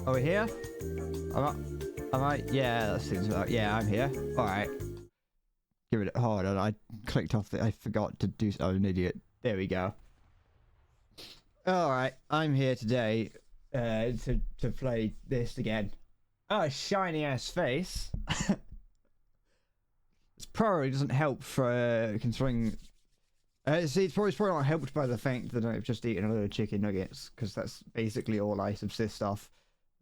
Over here? Am I? Yeah, that seems about. Yeah, I'm here. All right. Give it. Hold on. I clicked off. I forgot to do. Oh, an idiot. There we go. All right. I'm here today to play this again. Oh, shiny ass face. This probably doesn't help for considering. See, it's probably not helped by the fact that I've just eaten a load of chicken nuggets, because that's basically all I subsist off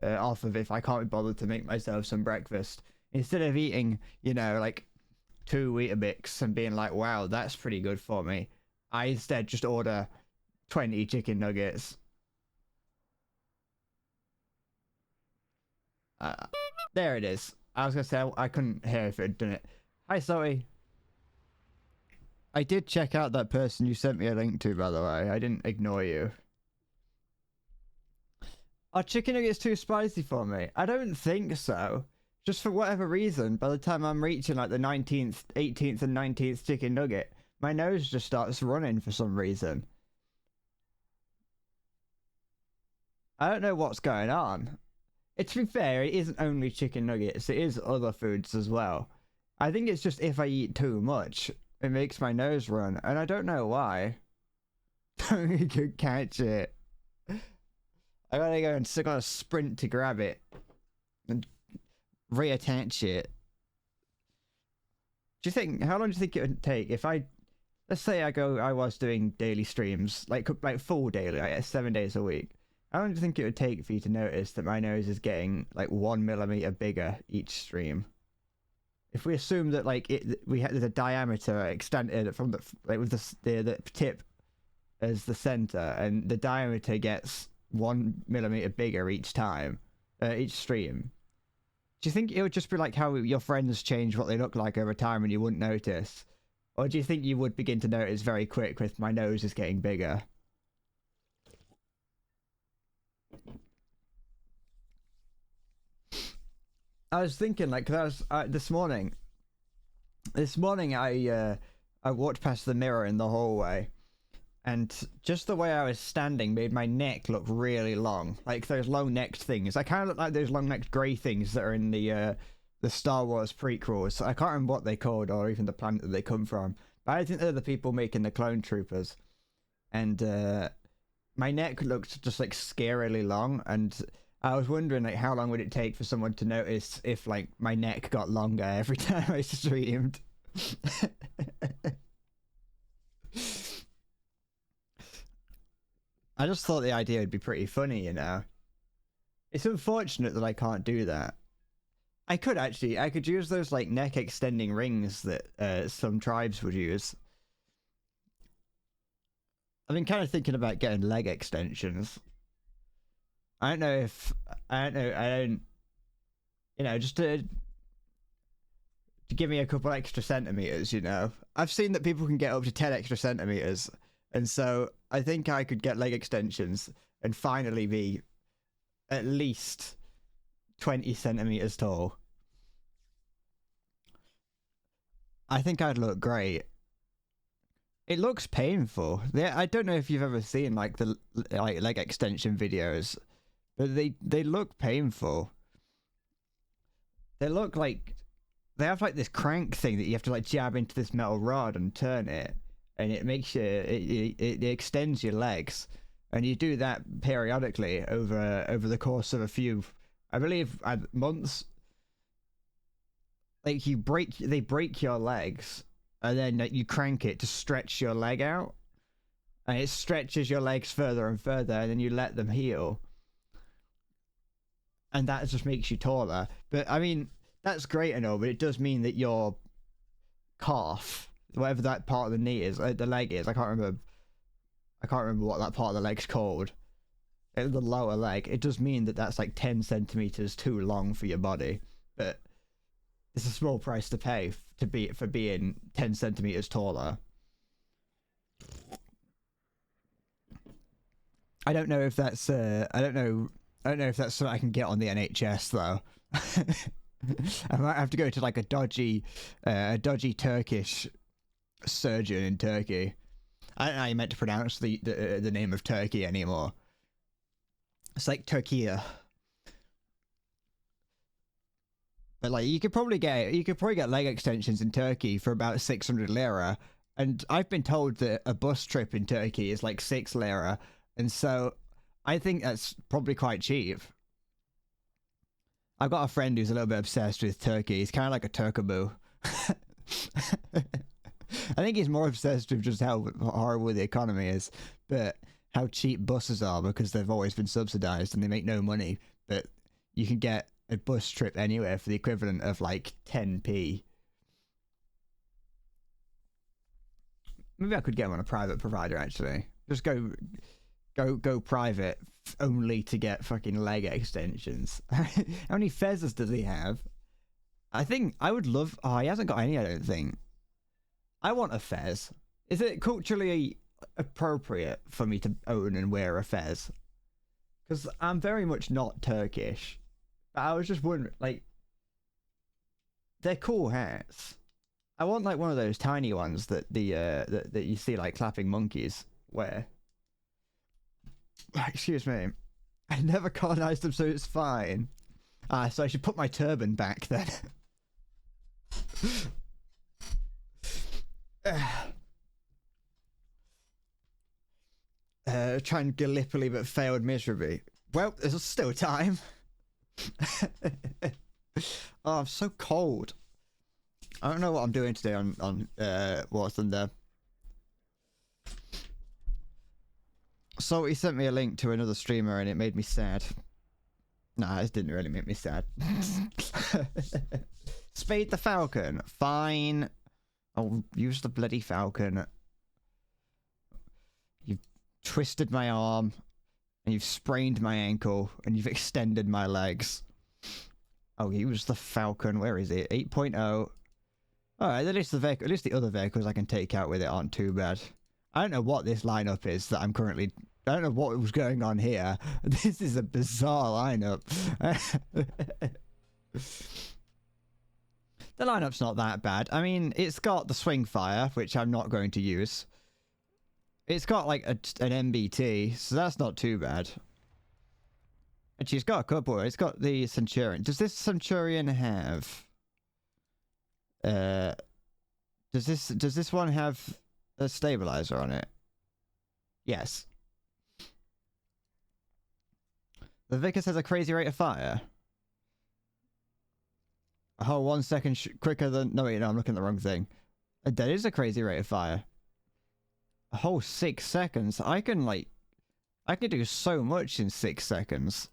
of if I can't be bothered to make myself some breakfast. Instead of eating, you know, like 2 Weetabix and being like, wow, that's pretty good for me, I instead just order 20 chicken nuggets. There it is. I was gonna say I couldn't hear if it had done it. Hi, Zoe. I did check out that person you sent me a link to, by the way. I didn't ignore you. Are chicken nuggets too spicy for me? I don't think so. Just for whatever reason, by the time I'm reaching like the 19th, 18th and 19th chicken nugget, my nose just starts running for some reason. I don't know what's going on. To be fair, it isn't only chicken nuggets, it is other foods as well. I think it's just if I eat too much, it makes my nose run, and I don't know why. You could catch it. I gotta go and gotta sprint to grab it and reattach it. Do you think? How long do you think it would take if let's say I was doing daily streams, like full daily, like 7 days a week. How long do you think it would take for you to notice that my nose is getting like 1 millimeter bigger each stream? If we assume that like we had the diameter extended from with the tip as the center, and the diameter gets 1 millimeter bigger each time, each stream. Do you think it would just be like how your friends change what they look like over time and you wouldn't notice? Or do you think you would begin to notice very quick with my nose is getting bigger? I was thinking, like, cause I was this morning I walked past the mirror in the hallway, and just the way I was standing made my neck look really long, like those long-necked things. I kind of look like those long-necked grey things that are in the Star Wars prequels. I can't remember what they called or even the planet that they come from, but I think they're the people making the clone troopers. And my neck looked just like scarily long, and I was wondering like how long would it take for someone to notice if like my neck got longer every time I streamed. I just thought the idea would be pretty funny, you know. It's unfortunate that I can't do that. I could use those like neck extending rings that some tribes would use. I've been kind of thinking about getting leg extensions. I don't know, you know, just to give me a couple extra centimeters, you know. I've seen that people can get up to 10 extra centimeters, and so I think I could get leg extensions and finally be at least 20 centimeters tall. I think I'd look great. It looks painful. I don't know if you've ever seen like the leg extension videos, but they look painful. They look like they have like this crank thing that you have to like jab into this metal rod and turn it, and it makes it extends your legs, and you do that periodically over the course of a few, I believe, months. Like they break your legs, and then you crank it to stretch your leg out, and it stretches your legs further and further, and then you let them heal, and that just makes you taller. But I mean, that's great and all, but it does mean that your calf, whatever that part of the knee is, the leg is, I can't remember what that part of the leg's called, the lower leg, it does mean that that's like 10 centimeters too long for your body. But it's a small price to pay for being 10 centimeters taller. I don't know if that's I don't know if that's something I can get on the NHS though. I might have to go to like a dodgy Turkish surgeon in Turkey. I don't know how you meant to pronounce the name of Turkey anymore. It's like Turkey. But like you could probably get leg extensions in Turkey for about 600 lira, and I've been told that a bus trip in Turkey is like 6 lira, and so I think that's probably quite cheap. I've got a friend who's a little bit obsessed with Turkey. He's kind of like a Turkaboo. I think he's more obsessed with just how horrible the economy is, but how cheap buses are because they've always been subsidized and they make no money. But you can get a bus trip anywhere for the equivalent of like 10p. Maybe I could get him on a private provider actually. Just go private only to get fucking leg extensions. How many fezzes does he have? I think I would love... Oh, he hasn't got any, I don't think. I want a fez. Is it culturally appropriate for me to own and wear a fez? Because I'm very much not Turkish. But I was just wondering, like... They're cool hats. I want like one of those tiny ones that that you see like clapping monkeys wear. Excuse me. I never colonized them, so it's fine. So I should put my turban back then. Trying Gallipoli but failed miserably. Well, there's still time. Oh, I'm so cold. I don't know what I'm doing today on what's in there. So he sent me a link to another streamer and it made me sad. Nah, it didn't really make me sad. Spade the Falcon. Fine. I'll use the bloody Falcon. You've twisted my arm. And you've sprained my ankle. And you've extended my legs. Oh, use the Falcon. Where is it? 8.0. Alright, at least the other vehicles I can take out with it aren't too bad. I don't know what this lineup is that I'm currently... I don't know what was going on here. This is a bizarre lineup. The lineup's not that bad. I mean, it's got the swing fire, which I'm not going to use. It's got like an MBT, so that's not too bad. And she's got a couple. It's got the Centurion. Does this Centurion have... does this one have a stabilizer on it? Yes. The Vickers has a crazy rate of fire. A whole 1 second quicker than... No, wait, no, I'm looking at the wrong thing. That is a crazy rate of fire. A whole 6 seconds. I can do so much in 6 seconds.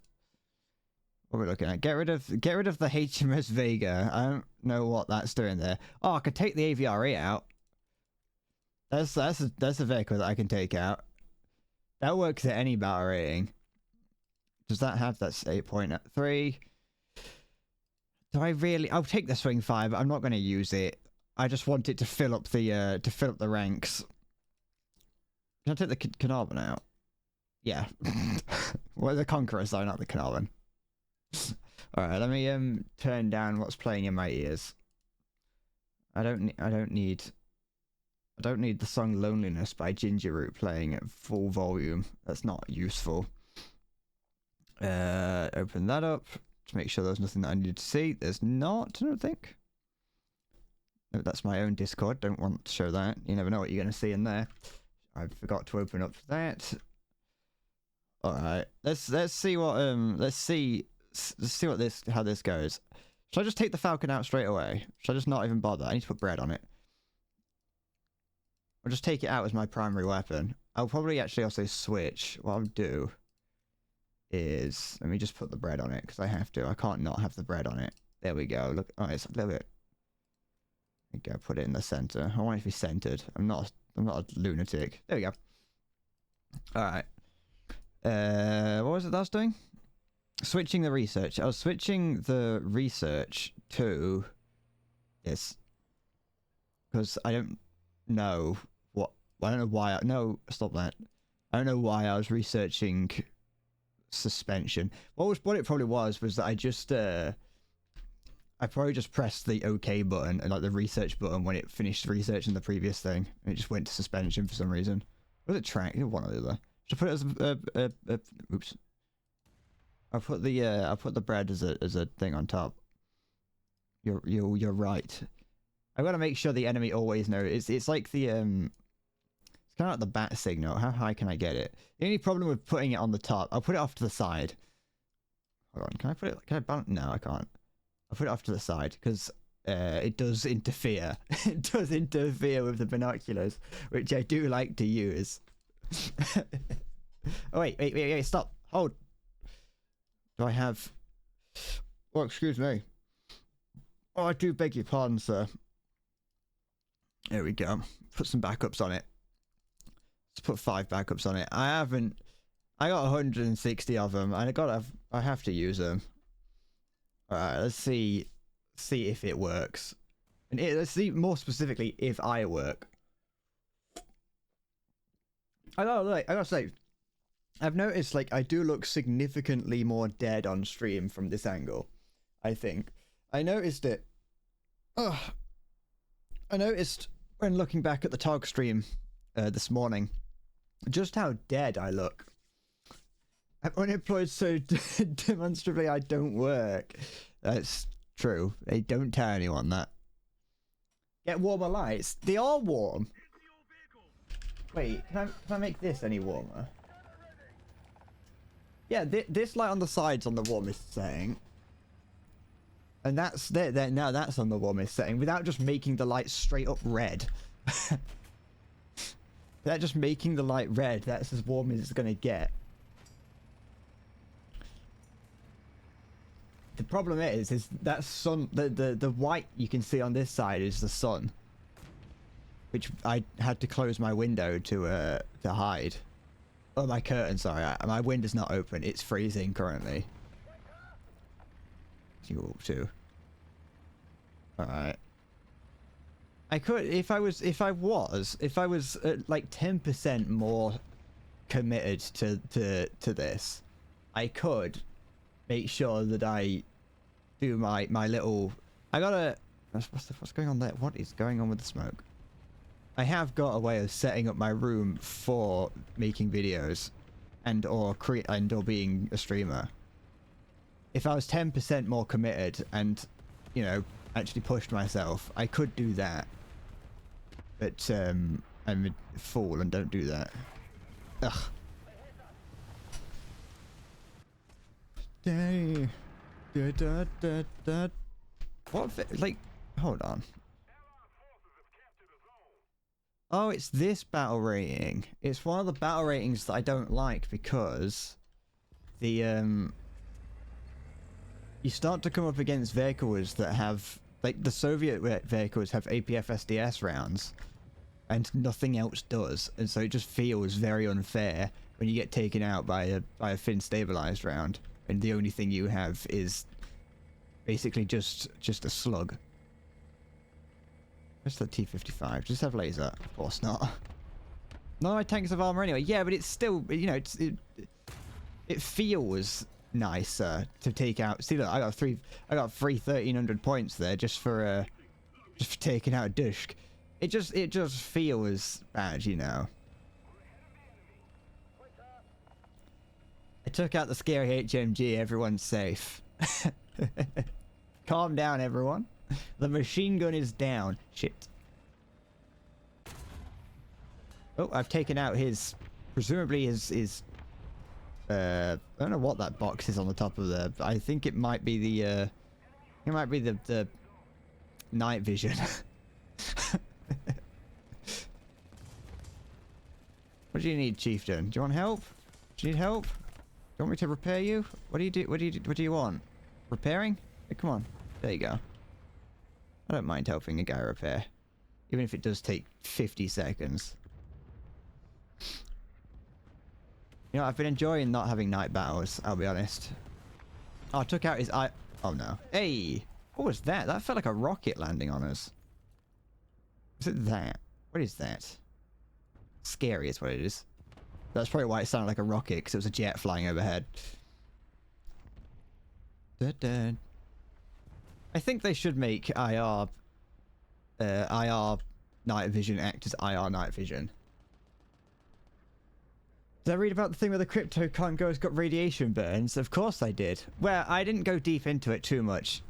What are we looking at? Get rid of the HMS Vega. I don't know what that's doing there. Oh, I could take the AVRE out. That's a vehicle that I can take out. That works at any battle rating. Does that have... That's 8.3. Do I really... I'll take the swing fire, but I'm not going to use it. I just want it to fill up the ranks. Can I take the Carnarvon out? Yeah. Well, the Conqueror, sorry, not the Carnarvon. Alright, let me turn down what's playing in my ears. I don't need the song Loneliness by Ginger Root playing at full volume. That's not useful. Open that up to make sure there's nothing that I need to see. There's not, I don't think. No, that's my own Discord. Don't want to show that. You never know what you're going to see in there. I forgot to open up that. Alright. Let's see what how this goes. Should I just take the Falcon out straight away? Should I just not even bother? I need to put bread on it. I'll just take it out as my primary weapon. I'll probably actually also switch. What I'll do is... Let me just put the bread on it, because I have to. I can't not have the bread on it. There we go. Look. Oh, it's a little bit... There we go. Put it in the center. I want it to be centered. I'm not a lunatic. There we go. Alright. What was it that I was doing? Switching the research. I was switching the research to this. Because I don't know what... I don't know why... No, stop that. I don't know why I was researching suspension. What it probably was that I just... I probably just pressed the OK button and like the research button when it finished researching the previous thing. And it just went to suspension for some reason. Was it track? One or the other. Should I put it as a... oops. I'll put the bread as a thing on top. You're right. I gotta make sure the enemy always knows. It's like the it's kind of like the bat signal. How high can I get it? The only problem with putting it on the top, I'll put it off to the side. Hold on, can I put it? Can I balance? No, I can't. I'll put it off to the side because it does interfere. It does interfere with the binoculars, which I do like to use. Oh wait, stop, hold. Do I have? Oh, excuse me. Oh, I do beg your pardon, sir. There we go. Put some backups on it. Let's put 5 backups on it. I got 160 of them, and I have to use them. All right, let's see if it works, and let's see more specifically if I work. I gotta say, I've noticed like I do look significantly more dead on stream from this angle. I think I noticed it. I noticed when looking back at the Tog stream this morning, just how dead I look. I'm unemployed, so demonstrably I don't work. That's true. They don't tell anyone that. Get warmer lights. They are warm. Wait, can I make this any warmer? Yeah, this light on the side's on the warmest setting. And that's there. Now that's on the warmest setting without just making the light straight up red. Without just making the light red, that's as warm as it's gonna get. The problem is that sun, the white you can see on this side is the sun, which I had to close my window to hide. Oh, my curtain, sorry, my window's not open. It's freezing currently. You too. All right. I could, if I was like 10% more committed to this, I could make sure that I do my little. I gotta. What's going on there? What is going on with the smoke? I have got a way of setting up my room for making videos, and or being a streamer. If I was 10% more committed and, you know, actually pushed myself, I could do that. But I'm a fool and don't do that. Ugh. What? Like, hold on. Oh, it's this battle rating. It's one of the battle ratings that I don't like because the you start to come up against vehicles that have, like, the Soviet vehicles have APF-SDS rounds, and nothing else does, and so it just feels very unfair when you get taken out by a fin stabilized round, and the only thing you have is basically just a slug. Where's the T-55? Does it have laser? Of course not. No, my tanks have armor anyway. Yeah, but it's still, you know, it feels nicer to take out. See, look, I got three 1300 points there just for taking out a Dushk. It just feels bad, you know. I took out the scary HMG. Everyone's safe. Calm down, everyone. The machine gun is down. Shit. Oh, I've taken out his, presumably his I don't know what that box is on the top of there. I think it might be the night vision. What do you need, Chieftain? Do you want help? Do you need help? Do you want me to repair you? What do you do? What do you want? Repairing? Hey, come on. There you go. I don't mind helping a guy repair, even if it does take 50 seconds. You know, I've been enjoying not having night battles, I'll be honest. Oh, I took out his eye. Oh no. Hey! What was that? That felt like a rocket landing on us. Is it that? What is that? Scary is what it is. That's probably why it sounded like a rocket, because it was a jet flying overhead. I think they should make IR night vision act as IR night vision. Did I read about the thing where the crypto Congos got radiation burns? Of course I did. Well, I didn't go deep into it too much.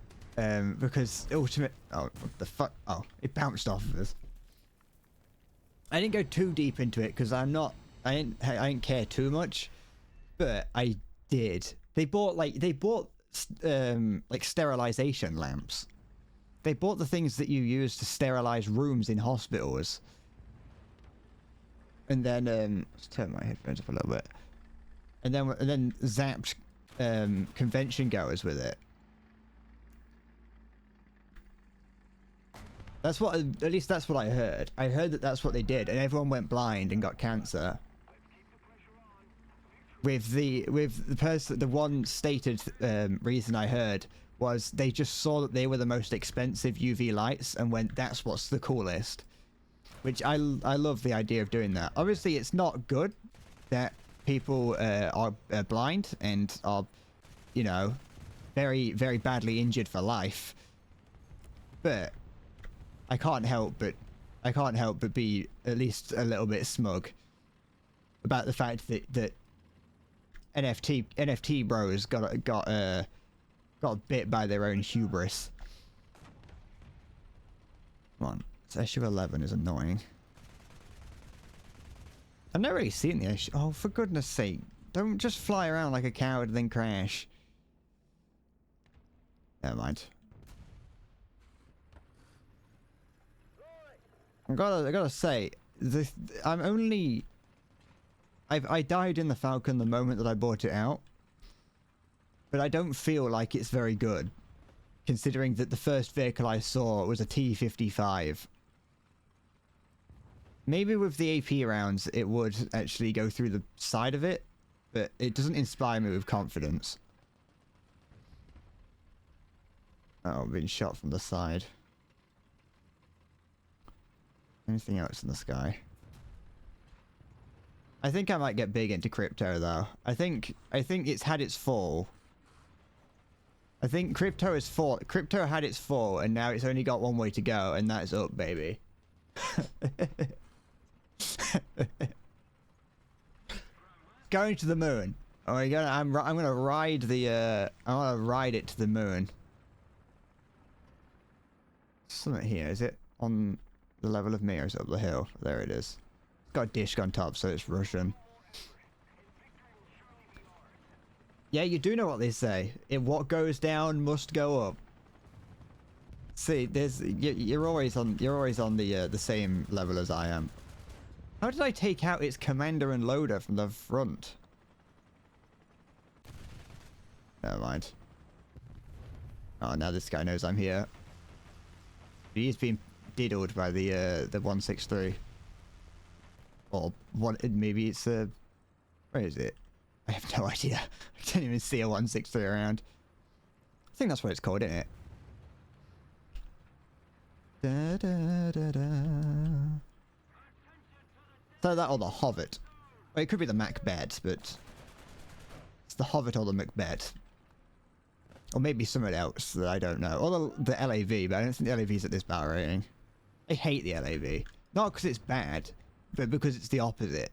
Because ultimate. Oh, what the fuck? Oh, it bounced off of us. I didn't go too deep into it because I'm not. I didn't care too much, but I did. They bought like sterilization lamps. They bought the things that you use to sterilize rooms in hospitals. And then let's turn my headphones up a little bit. And then zapped convention goers with it. That's what, at least that's what I heard. I heard that that's what they did, and everyone went blind and got cancer. The one stated reason I heard was they just saw that they were the most expensive UV lights and went, that's what's the coolest. Which I love the idea of doing that. Obviously, it's not good that people are blind and are, you know, very, very badly injured for life. But I can't help but be at least a little bit smug about the fact that NFT bros got bit by their own hubris. Come on, this issue 11 is annoying. I've never really seen the issue. Oh, for goodness sake! Don't just fly around like a coward and then crash. Never mind. I gotta say, I died in the Falcon the moment that I bought it out, but I don't feel like it's very good, considering that the first vehicle I saw was a T-55. Maybe with the AP rounds it would actually go through the side of it, but it doesn't inspire me with confidence. Oh, I've been shot from the side. Anything else in the sky? I think I might get big into crypto though. I think it's had its fall. I think crypto had its fall, and now it's only got one way to go, and that's up, baby. Going to the moon. Oh, I'm gonna ride the I wanna ride it to the moon. Something here, is it on the level of me or is it up the hill? There it is. It's got a disc on top, so it's Russian. Yeah, you do know what they say. What goes down must go up. See, you're always on the same level as I am. How did I take out its commander and loader from the front? Never mind. Oh, now this guy knows I'm here. He's been diddled by the 163. Or what? Maybe it's a. Where is it? I have no idea. I can't even see a 163 around. I think that's what it's called, isn't it? Da, da, da, da. So that or the Hobbit. Well, it could be the Macbeth, but it's the Hobbit or the Macbeth. Or maybe something else that I don't know. Or the LAV, but I don't think the LAV's at this battle rating. I hate the LAV. Not because it's bad, but because it's the opposite.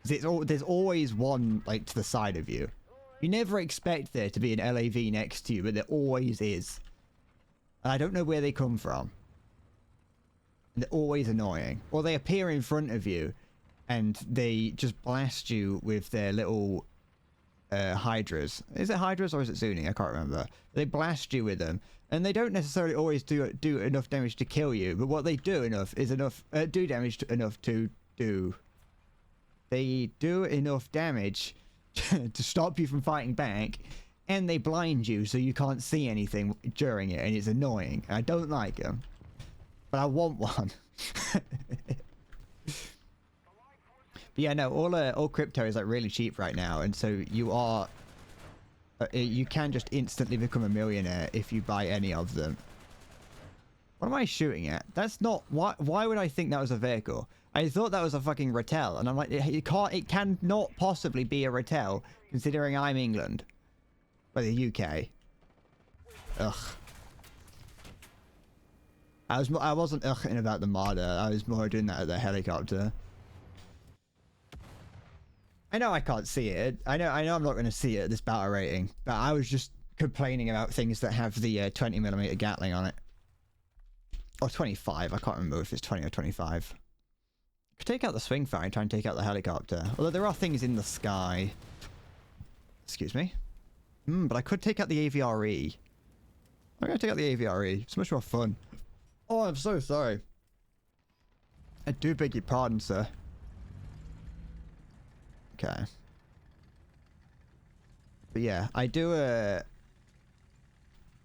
There's always one, like, to the side of you. You never expect there to be an LAV next to you, but there always is. And I don't know where they come from. And they're always annoying. Or they appear in front of you, and they just blast you with their little hydras. Is it hydras or is it Zuni? I can't remember. They blast you with them, and they don't necessarily always do enough damage to kill you. But what they do do damage enough to do. They do enough damage to stop you from fighting back, and they blind you so you can't see anything during it, and it's annoying. I don't like them, but I want one. But yeah, no, all crypto is like really cheap right now, and so you can just instantly become a millionaire if you buy any of them. What am I shooting at? That's not why would I think that was a vehicle? I thought that was a fucking Rattel, and I'm like, it cannot possibly be a Rattel, considering I'm England. Or the UK. Ugh. I wasn't ughing about the Marder, I was more doing that at the helicopter. I know I can't see it. I know I'm not going to see it at this battle rating, but I was just complaining about things that have the 20mm Gatling on it. Or 25, I can't remember if it's 20 or 25. Could take out the swing fire and try and take out the helicopter. Although there are things in the sky. Excuse me. But I could take out the AVRE. I'm going to take out the AVRE. It's much more fun. Oh, I'm so sorry. I do beg your pardon, sir. Okay. But yeah, I do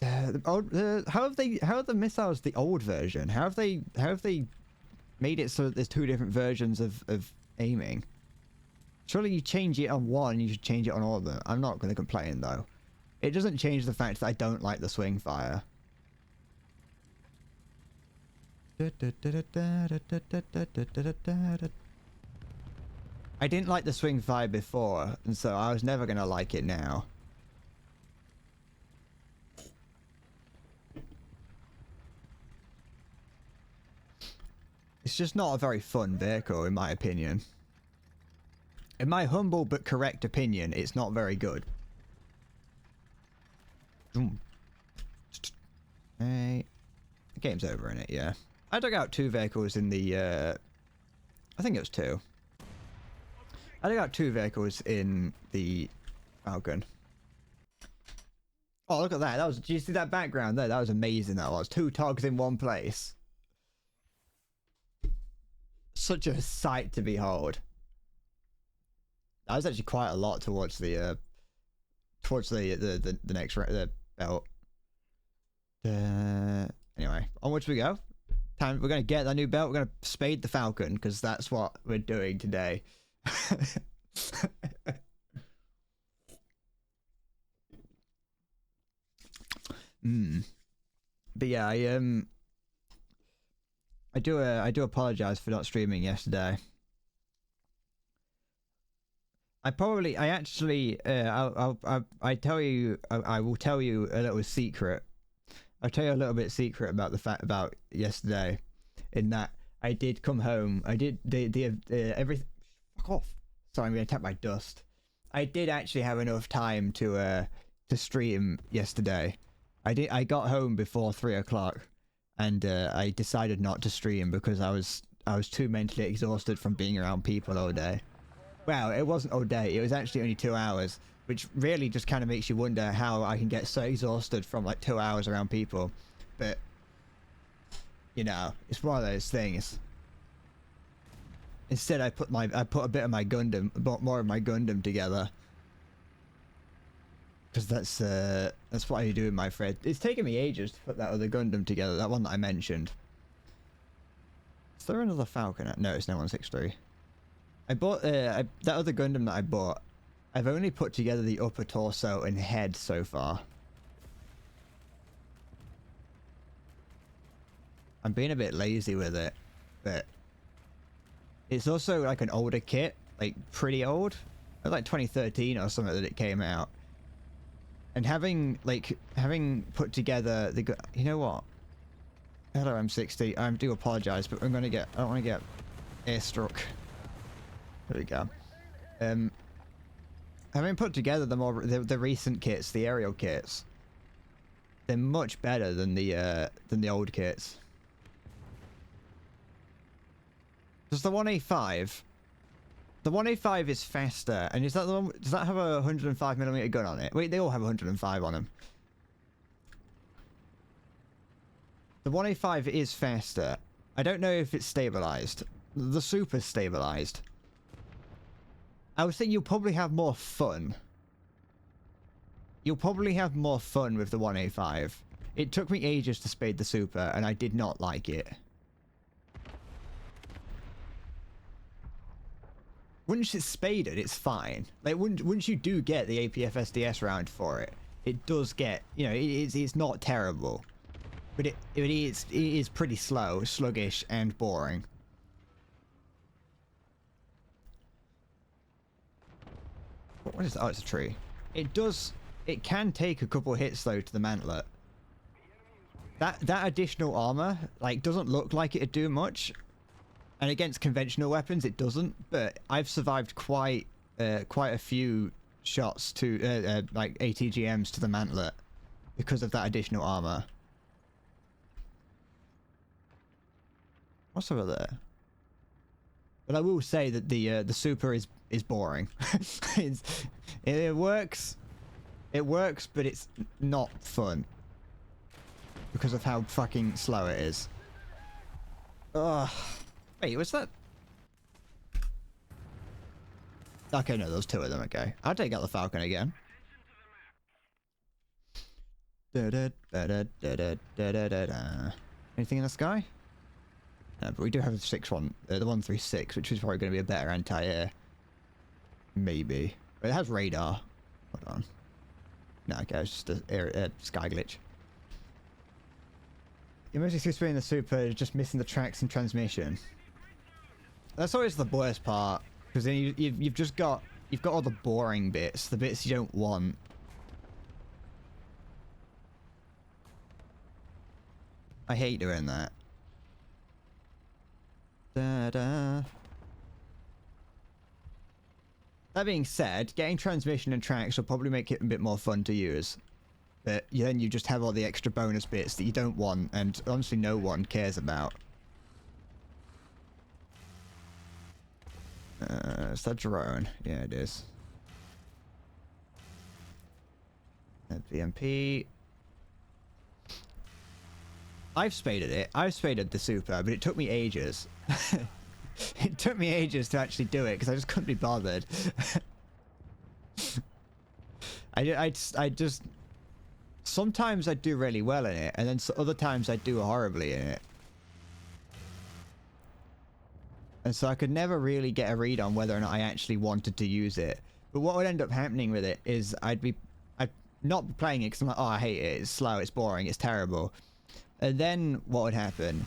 how have the missiles the old version? How have they made it so that there's two different versions of aiming? Surely you change it on one, you should change it on all of them. I'm not going to complain though. It doesn't change the fact that I don't like the swing fire. I didn't like the swing fire before, and so I was never going to like it now. It's just not a very fun vehicle, in my opinion. In my humble but correct opinion, it's not very good. Hey. The game's over in it, yeah. I dug out 2 vehicles in the, I think it was 2. I dug out 2 vehicles in the Falcon. Oh, look at that. That was, did you see that background there? That was amazing, that was. 2 togs in one place. Such a sight to behold. That was actually quite a lot towards the next belt. Anyway, onwards we go. Time, we're gonna get that new belt. We're gonna spade the Falcon because that's what we're doing today. But yeah, I do apologize for not streaming yesterday. I will tell you a little secret. I'll tell you a little bit secret about the fact about yesterday, in that I did come home. I did everything. Fuck off. Sorry, I'm gonna tap my dust. I did actually have enough time to stream yesterday. I got home before 3 o'clock, and I decided not to stream because I was too mentally exhausted from being around people all day. Well, it wasn't all day. It was actually only 2 hours, which really just kind of makes you wonder how I can get so exhausted from like 2 hours around people. But you know, it's one of those things. Instead, I put a bit of my Gundam, more of my Gundam together, because that's what I do with my friend. It's taken me ages to put that other Gundam together, that one that I mentioned. Is there another Falcon? No, it's no 163. I bought that other Gundam that I bought. I've only put together the upper torso and head so far. I'm being a bit lazy with it, but it's also like an older kit, like pretty old. It was like 2013 or something that it came out. And having put together the, you know what? Hello, M60. I do apologize, but I don't want to get airstruck. There we go. Having put together the recent kits, the aerial kits, they're much better than the old kits. Does the 1A5? The 1A5 is faster, and is that the one? Does that have a 105mm gun on it? Wait, they all have 105 on them. The 1A5 is faster. I don't know if it's stabilized. The Super's stabilized. I would think you'll probably have more fun. You'll probably have more fun with the 1A5. It took me ages to spade the Super, and I did not like it. Once it's spaded, it's fine. Like, once you do get the APF SDS round for it, it does get, you know, it's not terrible. But it is pretty slow, sluggish, and boring. What is that? Oh, it's a tree. It can take a couple hits though to the mantlet. That additional armor, like, doesn't look like it'd do much. And against conventional weapons, it doesn't. But I've survived quite a few shots to like ATGMs to the mantlet because of that additional armor. What's over there? But I will say that the super is boring. It works. It works, but it's not fun because of how fucking slow it is. Ugh. Wait, was that? Okay, no, there's two of them. Okay, I'll take out the Falcon again. Anything in the sky? No, but we do have the 6-1, the 136, which is probably going to be a better anti-air. Maybe. But it has radar. Hold on. No, okay, it's just a sky glitch. The emergency spin in the super is just missing the tracks and transmission. That's always the worst part, because then you've just got all the boring bits, the bits you don't want. I hate doing that. Da-da. That being said, getting transmission and tracks will probably make it a bit more fun to use. But then you just have all the extra bonus bits that you don't want, and honestly no one cares about. Is that drone? Yeah, it is. VMP. I've spaded it. I've spaded the super, but it took me ages. It took me ages to actually do it because I just couldn't be bothered. I just sometimes I do really well in it, and then other times I do horribly in it. And so I could never really get a read on whether or not I actually wanted to use it. But what would end up happening with it is I'd not be playing it because I'm like, oh, I hate it. It's slow. It's boring. It's terrible. And then what would happen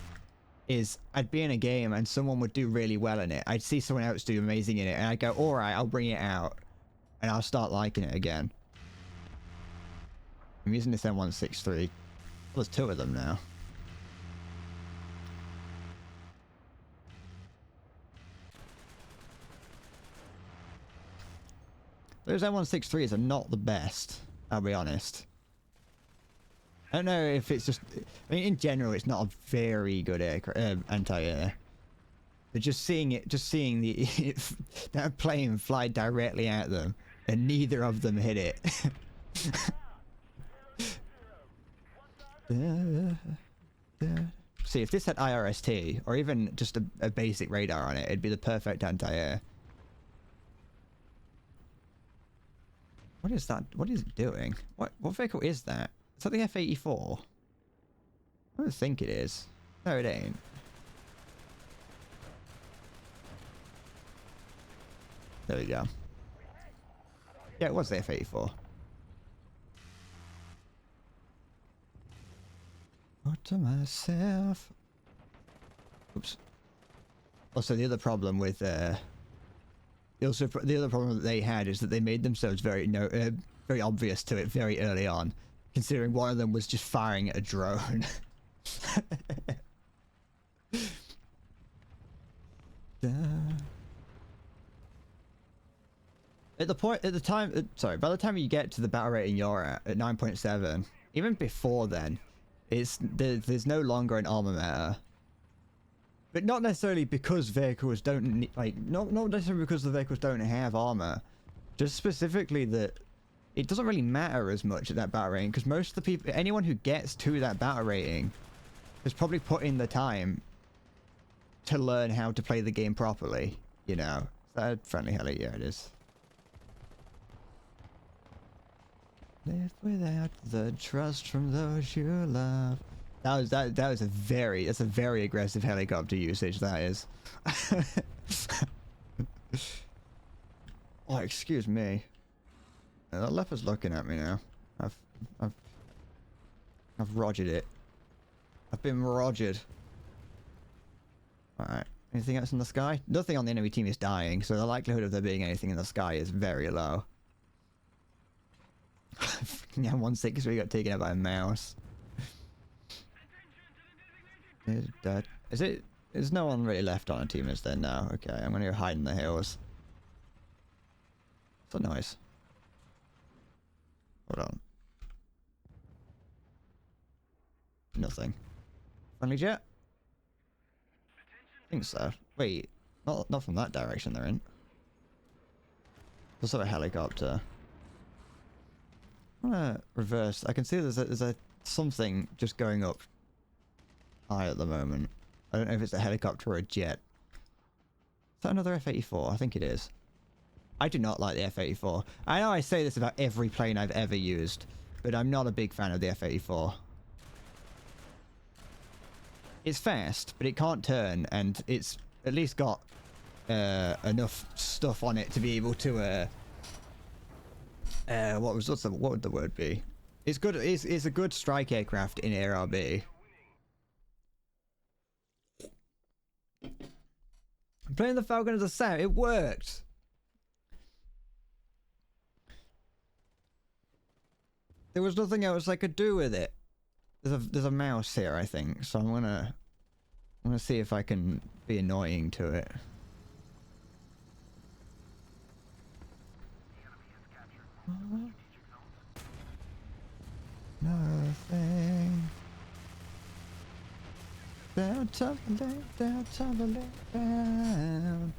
is I'd be in a game and someone would do really well in it. I'd see someone else do amazing in it, and I'd go, all right, I'll bring it out, and I'll start liking it again. I'm using this M163. Well, there's two of them now. Those M163s are not the best, I'll be honest. I don't know if it's just... I mean, in general, it's not a very good anti-air. But just seeing that plane fly directly at them, and neither of them hit it. See, if this had IRST, or even just a basic radar on it, it'd be the perfect anti-air. What is that? What is it doing? What vehicle is that? Is that the F-84? I don't think it is. No, it ain't. There we go. Yeah, it was the F-84. What to myself? Oops. Also, the other problem with the other problem that they had is that they made themselves very obvious to it very early on, considering one of them was just firing at a drone. By the time you get to the battle rating you're at 9.7, even before then, there's no longer an armor meter. But not necessarily because vehicles don't not necessarily because the vehicles don't have armor, just specifically that it doesn't really matter as much at that battle rating, because most of the people, anyone who gets to that battle rating, has probably put in the time to learn how to play the game properly. You know, is that a friendly heli? Yeah, it is. Live without the trust from those you love. That's a very aggressive helicopter usage, that is. Oh, excuse me. That leopard's looking at me now. I've rogered it. I've been rogered. Alright. Anything else in the sky? Nothing on the enemy team is dying, so the likelihood of there being anything in the sky is very low. Yeah, 163 got taken out by a mouse. Is it? There's no one really left on a team, is there? No. Okay, I'm gonna go hide in the hills. What's the noise? Hold on. Nothing. Friendly jet? I think so. Wait, not from that direction they're in. There's also a helicopter. I'm gonna reverse. I can see there's a something just going up high at the moment. I don't know if it's a helicopter or a jet. Is that another F-84? I think it is. I do not like the F-84. I know I say this about every plane I've ever used, but I'm not a big fan of the F-84. It's fast, but it can't turn, and it's at least got enough stuff on it to be able to what would the word be? It's good. It's a good strike aircraft in ARB. I'm playing the Falcon as a SAM. It worked. There was nothing else I could do with it. There's a mouse here, I think. So I'm gonna see if I can be annoying to it. Nothing. Down, tumbling, down, tumbling, down.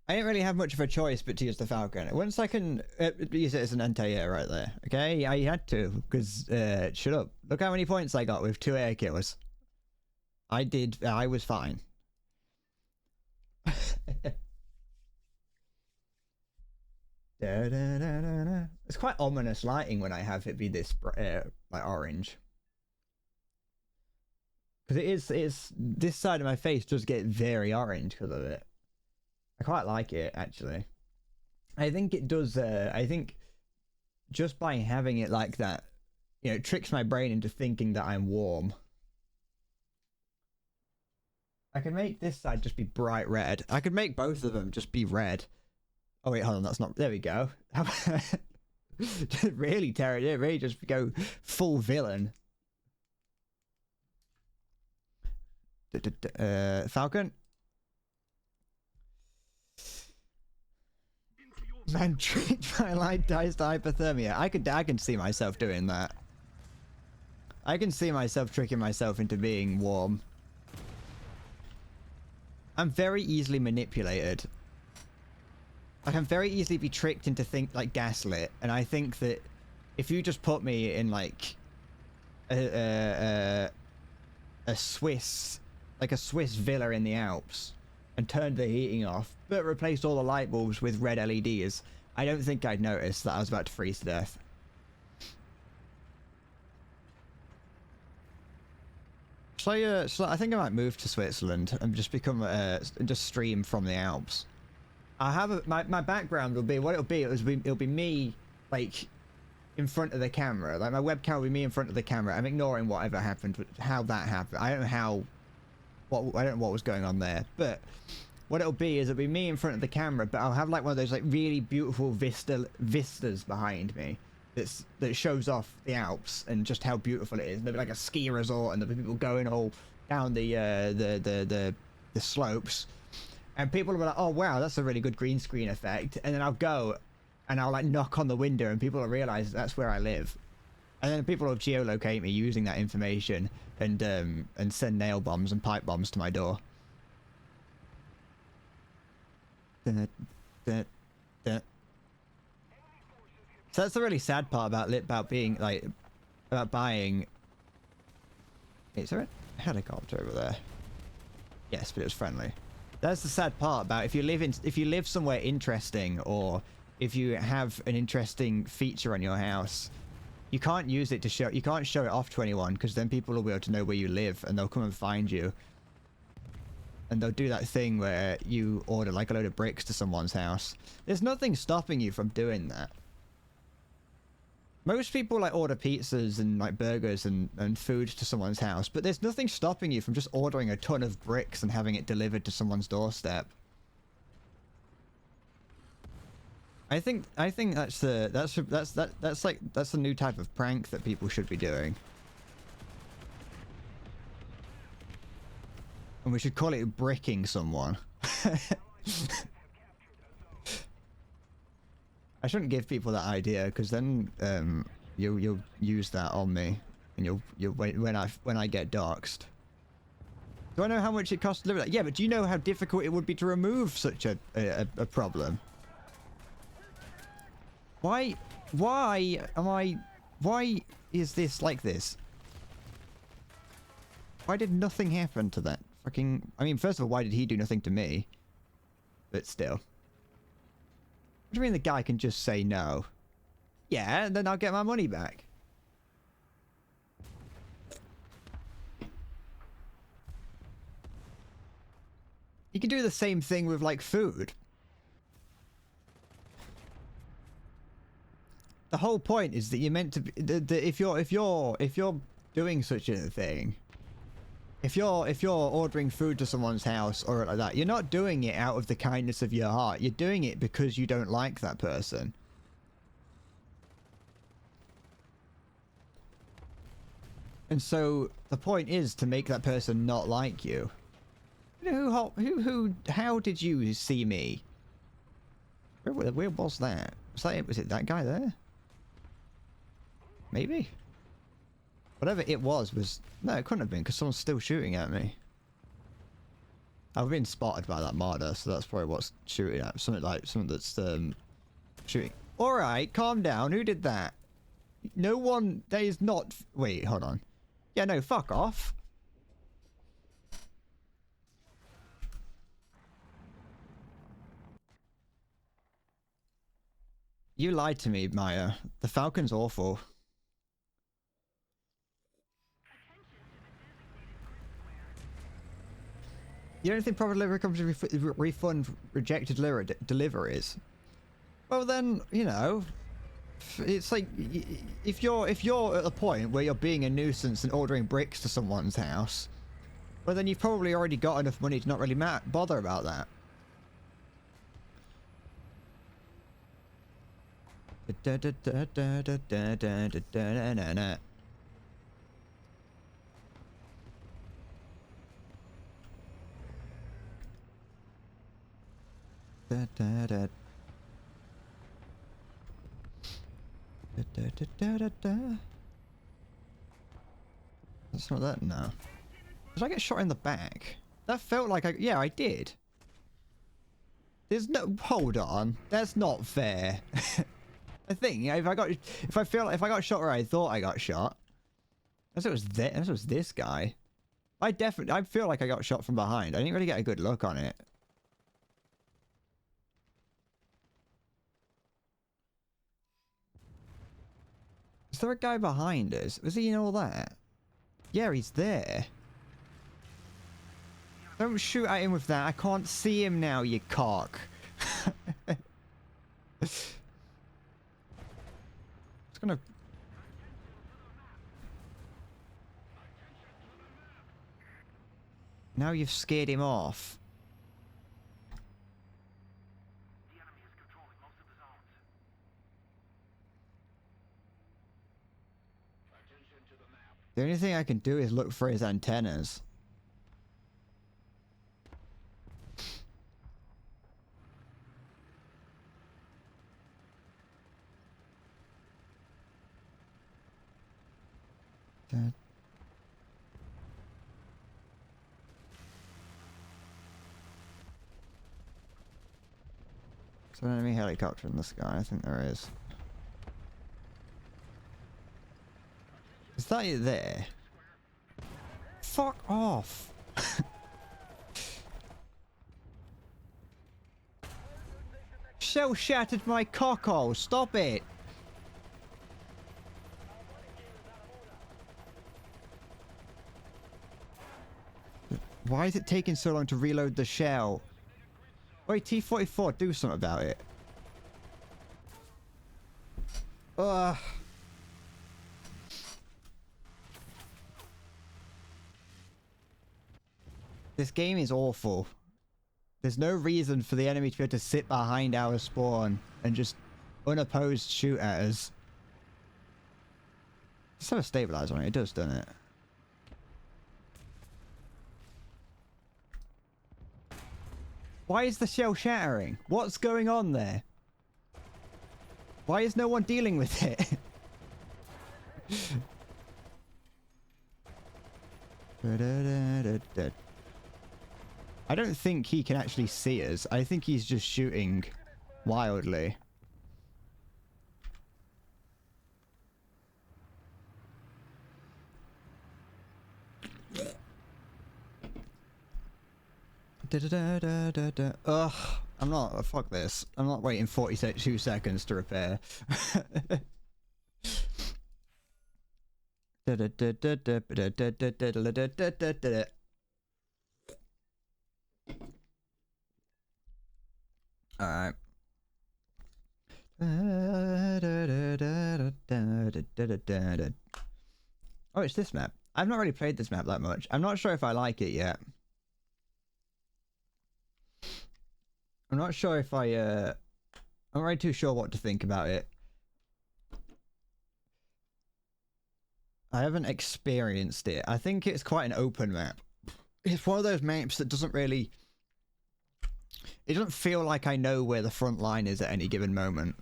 I didn't really have much of a choice but to use the Falcon. Once I can use it as an anti-air right there. Okay, I had to, because, shut up. Look how many points I got with 2 air kills. I was fine. It's quite ominous lighting when I have it be this like orange, because it's this side of my face does get very orange because of it. I quite like it, actually. I think it does. I think just by having it like that, you know, it tricks my brain into thinking that I'm warm. I can make this side just be bright red. I could make both of them just be red. Oh wait, hold on, that's not... There we go. Just really terrible. Really just go full villain. Falcon? Man, tricked by light dies to hypothermia. I can see myself doing that. I can see myself tricking myself into being warm. I'm very easily manipulated. I can very easily be tricked into like gaslit, and I think that if you just put me in like a Swiss villa in the Alps and turned the heating off, but replaced all the light bulbs with red LEDs, I don't think I'd notice that I was about to freeze to death. So I think I might move to Switzerland and just become just stream from the Alps. I have my background will be what it'll be. It'll be me like in front of the camera. Like my webcam will be me in front of the camera. I'm ignoring whatever happened, how that happened. I don't know what was going on there. But what it'll be is it'll be me in front of the camera, but I'll have like one of those like really beautiful vistas behind me that shows off the Alps and just how beautiful it is. There'll be like a ski resort and there'll be people going all down the slopes. And people will be like, oh wow, that's a really good green screen effect. And then I'll go and I'll like knock on the window and people will realize that's where I live. And then people will geolocate me using that information and send nail bombs and pipe bombs to my door. So that's the really sad part about buying. Is there a helicopter over there? Yes, but it was friendly. That's the sad part about if you live somewhere interesting, or if you have an interesting feature on your house, you can't use it to show. You can't show it off to anyone, because then people will be able to know where you live and they'll come and find you. And they'll do that thing where you order like a load of bricks to someone's house. There's nothing stopping you from doing that. Most people like order pizzas and like burgers and food to someone's house, but there's nothing stopping you from just ordering a ton of bricks and having it delivered to someone's doorstep. I think that's the new type of prank that people should be doing. And we should call it bricking someone. I shouldn't give people that idea, because then you'll use that on me, and you'll when I get doxxed. Do I know how much it costs to deliver that? Yeah, but do you know how difficult it would be to remove such a problem? Why is this like this? Why did nothing happen to that fucking... I mean, first of all, why did he do nothing to me? But still. What do you mean the guy can just say no? Yeah, and then I'll get my money back. You can do the same thing with, like, food. The whole point is that you're meant to be... if you're doing such a thing... If you're ordering food to someone's house or like that, you're not doing it out of the kindness of your heart. You're doing it because you don't like that person. And so the point is to make that person not like you. How did you see me? Where was that? Was it that guy there? Maybe. Whatever it was... No, it couldn't have been, because someone's still shooting at me. I've been spotted by that martyr, so that's probably what's shooting at. Something that's, shooting. Alright, calm down. Who did that? No one... That is not... Wait, hold on. Yeah, no, fuck off. You lied to me, Maya. The Falcon's awful. You don't think proper delivery companies refund rejected deliveries? Well then, you know, it's like if you're at a point where you're being a nuisance and ordering bricks to someone's house, well then you've probably already got enough money to not really bother about that. That's not that, no. Did I get shot in the back? That felt like yeah, I did. There's no... Hold on. That's not fair. I think, if I got shot where I thought I got shot. Unless it was this guy. I feel like I got shot from behind. I didn't really get a good look on it. Is there a guy behind us? Was he in all that? Yeah, he's there. Don't shoot at him with that. I can't see him now, you cock. It's gonna... Now you've scared him off. The only thing I can do is look for his antennas. There's an enemy helicopter in the sky. I think there is. Is that it there? Fuck off! Shell shattered my cockhole. Stop it! Why is it taking so long to reload the shell? Wait, T-44, do something about it. Ugh. This game is awful. There's no reason for the enemy to be able to sit behind our spawn and just unopposed shoot at us. Let's have a stabilizer on it. It does, doesn't it? Why is the shell shattering? What's going on there? Why is no one dealing with it? I don't think he can actually see us. I think he's just shooting wildly. Ugh, I'm not. Fuck this. I'm not waiting 42 seconds to repair. Alright. Oh, it's this map. I've not really played this map that much. I'm not sure if I like it yet. I'm not sure if I'm not really too sure what to think about it. I haven't experienced it. I think it's quite an open map. It's one of those maps that doesn't really... It doesn't feel like I know where the front line is at any given moment.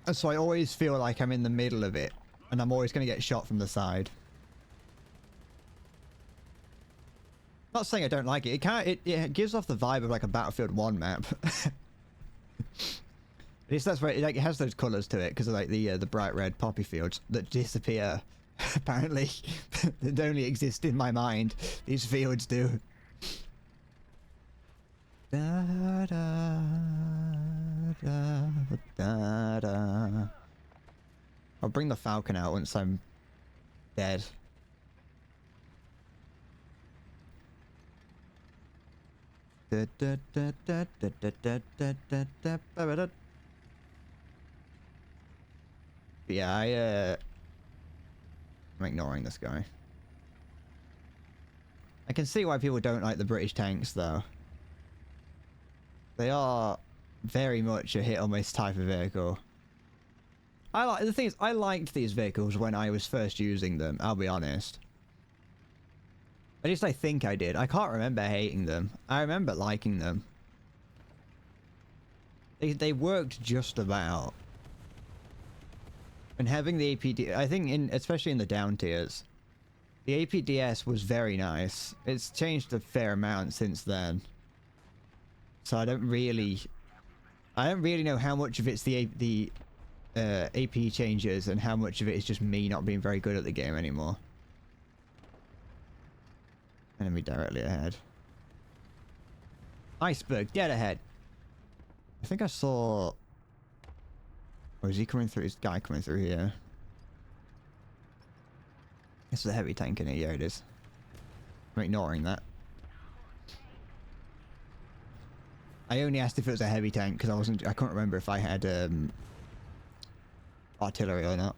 And so I always feel like I'm in the middle of it. And I'm always going to get shot from the side. Not saying I don't like it. It gives off the vibe of like a Battlefield 1 map. That's where it has those colours to it because of like the bright red poppy fields that disappear. Apparently, they only exist in my mind. These fields do. Da, da, da, da, da. I'll bring the Falcon out once I'm dead. Yeah, I'm ignoring this guy. I can see why people don't like the British tanks, though. They are very much a hit or miss type of vehicle. The thing is, I liked these vehicles when I was first using them, I'll be honest. At least I think I did. I can't remember hating them. I remember liking them. They worked just about. And having the APD, I think especially in the down tiers, the APDS was very nice. It's changed a fair amount since then. So I don't really know how much of it's the AP changes and how much of it is just me not being very good at the game anymore. Enemy directly ahead. Iceberg, dead ahead. I think I saw... Or is he coming through? Is the guy coming through here? This is a heavy tank in it. Yeah, it is. I'm ignoring that. I only asked if it was a heavy tank because I couldn't remember if I had artillery or not.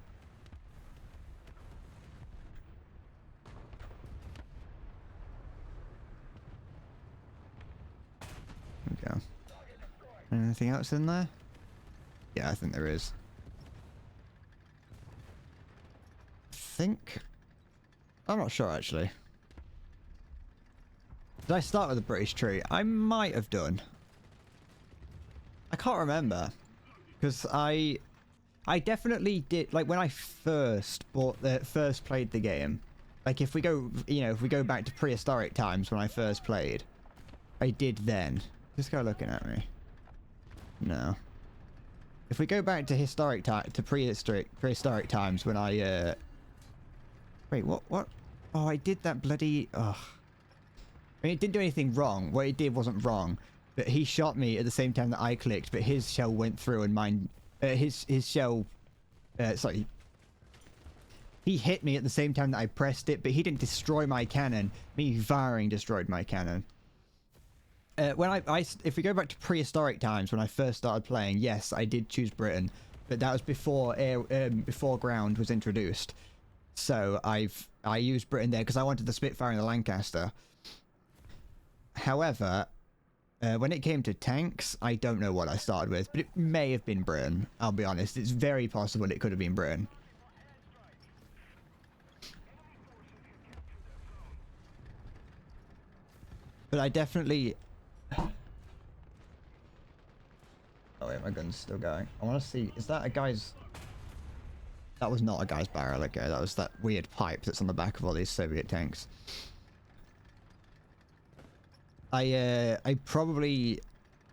There we go. Anything else in there? Yeah, I think there is. I'm not sure actually. Did I start with the British tree? I might have done. I can't remember. Because I definitely did, like when I first played the game. Like if we go back to prehistoric times when I first played. I did then. This guy looking at me. No. If we go back to prehistoric times when I wait, what? Oh, I did that bloody ugh. I mean, it didn't do anything wrong. What it did wasn't wrong. But he shot me at the same time that I clicked, but his shell went through and mine his shell sorry. He hit me at the same time that I pressed it, but he didn't destroy my cannon. Me firing destroyed my cannon. When if we go back to prehistoric times when I first started playing, yes, I did choose Britain, but that was before before ground was introduced. So I used Britain there because I wanted the Spitfire and the Lancaster. However, when it came to tanks, I don't know what I started with, but it may have been Britain. I'll be honest, it's very possible it could have been Britain. But I definitely Oh wait, my gun's still going. I want to see, is that a guy's... That was not a guy's barrel, okay. That was that weird pipe that's on the back of all these Soviet tanks. I probably...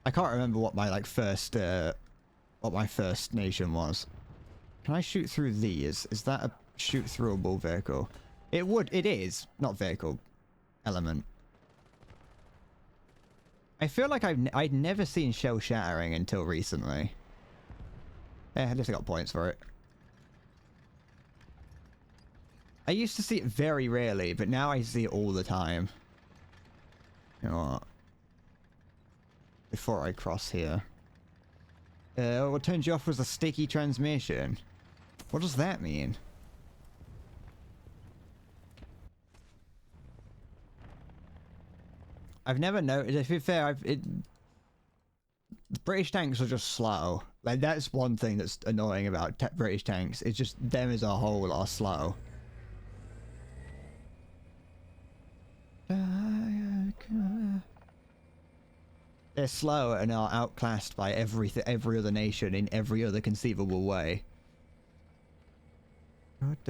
I can't remember what my, like, first, what my first nation was. Can I shoot through these? Is that a shoot-throughable vehicle? It is. Not vehicle. Element. I feel like I'd never seen shell shattering until recently. Yeah, at least I got points for it. I used to see it very rarely, but now I see it all the time. You know what? Before I cross here. What turned you off was the sticky transmission. What does that mean? I've never noticed. To be fair, the British tanks are just slow. Like, that's one thing that's annoying about British tanks. It's just them as a whole are slow. They're slow and are outclassed by every other nation in every other conceivable way. Like,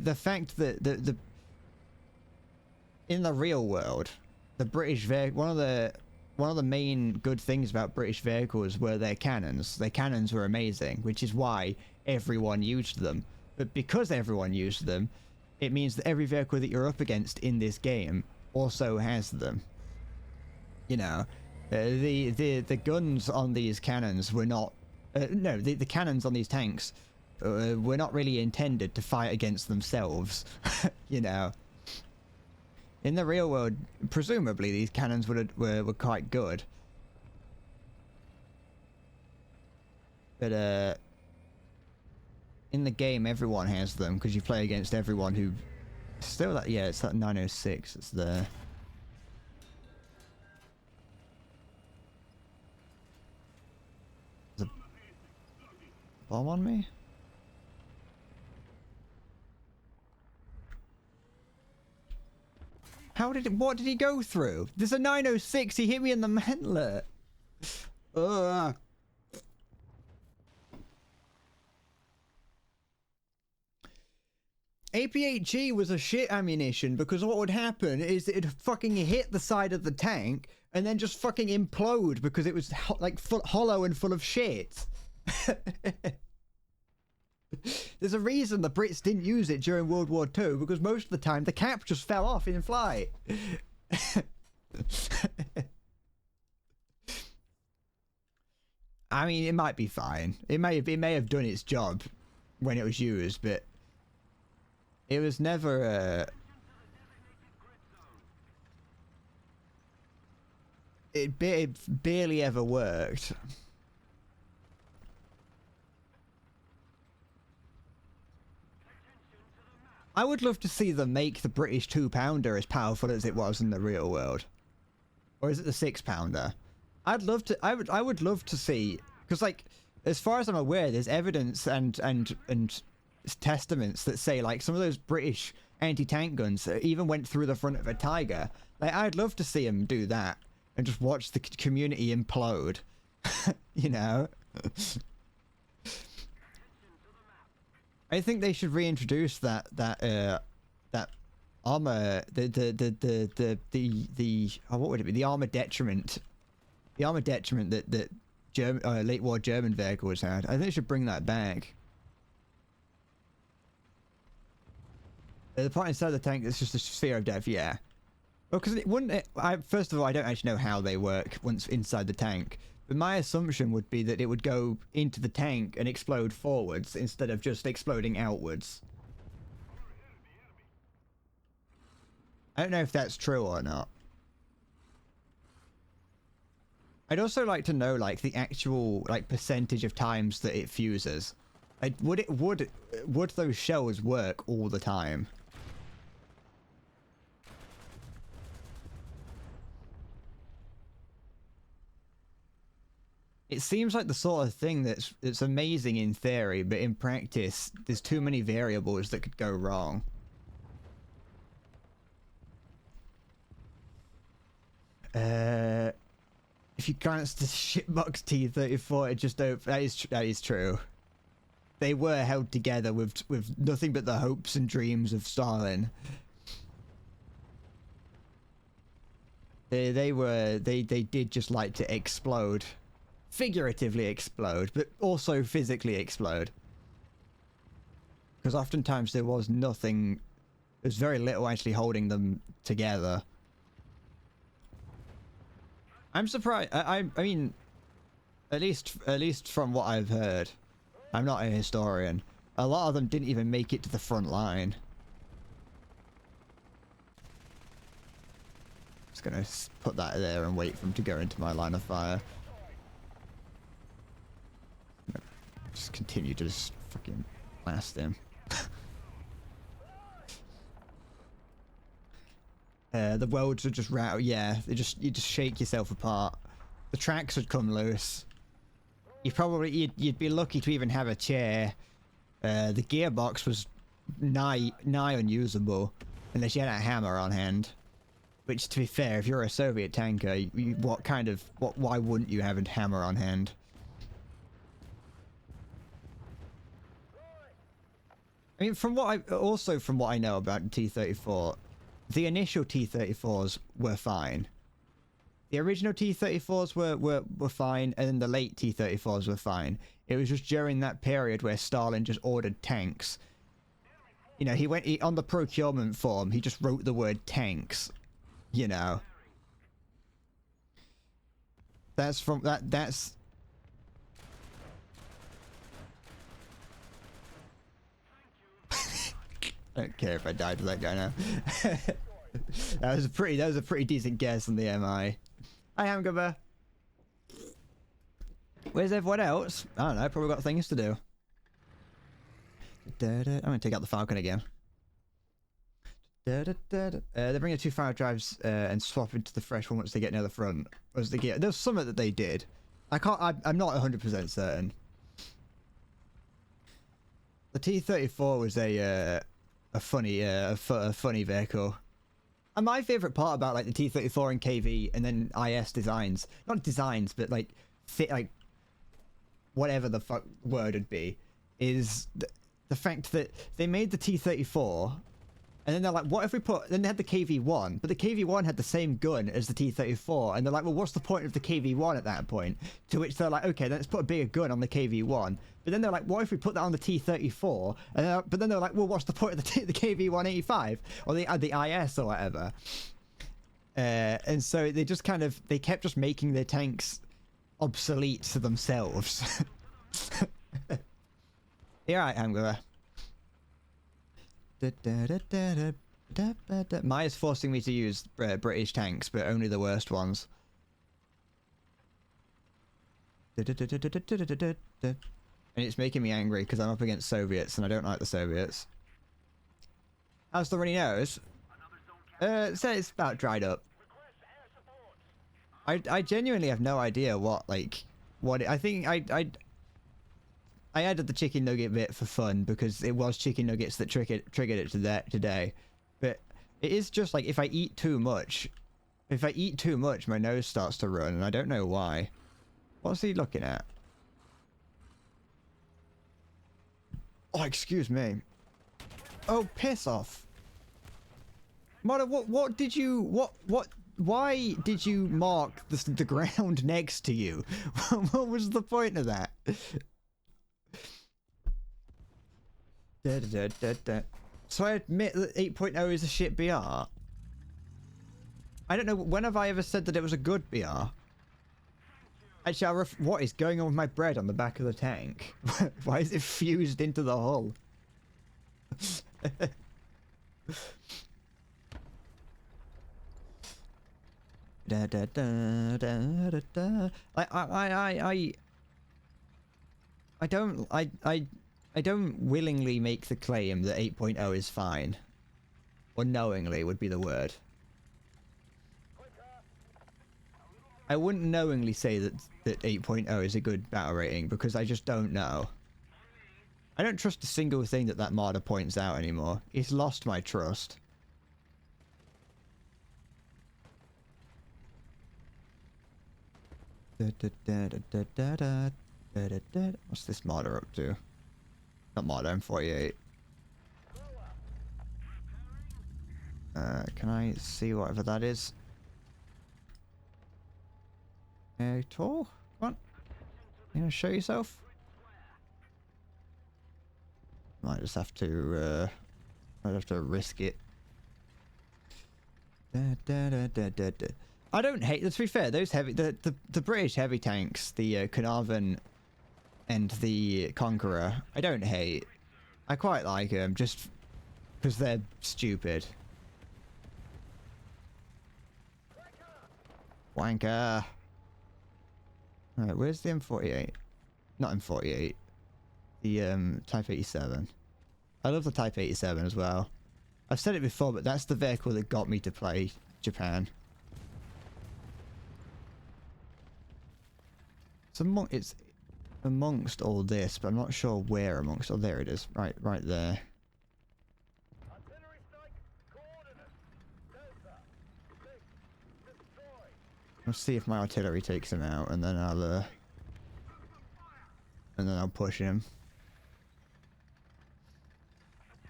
the fact that the in the real world, the British one of the main good things about British vehicles were their cannons. Their cannons were amazing, which is why everyone used them. But because everyone used them, it means that every vehicle that you're up against in this game also has them. You know, the guns on these cannons were not... no, the cannons on these tanks were not really intended to fight against themselves. You know. In the real world, presumably these cannons were quite good. But, in the game, everyone has them, because you play against everyone who... Still that... Yeah, it's that 906 that's there. There's a bomb on me? What did he go through? There's a 906, he hit me in the mantlet. Ugh. APHE was a shit ammunition because what would happen is it'd fucking hit the side of the tank and then just fucking implode because it was like hollow and full of shit. There's a reason the Brits didn't use it during World War II, because most of the time the cap just fell off in flight. I mean, it might be fine. It may have done its job when it was used, but it was never it barely ever worked. I would love to see them make the British 2-pounder as powerful as it was in the real world. Or is it the 6-pounder? I would love to see, because, like, as far as I'm aware, there's evidence and testaments that say, like, some of those British anti-tank guns even went through the front of a Tiger. Like, I'd love to see them do that and just watch the community implode. You know? I think they should reintroduce that armor, what would it be? The armor detriment. The armor detriment that late war German vehicles had. I think they should bring that back. The part inside the tank that's just a sphere of death, yeah. Well, because it wouldn't... first of all, I don't actually know how they work once inside the tank. But my assumption would be that it would go into the tank and explode forwards instead of just exploding outwards. I don't know if that's true or not. I'd also like to know, like, the actual, like, percentage of times that it fuses. Like, would those shells work all the time? It seems like the sort of thing that's amazing in theory, but in practice, there's too many variables that could go wrong. If you glance the shitbox T-34, it just don't. That is true. They were held together with nothing but the hopes and dreams of Stalin. They did just like to explode, figuratively explode, but also physically explode. Because oftentimes there was nothing. There's very little actually holding them together. I'm surprised. I mean, at least from what I've heard, I'm not a historian. A lot of them didn't even make it to the front line. Just gonna put that there and wait for them to go into my line of fire. Just continue to just fucking blast him. The welds would just rattle. Yeah, you just shake yourself apart. The tracks would come loose. You'd be lucky to even have a chair. The gearbox was nigh unusable unless you had a hammer on hand. Which, to be fair, if you're a Soviet tanker, why wouldn't you have a hammer on hand? I mean, from what I know about the T-34, the initial T-34s were fine. The original T-34s were fine, and then the late T-34s were fine. It was just during that period where Stalin just ordered tanks. You know, he on the procurement form, he just wrote the word tanks. You know. That's I don't care if I died to that guy now. that was a pretty decent guess on the MI. Hi, Hamgover. Where's everyone else? I don't know, probably got things to do. I'm gonna take out the Falcon again. They bring the 2 fire drives and swap into the fresh one once they get near the front. There's something that they did. I'm not 100% certain. The T-34 was a funny vehicle. And my favorite part about like the T-34 and KV and then IS designs, not designs, but like whatever the fuck word would be, is the fact that they made the T-34 and then they're like, what if we then they had the KV-1, but the KV-1 had the same gun as the T-34, and they're like, well, what's the point of the KV-1 at that point? To which they're like, okay, let's put a bigger gun on the KV-1. But then they're like, what if we put that on the T-34? But then they're like, well, what's the point of the KV-185 or the IS or whatever? And so they just they kept just making their tanks obsolete to themselves. You're right, Angler. Maya's forcing me to use British tanks, but only the worst ones. And it's making me angry because I'm up against Soviets and I don't like the Soviets. How's the runny nose? So it's about dried up. I genuinely have no idea I think I added the chicken nugget bit for fun because it was chicken nuggets that triggered it today. But it is just like if I eat too much, my nose starts to run and I don't know why. What's he looking at? Oh, excuse me. Oh, piss off. Mother, what did you, why did you mark the ground next to you? What was the point of that? So I admit that 8.0 is a shit BR. I don't know, when have I ever said that it was a good BR? Actually, what is going on with my bread on the back of the tank? Why is it fused into the hull? I don't willingly make the claim that 8.0 is fine. Or knowingly would be the word. I wouldn't knowingly say that 8.0 is a good battle rating because I just don't know. I don't trust a single thing that modder points out anymore. He's lost my trust. What's this martyr up to? Not martyr, M48. Can I see whatever that is? Tall? Come on. You gonna show yourself? Might just have to, risk it. I don't hate, to be fair, those heavy, the British heavy tanks, the Carnarvon and the Conqueror, I don't hate. I quite like them, just because they're stupid. Wanker. Alright, where's the M48? Not M48. The Type 87. I love the Type 87 as well. I've said it before, but that's the vehicle that got me to play Japan. It's amongst all this, but I'm not sure where amongst. Oh, there it is. Right there. I'll see if my artillery takes him out, and then I'll push him.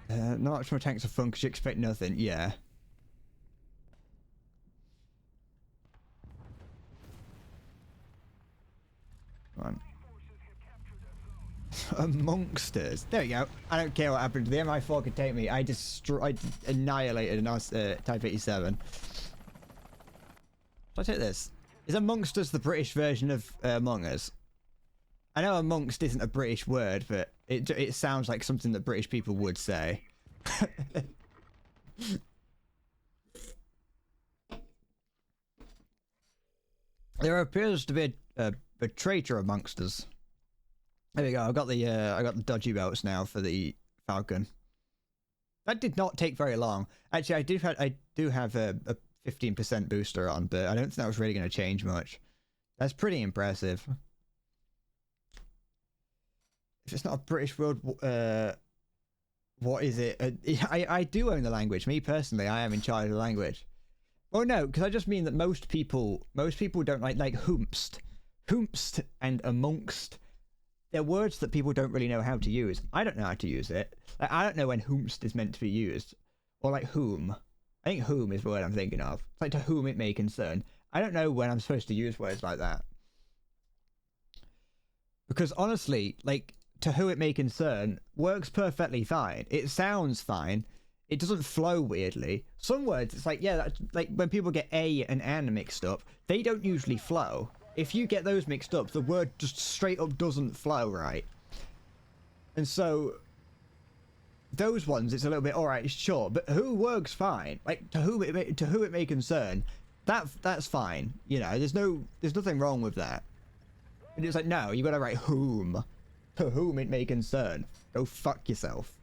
Not much more tanks are fun because you expect nothing. Yeah. Come on. Amongsters. There we go. I don't care what happened. The MI4 could take me. I annihilated a Type 87. So I take this. Is Amongst Us the British version of Among Us? I know amongst isn't a British word, but it sounds like something that British people would say. There appears to be a traitor amongst us. There we go. I got the dodgy belts now for the Falcon. That did not take very long. Actually, I do have a 15% booster on, but I don't think that was really going to change much. That's pretty impressive. If it's not a British world, what is it? I do own the language. Me personally, I am in charge of the language. Oh no, because I just mean that most people don't like hoomst and amongst. They're words that people don't really know how to use. I don't know how to use it. Like, I don't know when hoomst is meant to be used, or like whom. I think whom is the word I'm thinking of. It's like to whom it may concern. I don't know when I'm supposed to use words like that. Because honestly, like, to who it may concern works perfectly fine. It sounds fine. It doesn't flow weirdly. Some words, it's like, yeah, that's, like when people get a and an mixed up, they don't usually flow. If you get those mixed up, the word just straight up doesn't flow right. And so those ones, it's a little bit alright, sure, but who works fine. Like to who it may concern, that's fine. You know, there's nothing wrong with that. And it's like, no, you gotta write whom. To whom it may concern. Go fuck yourself.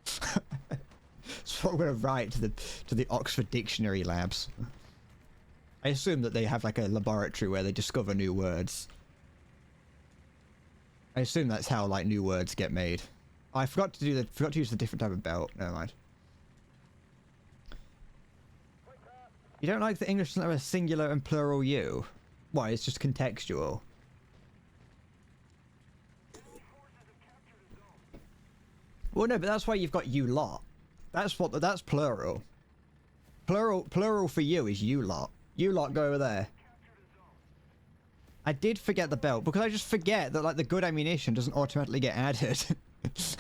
That's what I'm gonna write to the Oxford Dictionary labs. I assume that they have like a laboratory where they discover new words. I assume that's how like new words get made. Oh, I forgot to use the different type of belt. Never mind. You don't like the English doesn't have a singular and plural you? Why? It's just contextual. Well, no, but that's why you've got you lot. That's plural. Plural for you is you lot. You lot go over there. I did forget the belt because I just forget that like the good ammunition doesn't automatically get added. It's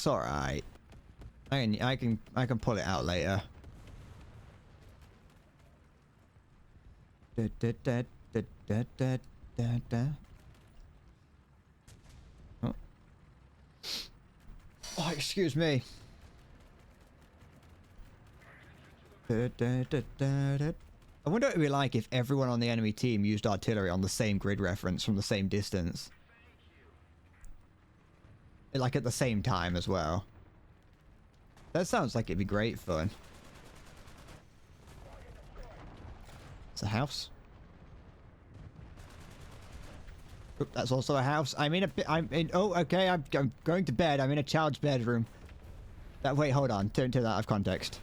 alright. I can pull it out later. Oh, excuse me. I wonder what it would be like if everyone on the enemy team used artillery on the same grid reference from the same distance. Like at the same time as well. That sounds like it'd be great fun. It's a house. Oop, that's also a house. Oh, okay, I'm going to bed. I'm in a child's bedroom. Wait, hold on. Turn that out of context.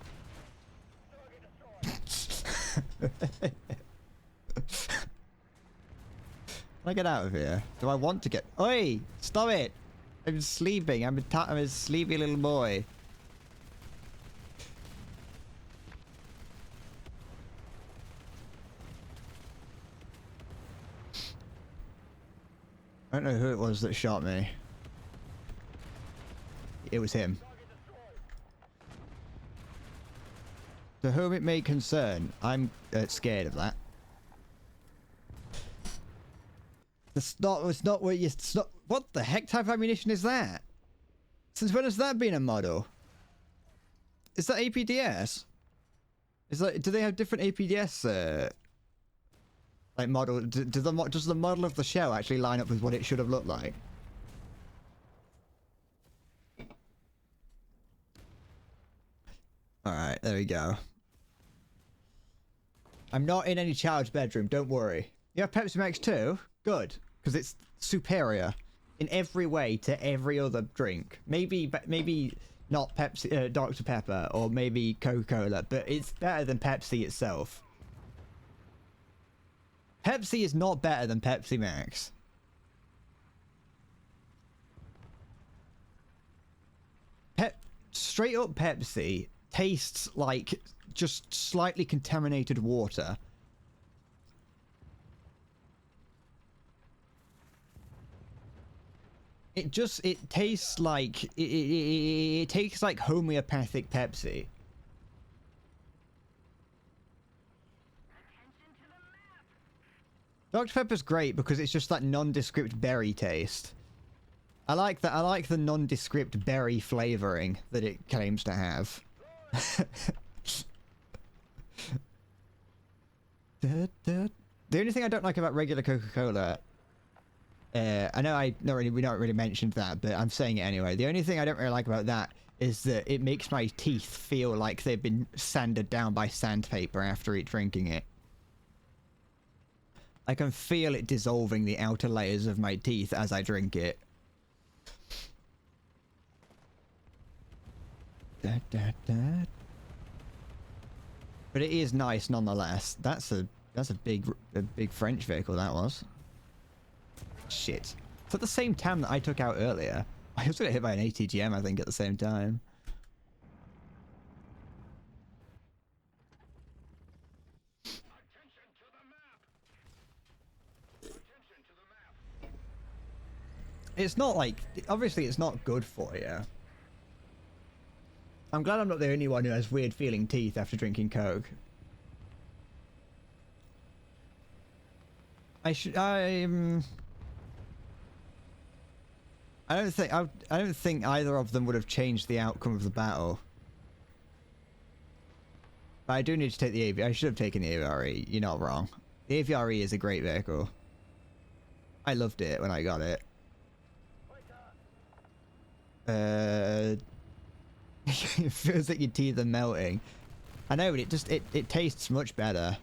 I get out of here? Do I want to get... Oi! Stop it! I'm sleeping. I'm a sleepy little boy. I don't know who it was that shot me. It was him. To whom it may concern, I'm scared of that. It's not what you... It's not, what the heck type of ammunition is that? Since when has that been a model? Is that APDS? Is that... Do they have different APDS, like model... Does the model of the shell actually line up with what it should have looked like? Alright, there we go. I'm not in any child's bedroom, don't worry. You have Pepsi Max too? Good. Because it's superior in every way to every other drink. Maybe not Pepsi, Dr. Pepper, or maybe Coca-Cola, but it's better than Pepsi itself. Pepsi is not better than Pepsi Max. Straight up Pepsi tastes like just slightly contaminated water. It tastes like it tastes like homeopathic Pepsi. Dr. Pepper's great because it's just that nondescript berry taste. I like that. I like the nondescript berry flavoring that it claims to have. The only thing I don't like about regular Coca-Cola, I know we not really mentioned that, but I'm saying it anyway. The only thing I don't really like about that is that it makes my teeth feel like they've been sanded down by sandpaper after drinking it. I can feel it dissolving the outer layers of my teeth as I drink it. But it is nice nonetheless. That's a big French vehicle, that was. Shit. It's at the same time that I took out earlier. I was gonna hit by an ATGM, I think, at the same time. It's not like... Obviously, it's not good for you. I'm glad I'm not the only one who has weird feeling teeth after drinking Coke. I don't think either of them would have changed the outcome of the battle. But I do need to take the AV. I should have taken the AVRE. You're not wrong. The AVRE is a great vehicle. I loved it when I got it. It feels like your teeth are melting. I know, but it tastes much better.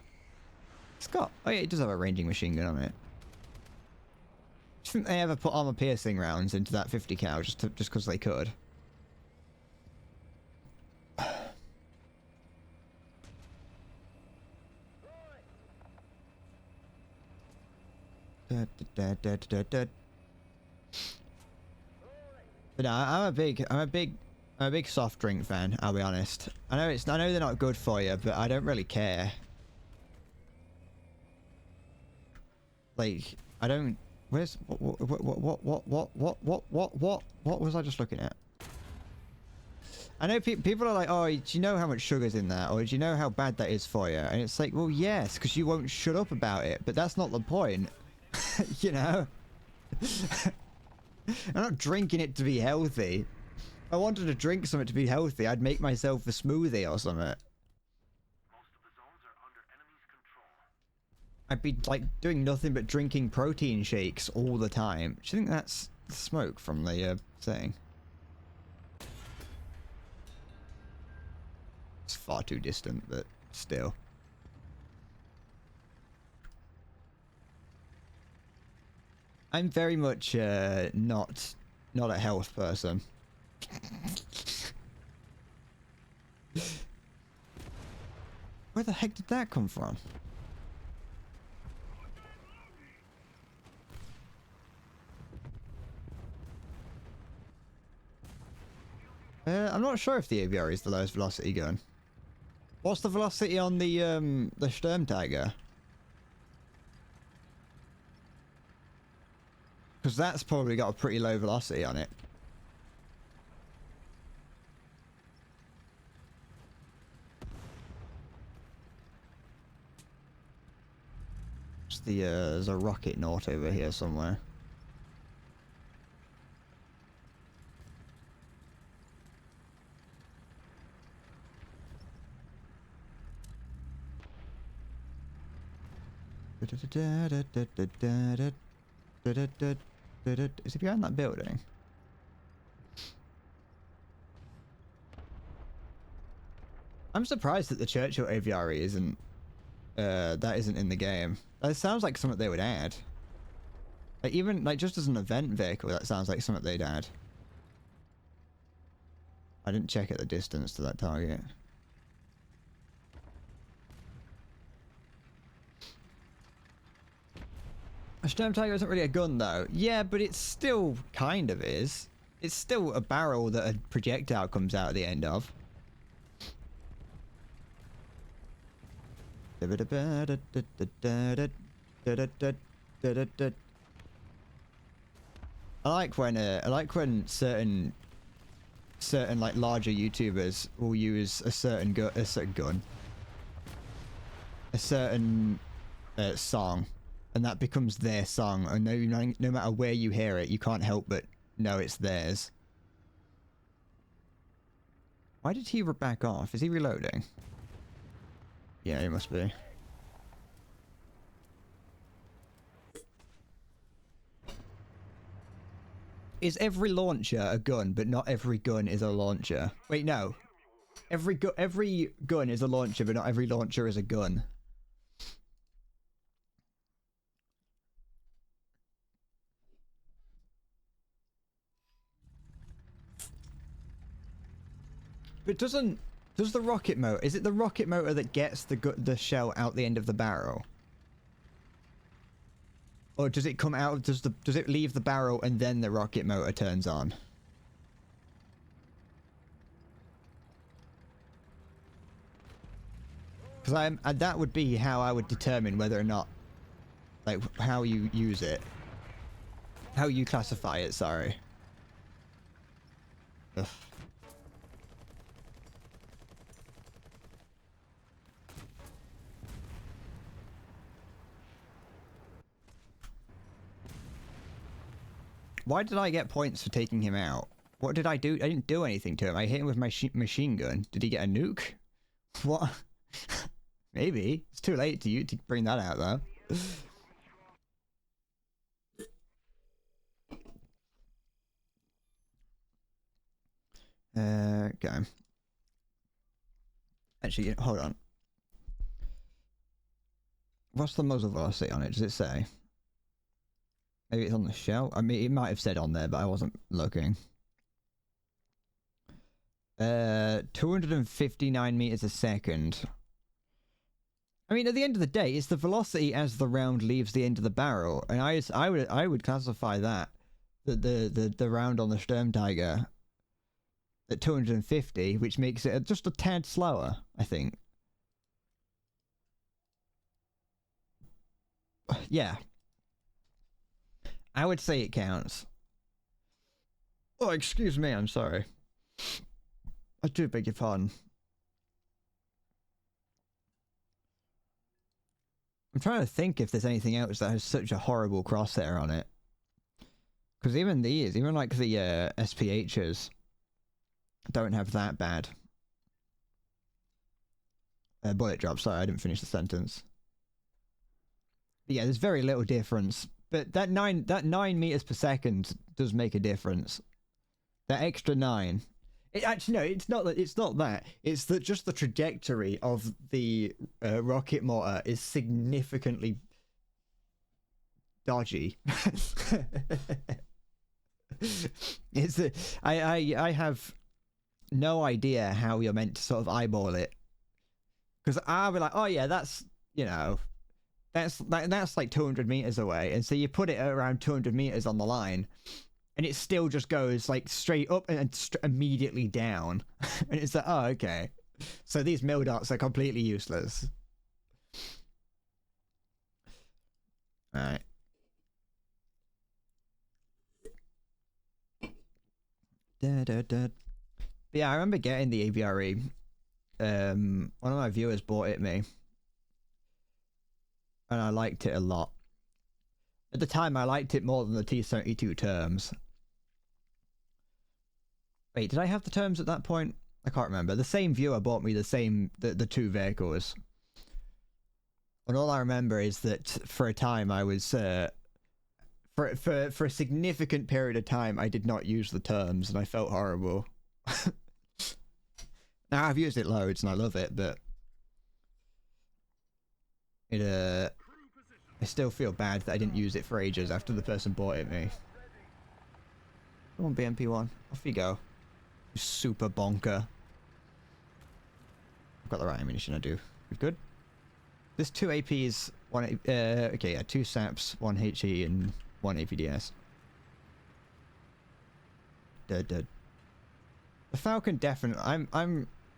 It's got... Oh yeah, it does have a ranging machine gun on it. Do you think they ever put armor piercing rounds into that 50 cal just because they could? But no, I'm a big soft drink fan, I'll be honest. I know they're not good for you, but I don't really care. Like, I don't... Where's... What was I just looking at? I know people are like, oh, do you know how much sugar's in that? Or do you know how bad that is for you? And it's like, well, yes, because you won't shut up about it. But that's not the point. You know? I'm not drinking it to be healthy. If I wanted to drink something to be healthy, I'd make myself a smoothie or something. Most of the zones are under enemy's control. I'd be, like, doing nothing but drinking protein shakes all the time. Do you think that's smoke from the thing? It's far too distant, but still. I'm very much not a health person. Where the heck did that come from? I'm not sure if the AVR is the lowest velocity gun. What's the velocity on the Sturmtiger? Because that's probably got a pretty low velocity on it. It's the there's a rocket naut over here somewhere. Is it behind that building? I'm surprised that the Churchill AVRE isn't that isn't in the game. That sounds like something they would add. Like even like just as an event vehicle, that sounds like something they'd add. I didn't check at the distance to that target. A Sturmtiger isn't really a gun though. Yeah, but it still kind of is. It's still a barrel that a projectile comes out at the end of. I like when certain like larger YouTubers will use a certain gun, a certain song, and that becomes their song. And no matter where you hear it, you can't help but know it's theirs. Why did he back off? Is he reloading? Yeah, he must be. Is every launcher a gun, but not every gun is a launcher? Wait, no. Every gun is a launcher, but not every launcher is a gun. But does the rocket motor, is it the rocket motor that gets the shell out the end of the barrel? Or does it come out, does it leave the barrel and then the rocket motor turns on? Because that would be how I would determine whether or not, like, how you use it. How you classify it, sorry. Ugh. Why did I get points for taking him out? What did I do? I didn't do anything to him. I hit him with my machine gun. Did he get a nuke? What? Maybe. It's too late to bring that out, though. Okay. Actually, hold on. What's the muzzle velocity on it? Does it say? Maybe it's on the shell. I mean, it might have said on there, but I wasn't looking. 259 meters a second. I mean, at the end of the day, it's the velocity as the round leaves the end of the barrel, and I would classify that the round on the Sturmtiger at 250, which makes it just a tad slower, I think. Yeah. I would say it counts. Oh, excuse me, I'm sorry. I do beg your pardon. I'm trying to think if there's anything else that has such a horrible crosshair on it. Because even these, even like the SPHs, don't have that bad. Bullet drop, sorry, I didn't finish the sentence. But yeah, there's very little difference. But that 9 meters per second does make a difference. That extra 9. It actually no, it's not that. It's that just the trajectory of the rocket motor is significantly dodgy. I have no idea how you're meant to sort of eyeball it. Because I'll be like, oh yeah, that's, you know, that's like 200 meters away, and so you put it at around 200 meters on the line, and it still just goes like straight up and immediately down, and it's like, oh okay, so these mill darts are completely useless. All right. Da, da, da. But yeah, I remember getting the AVRE. One of my viewers bought it me, and I liked it a lot. At the time, I liked it more than the T-72 terms. Wait, did I have the terms at that point? I can't remember. The same viewer bought me the two vehicles. And all I remember is that for a time I was for a significant period of time I did not use the terms, and I felt horrible. Now I've used it loads and I love it, but it I still feel bad that I didn't use it for ages after the person bought it me. Come on, BMP1, off you go. You super bonker. I've got the right ammunition, I do. We good? There's 2 APs, okay, yeah, 2 SAPs, 1 HE, and 1 APDS. Dead. The Falcon definitely,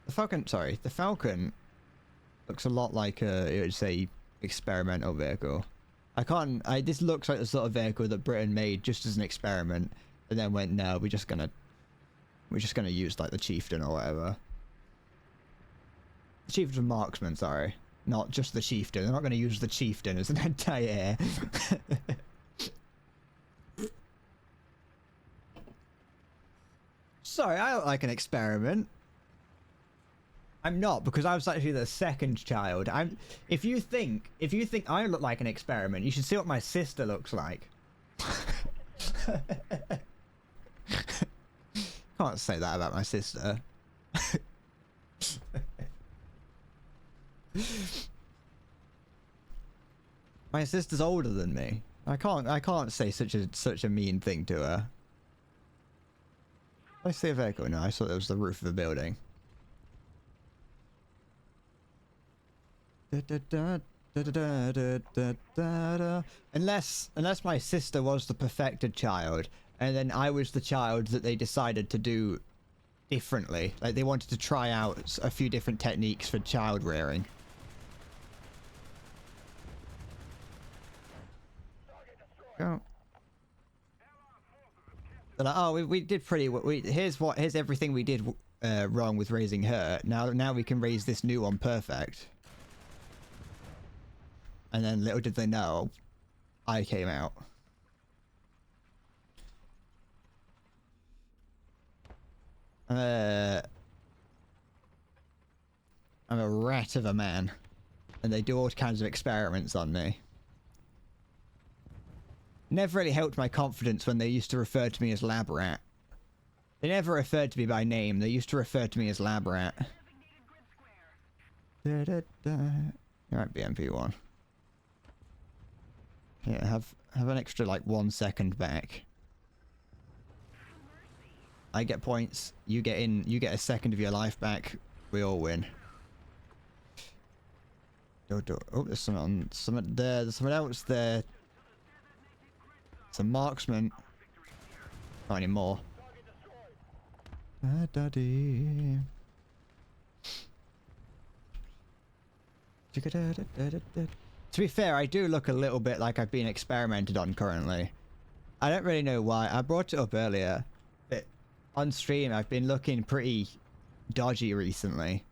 the Falcon looks a lot like it would say experimental vehicle. This looks like the sort of vehicle that Britain made just as an experiment, and then went, no, we're just gonna use like the Chieftain or whatever. The Chieftain marksman, sorry. Not just the Chieftain. They're not going to use the Chieftain as an anti-air. Sorry, I look like an experiment. I'm not, because I was actually the second child. If you think I look like an experiment, you should see what my sister looks like. Can't say that about my sister. My sister's older than me. I can't say such a mean thing to her. Did I see a vehicle? No, I saw it was the roof of a building. Unless my sister was the perfected child, and then I was the child that they decided to do differently. Like they wanted to try out a few different techniques for child rearing. Go. They're like, oh, we did pretty. Here's everything we did wrong with raising her. Now we can raise this new one perfect. And then little did they know, I came out. I'm a rat of a man, and they do all kinds of experiments on me. Never really helped my confidence when they used to refer to me as Lab Rat. They never referred to me by name, they used to refer to me as Lab Rat. Alright, BMP1. Yeah, have an extra like 1 second back. I get points, you get a second of your life back, we all win. Oh, there's someone there, there's someone else there. It's a marksman. Not anymore. To be fair, I do look a little bit like I've been experimented on currently. I don't really know why. I brought it up earlier, but on stream I've been looking pretty dodgy recently.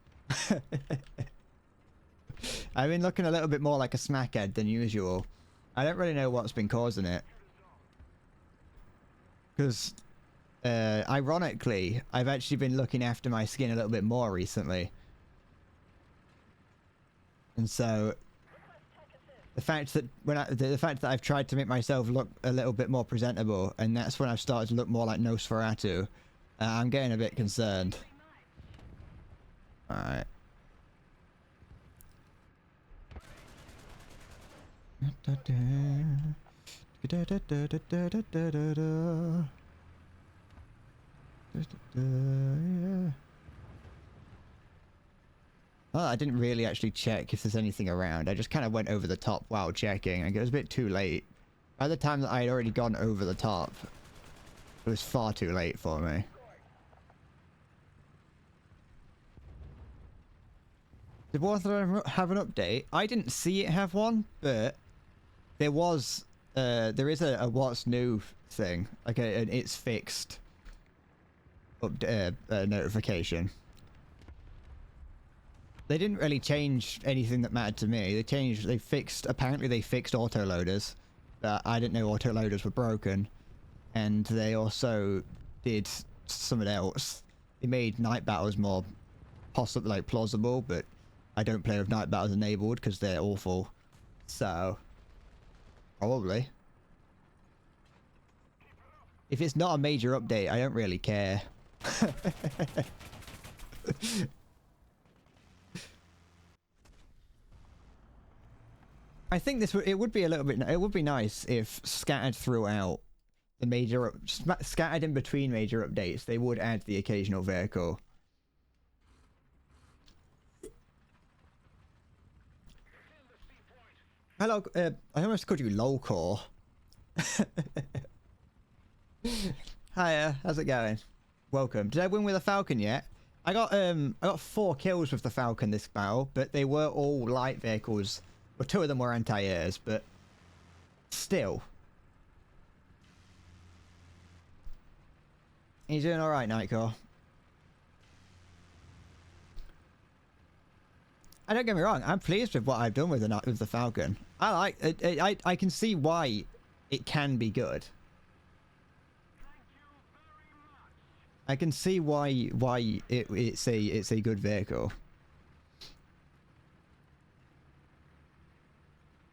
I've been looking a little bit more like a smackhead than usual. I don't really know what's been causing it. Because, ironically, I've actually been looking after my skin a little bit more recently. And so, the fact that I've tried to make myself look a little bit more presentable, and that's when I've started to look more like Nosferatu, I'm getting a bit concerned. Alright. Well, I didn't really actually check if there's anything around. I just kind of went over the top while checking. Like, it was a bit too late. By the time that I had already gone over the top, it was far too late for me. Did Warzone have an update? I didn't see it have one, but there was, there is a what's new thing, like an it's fixed notification. They didn't really change anything that mattered to me. Apparently they fixed autoloaders, but I didn't know autoloaders were broken. And they also did something else. They made night battles more plausible, but I don't play with night battles enabled because they're awful. So, probably. If it's not a major update, I don't really care. I think it would be a little bit. It would be nice if scattered throughout the scattered in between major updates, they would add the occasional vehicle. Hello, I almost called you lolcore. Hiya, how's it going? Welcome. Did I win with a Falcon yet? I got 4 kills with the Falcon this battle, but they were all light vehicles. Well, 2 of them were anti-airs, but still. You doing all right, Nightcore? I don't get me wrong. I'm pleased with what I've done with the Falcon. I like it. I can see why it can be good. I can see why it's a good vehicle.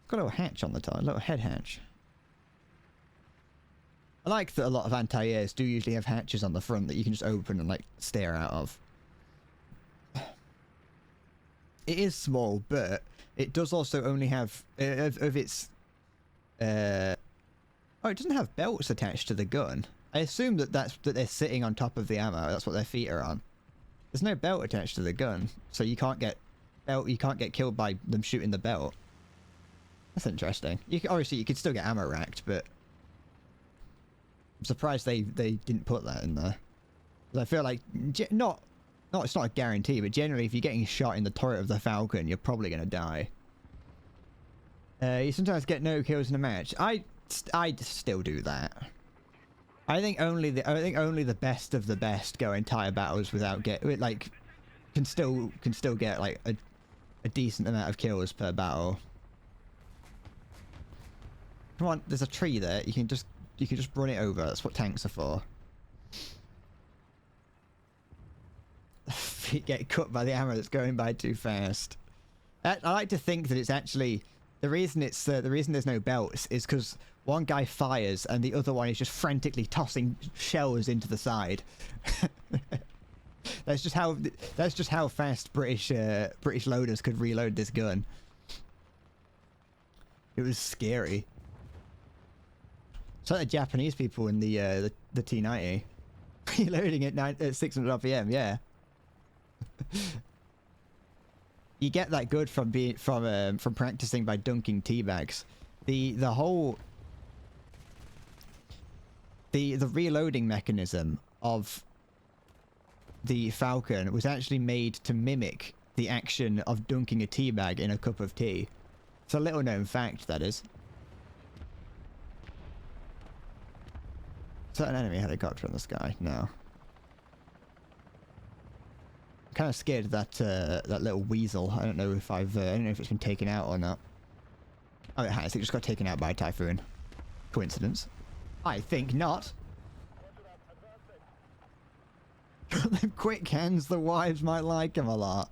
Got a little hatch on the top, a little head hatch. I like that a lot of anti-airs do usually have hatches on the front that you can just open and like stare out of. It is small, but it does also only have of its. Oh, it doesn't have belts attached to the gun. I assume that they're sitting on top of the ammo. That's what their feet are on. There's no belt attached to the gun, so you can't get killed by them shooting the belt. That's interesting. Obviously you could still get ammo racked, but I'm surprised they didn't put that in there. I feel like it's not a guarantee, but generally if you're getting shot in the turret of the Falcon, you're probably gonna die. You sometimes get no kills in a match. I still do that. I think only the best of the best go entire battles without can still get like a decent amount of kills per battle. Come on, there's a tree there. You can just run it over. That's what tanks are for. Feet get cut by the ammo that's going by too fast. I like to think that it's actually the reason there's no belts is because one guy fires and the other one is just frantically tossing shells into the side. That's just how fast British loaders could reload this gun. It was scary. It's like the Japanese people in the T90 reloading at 600 RPM. Yeah. You get that good from practicing by dunking teabags. The reloading mechanism of the Falcon was actually made to mimic the action of dunking a teabag in a cup of tea. It's a little known fact, that is. Is that an enemy helicopter in the sky? No. I'm kind of scared of that little weasel. I don't know if I don't know if it's been taken out or not. Oh, it has. It just got taken out by a typhoon. Coincidence? I think not. Them quick hands, the wives might like him a lot.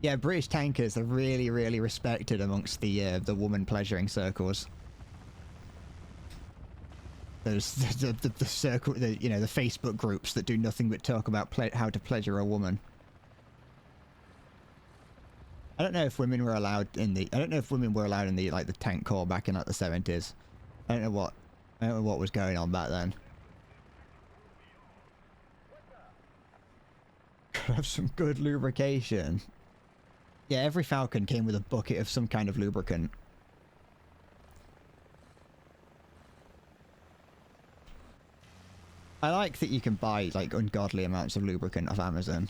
Yeah, British tankers are really, really respected amongst the woman pleasuring circles. There's the circle, you know, the Facebook groups that do nothing but talk about how to pleasure a woman. I don't know if women were allowed in the. I don't know if women were allowed in the the tank corps back in like the 70s. I don't know what was going on back then. Could have some good lubrication. Yeah, every Falcon came with a bucket of some kind of lubricant. I like that you can buy like ungodly amounts of lubricant off Amazon.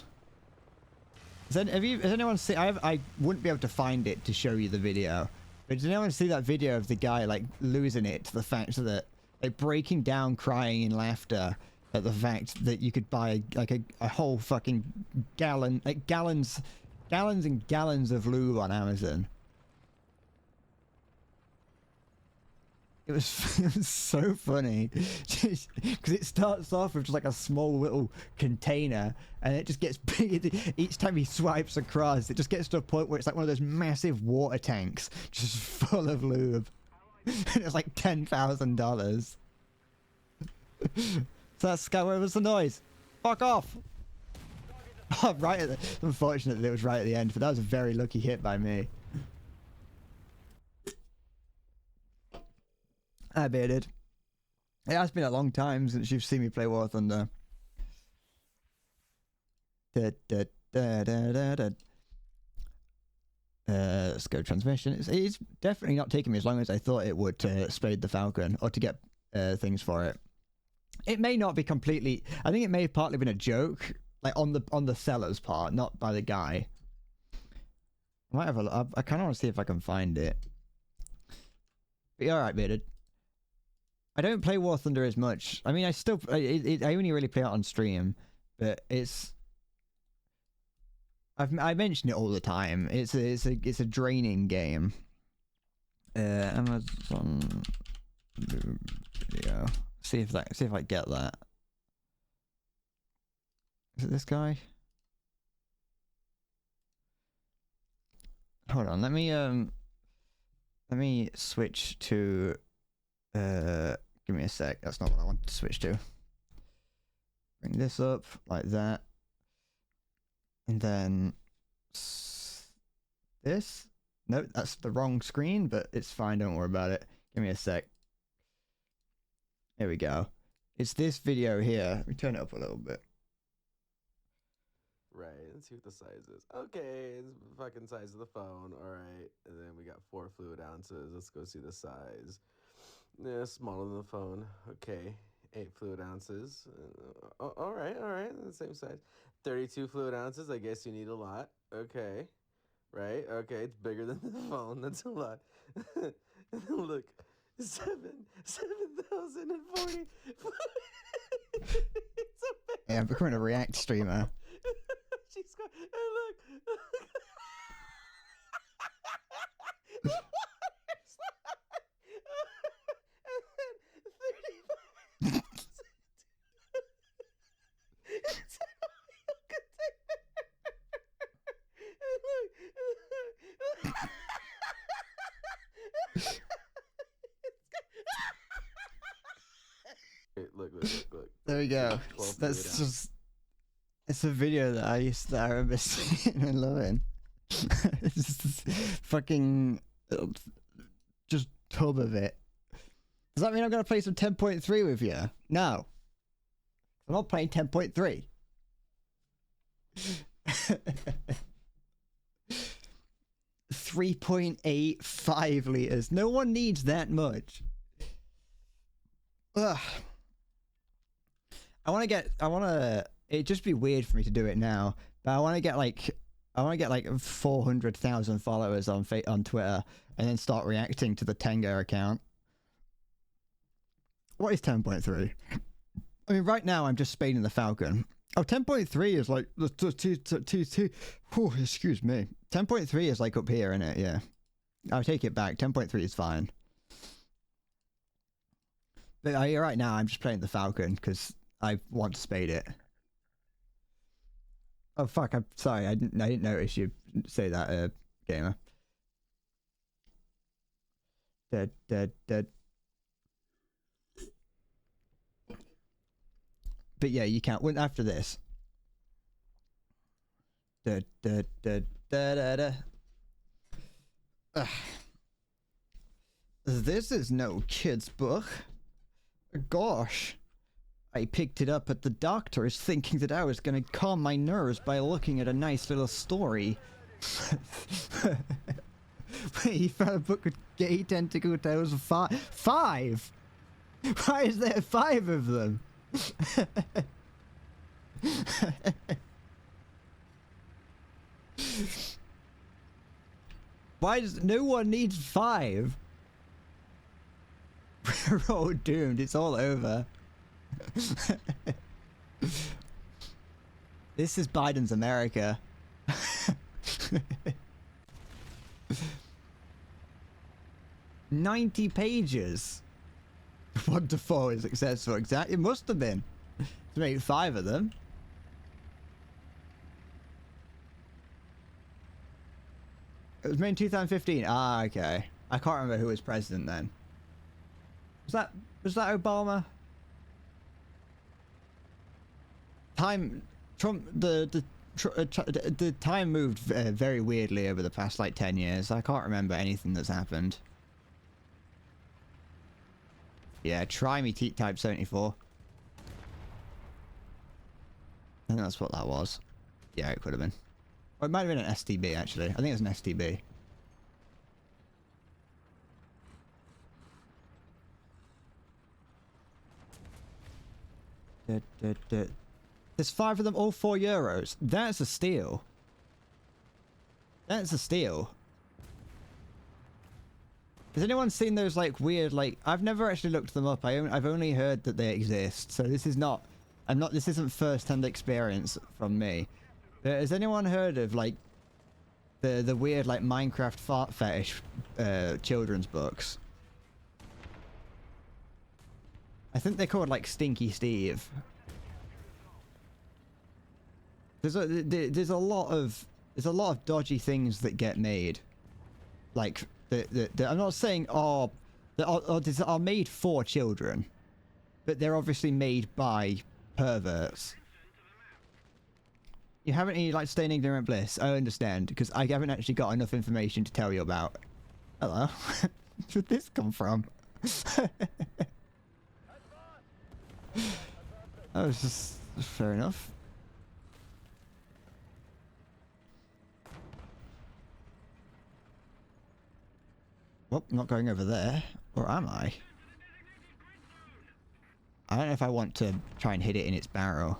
Has anyone seen? I wouldn't be able to find it to show you the video, but did anyone see that video of the guy like losing it to the fact that like breaking down, crying in laughter at the fact that you could buy like a whole fucking gallon, like gallons and gallons of lube on Amazon? It was so funny because it starts off with just like a small little container and it just gets big. Each time he swipes across, it just gets to a point where it's like one of those massive water tanks just full of lube. And it's like $10,000. So that's what was the noise. Fuck off. Oh, right at the, unfortunate that it was right at the end, but that was a very lucky hit by me. I bearded. It has been a long time since you've seen me play War Thunder. Let's go transmission. It's definitely not taking me as long as I thought it would to spade the Falcon or to get things for it. It may not be completely. I think it may have partly been a joke, like on the seller's part, not by the guy. I might have a. I kind of want to see if I can find it. But you're alright, bearded. I don't play War Thunder as much. I mean, I still I only really play it on stream, but it's I mention it all the time. It's a draining game. Amazon video. See if I get that. Is it this guy? Hold on, let me switch to give me a sec. That's not what I wanted to switch to. Bring this up like that. And then this. Nope, that's the wrong screen, but it's fine, don't worry about it. Give me a sec. There we go. It's this video here. Let me turn it up a little bit. Right, let's see what the size is. Okay, it's the fucking size of the phone. Alright, and then we got 4 fluid ounces. Let's go see the size. Yeah, smaller than the phone. Okay, 8 fluid ounces. Alright, the same size. 32 fluid ounces, I guess you need a lot. Okay, right, okay, it's bigger than the phone. That's a lot. Look, 7,040. It's so big. Yeah, I'm becoming a React streamer. She's got, and look. The water slide. And then 35. It's an oil container. And look. Look. There we go. That's just. It's a video that I remember seeing and loving. It's just fucking just tub of it. Does that mean I'm gonna play some 10.3 with you? No. I'm not playing 10.3. 3.85 liters. No one needs that much. Ugh. It'd just be weird for me to do it now, but I want to get like 400,000 followers on Twitter and then start reacting to the Tenga account. What is 10.3? I mean, right now I'm just spading the Falcon. Oh, 10.3 is like the excuse me. 10.3 is like up here, innit? Yeah. I'll take it back. 10.3 is fine. But right now I'm just playing the Falcon because I want to spade it. Oh fuck! I'm sorry. I didn't notice you say that, gamer. Dead. But yeah, you can't. Win after this. This is no kid's book. Gosh. I picked it up at the doctor's thinking that I was gonna calm my nerves by looking at a nice little story. Wait, you found a book with gay tentacle tales of five? Why is there 5 of them? Why does no one needs 5? We're all doomed. It's all over. This is Biden's America. 90 pages. 1 to 4 is successful. Exactly. It must have been to make 5 of them. It was made in 2015. Ah, okay. I can't remember who was president then. Was that Obama? The time moved very weirdly over the past like 10 years. I can't remember anything that's happened. Yeah, try me Type 74. I think that's what that was. Yeah, it could have been. Or it might have been an STB actually. I think it was an STB. There's 5 of them, all €4. That's a steal. That's a steal. Has anyone seen those like weird like? I've never actually looked them up. I've only heard that they exist. So this is not. This isn't first-hand experience from me. But has anyone heard of like the weird like Minecraft fart fetish children's books? I think they're called like Stinky Steve. There's a lot of dodgy things that get made, like I'm not saying that are made for children, but they're obviously made by perverts. You haven't any like staying ignorant bliss. I understand because I haven't actually got enough information to tell you about. Hello, where did this come from? That was just fair enough. Well, I'm not going over there. Or am I? I don't know if I want to try and hit it in its barrel.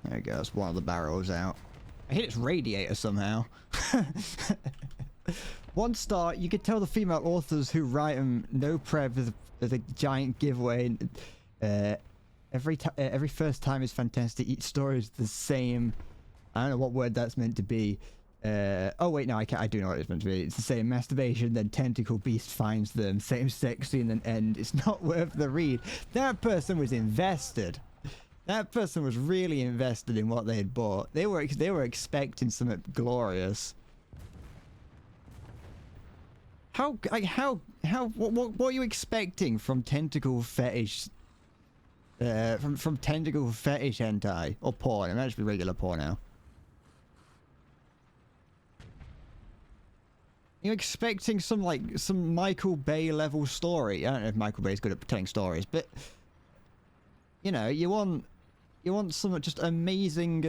There we go, that's one of the barrels out. I hit its radiator somehow. 1 star, you could tell the female authors who write them no prev is a giant giveaway. Every first time is fantastic. Each story is the same. I don't know what word that's meant to be. Oh wait, no, I do know what it's meant to be. It's the same masturbation, then tentacle beast finds them. Same sex scene, then end. It's not worth the read. That person was invested. That person was really invested in what they had bought. They were expecting something glorious. What are you expecting from tentacle fetish? From tentacle fetish hentai or porn? It might just be regular porn now. You're expecting some Michael Bay level story. I don't know if Michael Bay's good at telling stories, but you know, you want some just amazing,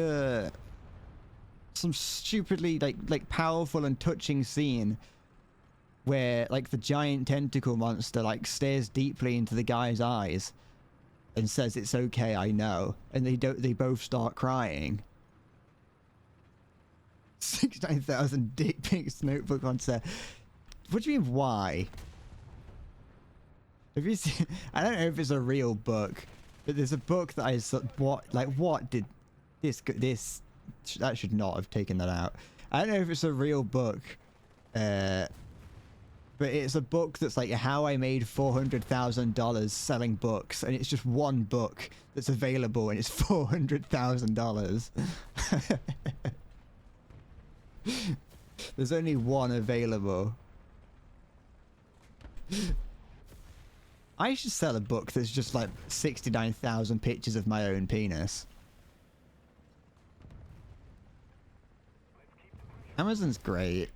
some stupidly like powerful and touching scene where like the giant tentacle monster like stares deeply into the guy's eyes and says it's okay, I know, and they both start crying. 69,000 dick pics notebook on set. What do you mean why? Have you seen? I don't know if it's a real book, but there's a book that I saw. What did this that should not have taken that out. I don't know if it's a real book, but it's a book that's like how I made $400,000 selling books, and it's just one book that's available, and it's $400,000. There's only one available. I should sell a book that's just like 69,000 pictures of my own penis. Amazon's great.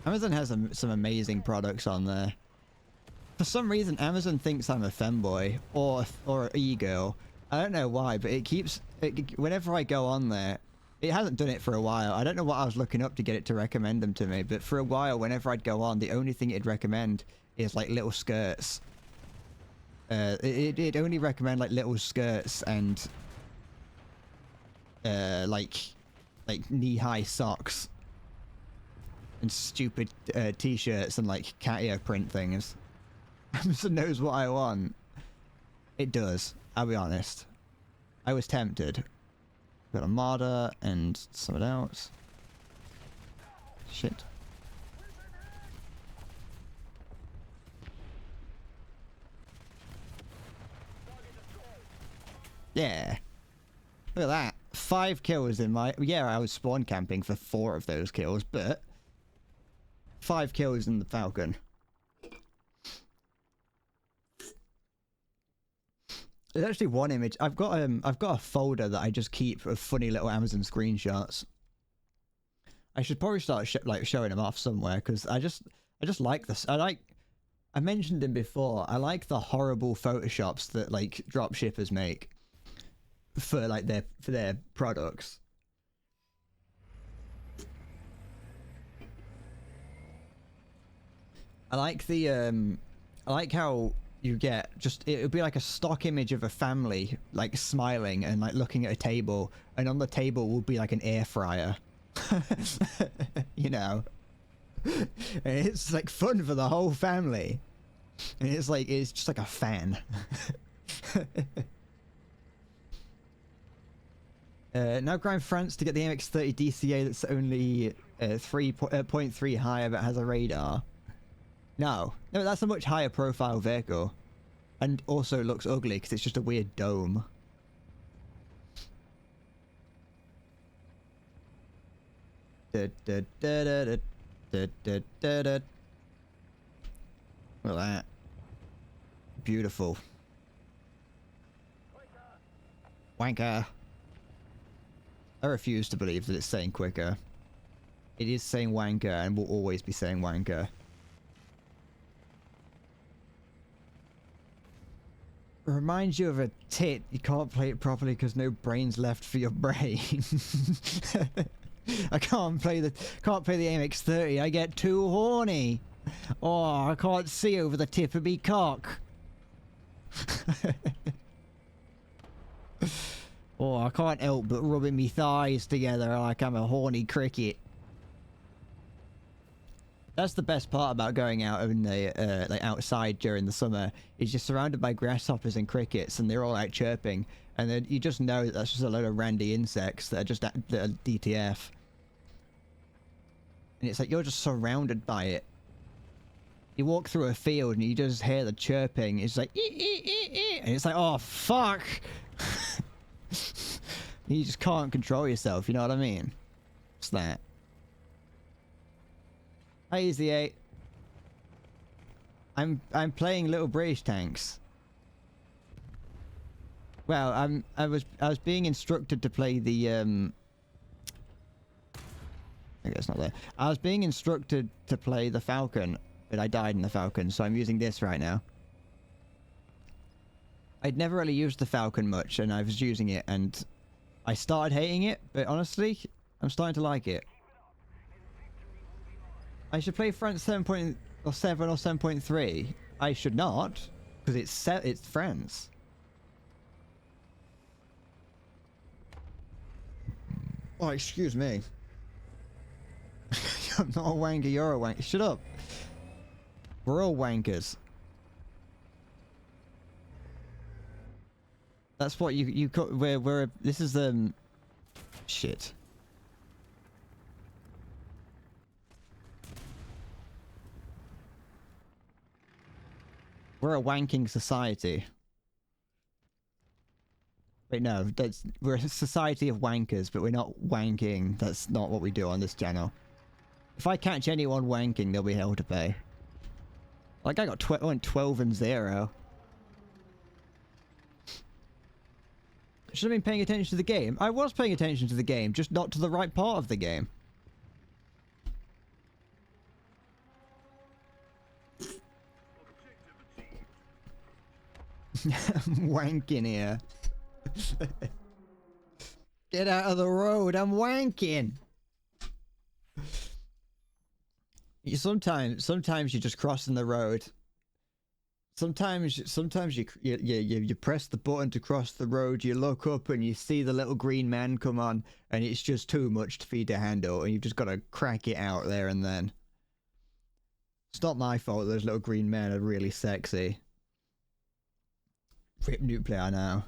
Amazon has some amazing products on there. For some reason, Amazon thinks I'm a femboy or an e-girl. I don't know why, but it keeps... whenever I go on there, it hasn't done it for a while. I don't know what I was looking up to get it to recommend them to me, but for a while, whenever I'd go on, the only thing it'd recommend is, like, little skirts. It'd only recommend, like, little skirts and... like knee-high socks. And stupid t-shirts and, like, cat ear print things. Amazon knows what I want. It does. I'll be honest. I was tempted. Got a marder and something else. Shit. Yeah. Look at that. 5 kills in my... Yeah, I was spawn camping for 4 of those kills, but... 5 kills in the Falcon. There's actually one image. I've got a folder that I just keep of funny little Amazon screenshots. I should probably start showing them off somewhere because I just like this. I mentioned him before. I like the horrible photoshops that like drop shippers make for like their products. I like how you get just it would be like a stock image of a family like smiling and like looking at a table, and on the table will be like an air fryer. You know, and it's like fun for the whole family, and it's just like a fan. Now grind France to get the MX-30 DCA that's only 3.3 higher but has a radar. No, that's a much higher profile vehicle. And also looks ugly because it's just a weird dome. Look at that. Beautiful. Wanker. I refuse to believe that it's saying quicker. It is saying wanker and will always be saying wanker. Reminds you of a tit. You can't play it properly because no brains left for your brain. I can't play the MX-30. I get too horny. Oh, I can't see over the tip of me cock. Oh, I can't help but rubbing me thighs together like I'm a horny cricket. That's the best part about going out in the like outside during the summer, is you're surrounded by grasshoppers and crickets, and they're all out chirping, and then you just know that that's just a load of randy insects that are just that are DTF. And it's like you're just surrounded by it. You walk through a field and you just hear the chirping. It's like ee, ee, ee, ee, and it's like, oh fuck. You just can't control yourself. You know what I mean? It's that. Hi, Easy 8. I'm playing Little British Tanks. Well, I was being instructed to play the I guess not there. I was being instructed to play the Falcon, but I died in the Falcon, so I'm using this right now. I'd never really used the Falcon much, and I was using it, and I started hating it, but honestly, I'm starting to like it. I should play France 7.7 or 7.3. I should not, because it's France. Oh, excuse me. I'm not a wanker, you're a wanker. Shut up. We're all wankers. That's what you we're this is shit. We're a wanking society. Wait, no, we're a society of wankers, but we're not wanking. That's not what we do on this channel. If I catch anyone wanking, there'll be hell to pay. Like, I went 12 and 0. Should have been paying attention to the game. I was paying attention to the game, just not to the right part of the game. I'm wanking here. Get out of the road, I'm wanking. Sometimes you're just crossing the road. Sometimes you press the button to cross the road, you look up and you see the little green man come on, and it's just too much to feed to handle, and you've just got to crack it out there and then. It's not my fault those little green men are really sexy. Rip nuclear now.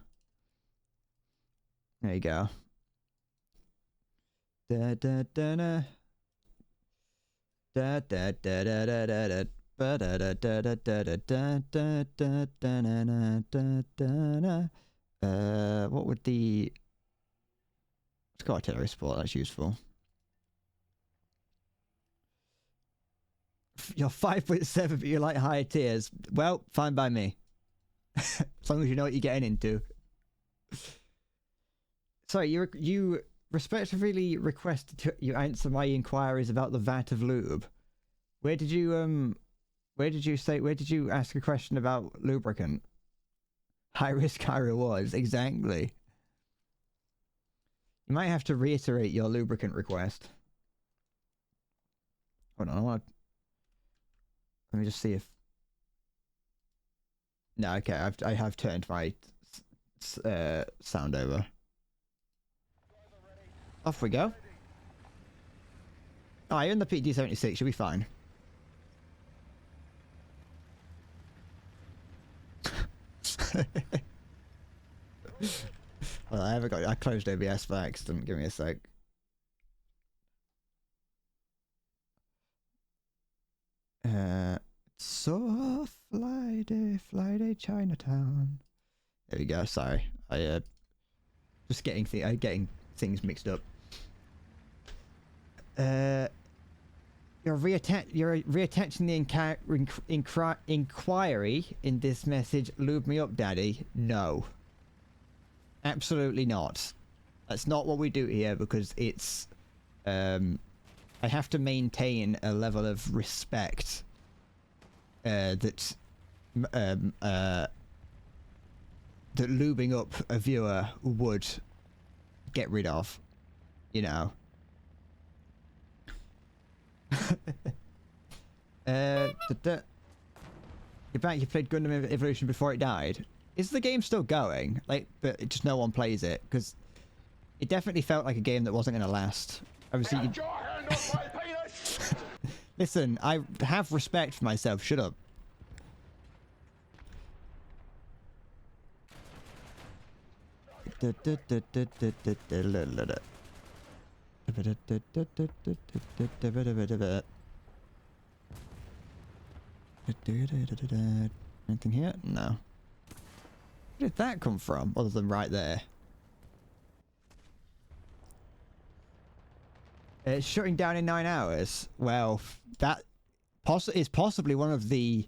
There you go. Da da da da. Da da da da da da da. Ba da da da da da da da da da da da da da. What would the... Let's go artillery support, that's useful. You're 5.7 but you like higher tiers. Well, fine by me. As long as you know what you're getting into. Sorry, you respectfully requested you answer my inquiries about the vat of lube. Where did you ask a question about lubricant? High risk, high rewards, exactly. You might have to reiterate your lubricant request. Hold on, let me just see if... No, okay, I have turned my sound over. Off we go. Oh, you're in the PD-76, you'll be fine. Well, I closed OBS by accident, give me a sec. So Friday Chinatown. There we go. Sorry, I just getting things mixed up. You're reattaching the inquiry in this message. Lube me up, daddy. No, absolutely not. That's not what we do here because it's I have to maintain a level of respect that lubing up a viewer would get rid of, you know. You're back. You played Gundam Evolution before it died. Is the game still going? Like, but just no one plays it because it definitely felt like a game that wasn't going to last. Obviously, Get your hand off my penis! listen, I have respect for myself. Shut up. Anything here? No. Where did that come from, other than right there? It's shutting down in 9 hours. Well, that is possibly one of the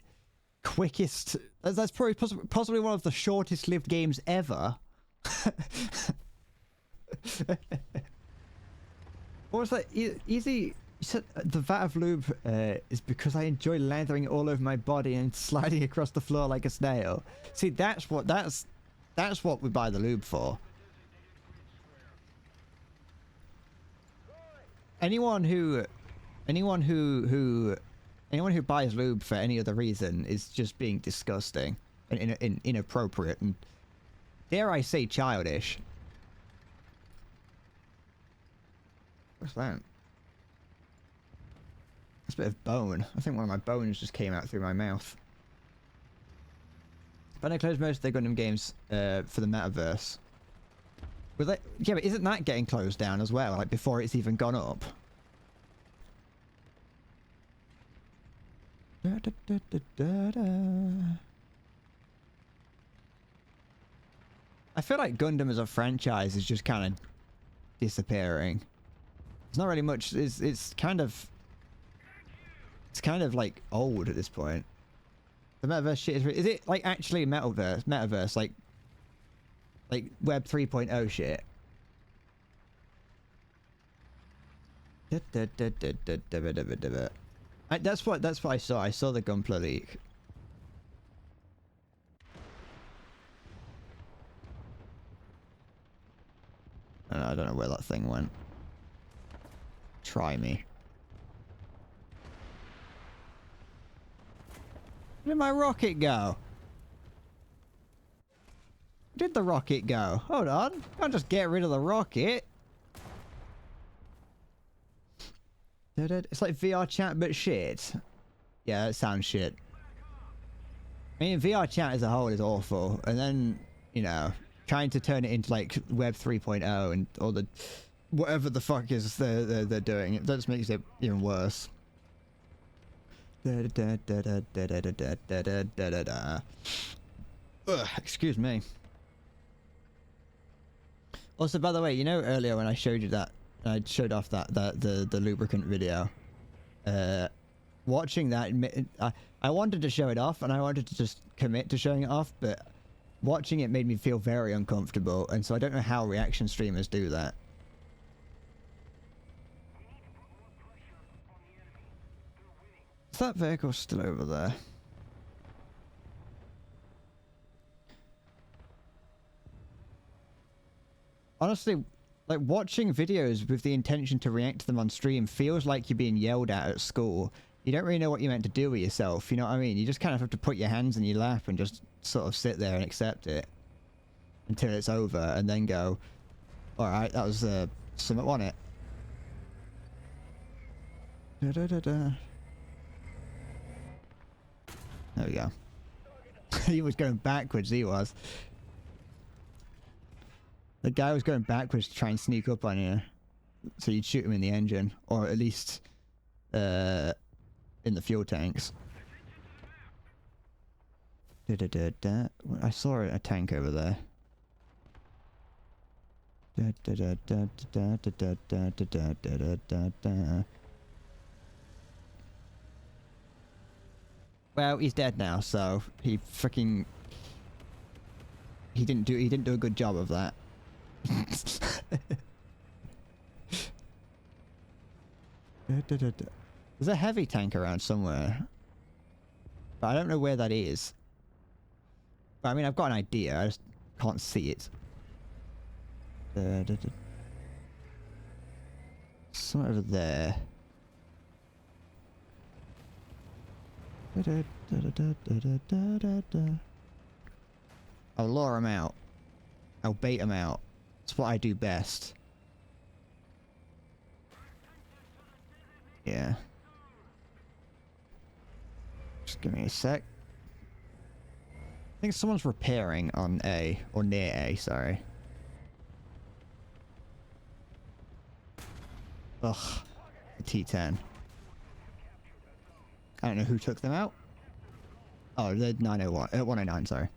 quickest... That's probably possibly one of the shortest lived games ever. What was that? Easy... You said the vat of lube is because I enjoy lathering all over my body and sliding across the floor like a snail. See, that's what we buy the lube for. Anyone who buys lube for any other reason is just being disgusting and inappropriate and, dare I say, childish. What's that? That's a bit of bone. I think one of my bones just came out through my mouth. But I closed most of the Gundam games for the metaverse. Yeah, but isn't that getting closed down as well? Like before it's even gone up? I feel like Gundam as a franchise is just kind of disappearing. It's not really much. It's kind of like old at this point. The metaverse shit is it like actually metaverse like Web 3.0 shit? That's what I saw. I saw the Gunpla leak. I don't know where that thing went. Try me. Where did my rocket go? Where did the rocket go? Hold on. Can't just get rid of the rocket. It's like VR chat but shit. Yeah, that sounds shit. I mean, VR chat as a whole is awful. And then, you know, trying to turn it into like Web 3.0 and all the... whatever the fuck is they're doing, it just makes it even worse. Ugh, excuse me. Also, by the way, you know earlier when I showed you that, I showed off the lubricant video. Watching that, I wanted to show it off and I wanted to just commit to showing it off, but watching it made me feel very uncomfortable, and so I don't know how reaction streamers do that. Is that vehicle still over there? Honestly, like watching videos with the intention to react to them on stream feels like you're being yelled at school. You don't really know what you're meant to do with yourself, you know what I mean? You just kind of have to put your hands in your lap and just sort of sit there and accept it until it's over and then go, alright, that was something, wasn't it? There we go. He was going backwards, he was. The guy was going backwards to try and sneak up on you. So you'd shoot him in the engine. Or at least, in the fuel tanks. I saw a tank over there. Well, he's dead now, so he freaking... He didn't do a good job of that. There's a heavy tank around somewhere. But I don't know where that is. But I mean, I've got an idea, I just can't see it. Somewhere over there. I'll lure him out. I'll bait him out. It's what I do best. Yeah. Just give me a sec. I think someone's repairing on A, or near A, sorry. Ugh. The T10. I don't know who took them out. Oh, they're 901, 109, sorry.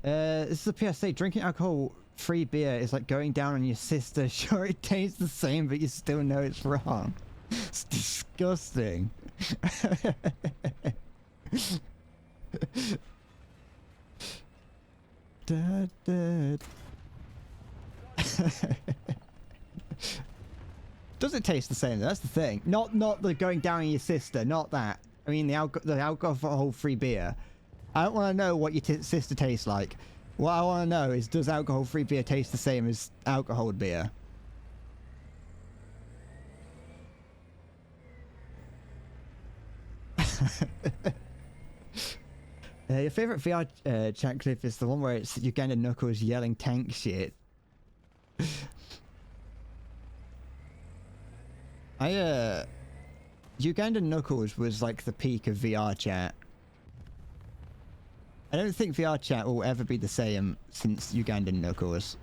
This is a PSA. Drinking alcohol-free beer is like going down on your sister. Sure, it tastes the same, but you still know it's wrong. It's disgusting. Does it taste the same? That's the thing. Not the going down on your sister. Not that. I mean the alcohol-free beer. I don't want to know what your sister tastes like. What I want to know is, does alcohol-free beer taste the same as alcohol beer? Your favourite VR chat clip is the one where it's Uganda Knuckles yelling tank shit. Uganda Knuckles was like the peak of VR chat. I don't think VR chat will ever be the same since Ugandan Knuckles.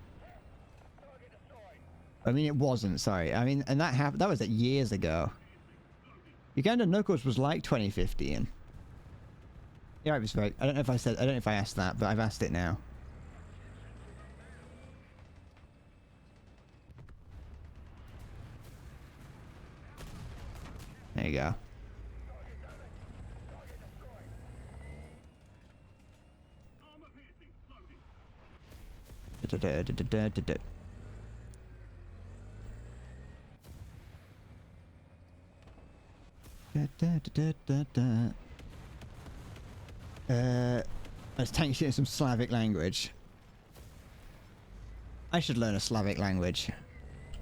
I mean, it wasn't, sorry. I mean, and that was years ago. Ugandan Knuckles was like 2015. Yeah, it was right. I don't know if I asked that, but I've asked it now. There you go. Let's tank shit in some Slavic language. I should learn a Slavic language.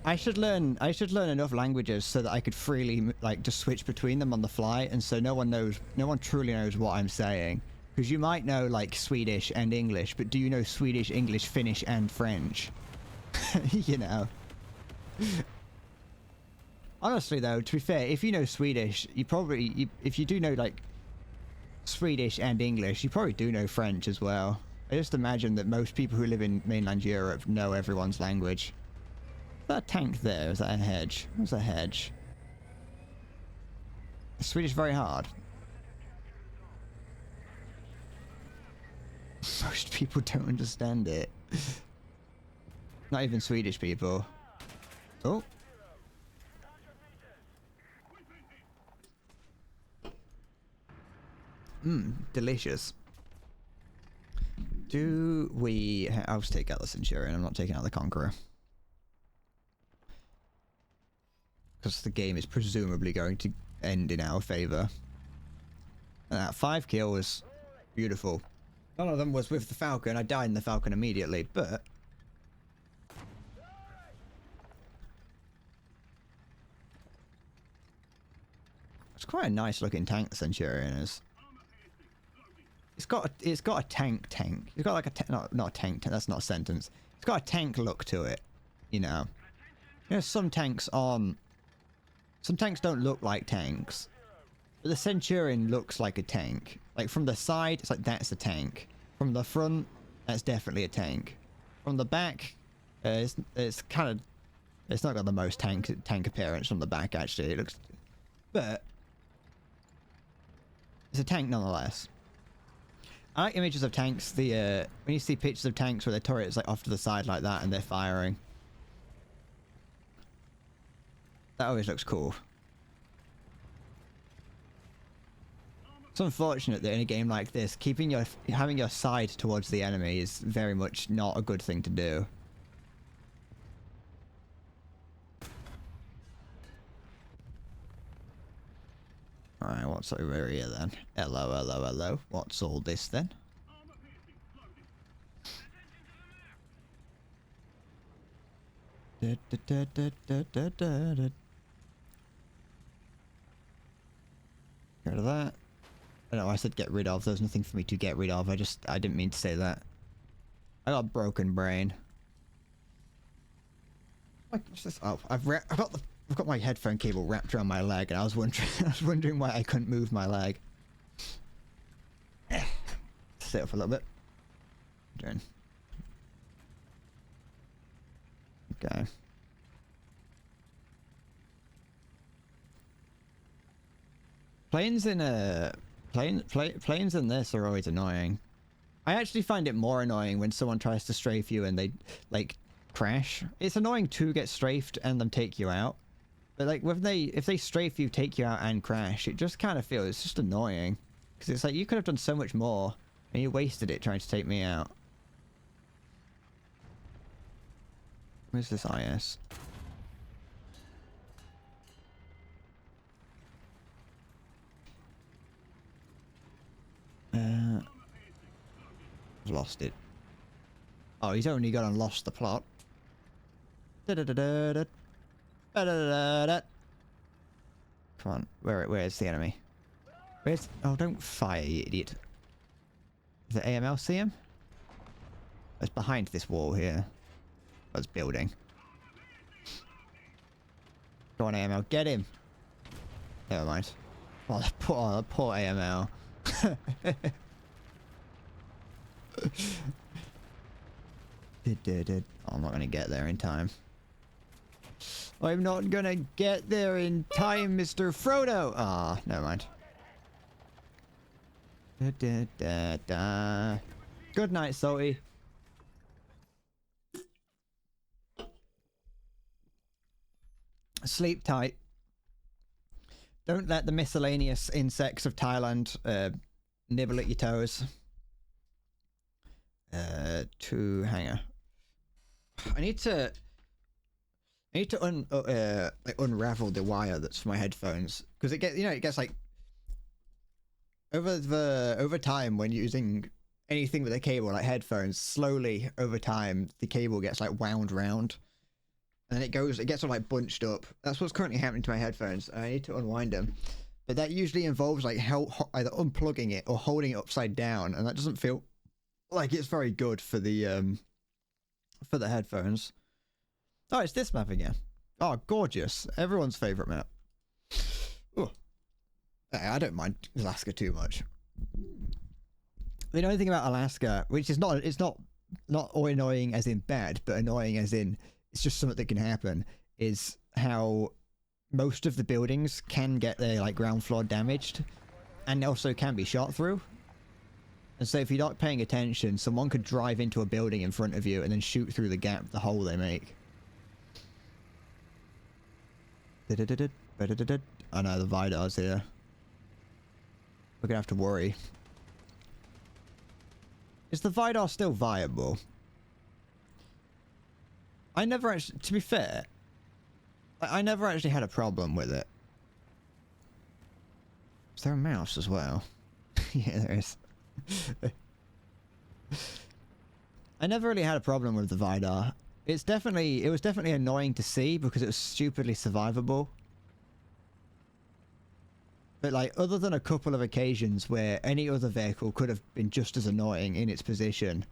I should learn enough languages so that I could freely like just switch between them on the fly, and so no one truly knows what I'm saying. Because you might know like Swedish and English, but do you know Swedish, English, Finnish, and French? You know. Honestly, though, to be fair, if you know Swedish, if you do know like Swedish and English, you probably do know French as well. I just imagine that most people who live in mainland Europe know everyone's language. Is that a tank there? Is that a hedge? What's a hedge? Is Swedish very hard? Most people don't understand it. Not even Swedish people. Oh. Delicious. Do we... I'll just take out the Centurion. I'm not taking out the Conqueror. Because the game is presumably going to end in our favour. And that 5 kills. Beautiful. None of them was with the Falcon. I died in the Falcon immediately, but... It's quite a nice looking tank, the Centurion is. It's got a tank. It's got like a not a tank. That's not a sentence. It's got a tank look to it. You know. You know, some tanks don't look like tanks. But the Centurion looks like a tank. Like from the side, it's like that's a tank. From the front, that's definitely a tank. From the back, it's kind of, it's not got the most tank appearance from the back actually. It looks, but it's a tank nonetheless. I like images of tanks. When you see pictures of tanks where their turret's like off to the side like that and they're firing, that always looks cool. It's unfortunate that in a game like this, having your side towards the enemy is very much not a good thing to do. Alright, what's over here then? Hello, hello, hello. What's all this then? Get rid of that. No, I said get rid of. There's nothing for me to get rid of. I didn't mean to say that. I got a broken brain. Like, what's this? Oh, I've got my headphone cable wrapped around my leg, and I was wondering why I couldn't move my leg. Sit up a little bit. Doing. Okay. Planes in this are always annoying. I actually find it more annoying when someone tries to strafe you and they like crash. It's annoying to get strafed and them take you out. But like if they strafe you, take you out and crash, it just kind of feels, it's just annoying. Because it's like you could have done so much more and you wasted it trying to take me out. Where's this IS? I've lost it. Oh, he's only gone and lost the plot. Come on, where's the enemy? Where's... Oh, don't fire, you idiot. Does the AML see him? It's behind this wall here. That's building. Go on, AML, get him! Never mind. Oh, the poor AML. I'm not gonna get there in time. I'm not gonna get there in time, Mr. Frodo! Ah, never mind. Good night, Salty. Sleep tight. Don't let the miscellaneous insects of Thailand nibble at your toes. Hanger. I need to unravel the wire that's for my headphones, because it gets like over time when using anything with a cable like headphones, slowly over time the cable gets like wound round, and then it gets all like bunched up. That's what's currently happening to my headphones. I need to unwind them, but that usually involves like either unplugging it or holding it upside down, and that doesn't feel like it's very good for the headphones. Oh, it's this map again. Oh, gorgeous! Everyone's favorite map. Oh, I don't mind Alaska too much. The only thing about Alaska, which is not annoying as in bad, but annoying as in it's just something that can happen, is how most of the buildings can get their like ground floor damaged, and also can be shot through. And so if you're not paying attention, someone could drive into a building in front of you and then shoot through the hole they make. Oh no, the Vidar's here. We're gonna have to worry. Is the Vidar still viable? I never actually, to be fair, I never actually had a problem with it. Is there a mouse as well? Yeah, there is. I never really had a problem with the Vidar. It was definitely annoying to see because it was stupidly survivable. But like, other than a couple of occasions where any other vehicle could have been just as annoying in its position,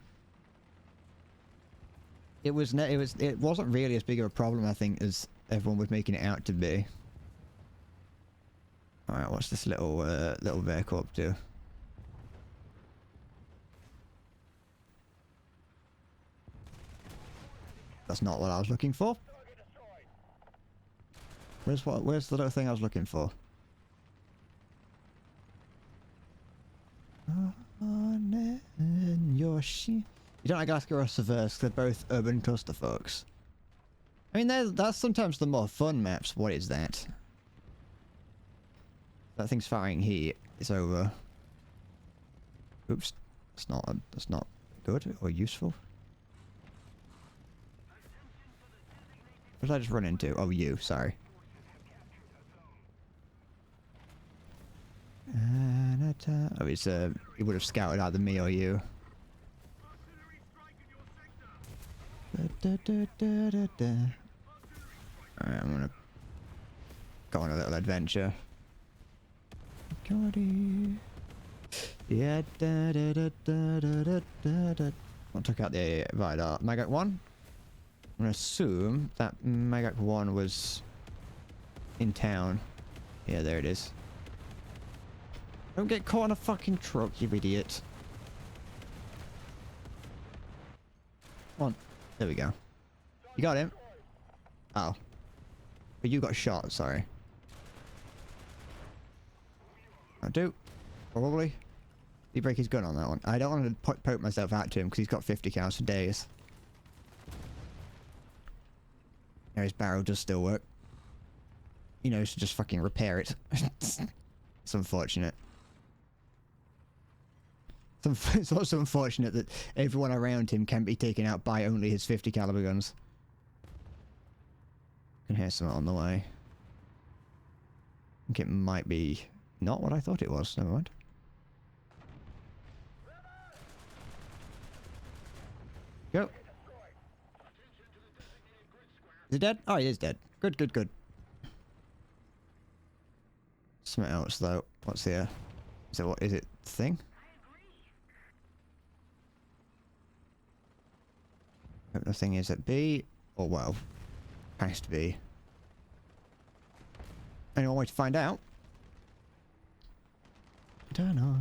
it wasn't really as big of a problem, I think, as everyone was making it out to be. All right, what's this little vehicle up to? That's not what I was looking for. Where's the little thing I was looking for? You don't like Alaska or Seversk, they're both urban clusterfucks. I mean, that's sometimes the more fun maps. What is that? That thing's firing heat. It's over. Oops. That's not good or useful. What did I just run into? Oh, you. Sorry. Oh, he would have scouted either me or you. Alright, I'm gonna go on a little adventure. Yeah, I took out the Vidar. Magak 1? I'm gonna assume that Magak 1 was in town. Yeah, there it is. Don't get caught in a fucking truck, you idiot. Come on. There we go. You got him? Oh. But you got shot, sorry. I do. Probably. Did he break his gun on that one? I don't want to poke myself out to him because he's got 50 counts for days. Yeah, his barrel does still work. He knows to just fucking repair it. It's unfortunate. It's also unfortunate that everyone around him can be taken out by only his 50 caliber guns. I can hear something on the way. I think it might be not what I thought it was. Never mind. Go. Is he dead? Oh, he is dead. Good, good, good. Something else though. What's here? Is it what? Is it thing? Hope the thing is at B, or well, past B. Anyone way to find out? I don't know.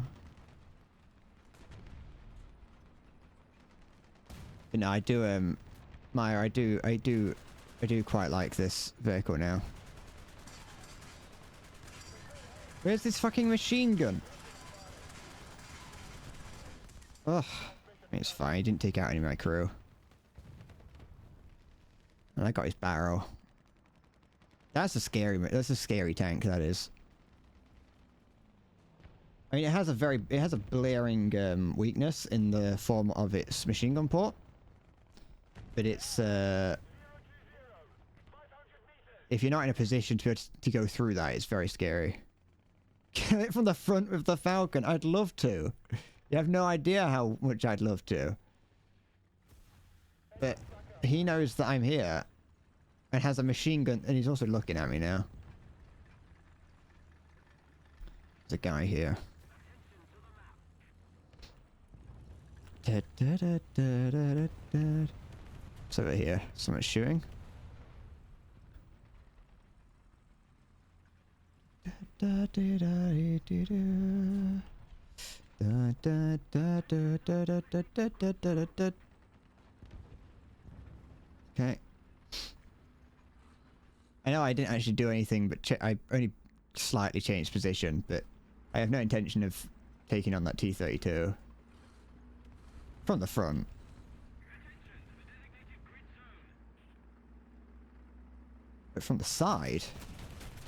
But no, I do. Maya, I do quite like this vehicle now. Where's this fucking machine gun? Ugh. It's fine. He didn't take out any of my crew. And I got his barrel. That's a scary tank, that is. I mean, it has a blaring weakness in the form of its machine gun port. But it's if you're not in a position to go through that, it's very scary. Kill it from the front with the Falcon. I'd love to. You have no idea how much I'd love to. But he knows that I'm here. And has a machine gun, and he's also looking at me now. There's a guy here. It's over here. Someone's shooting. Okay. I know I didn't actually do anything, but I only slightly changed position, but I have no intention of taking on that T-32. From the front. But from the side?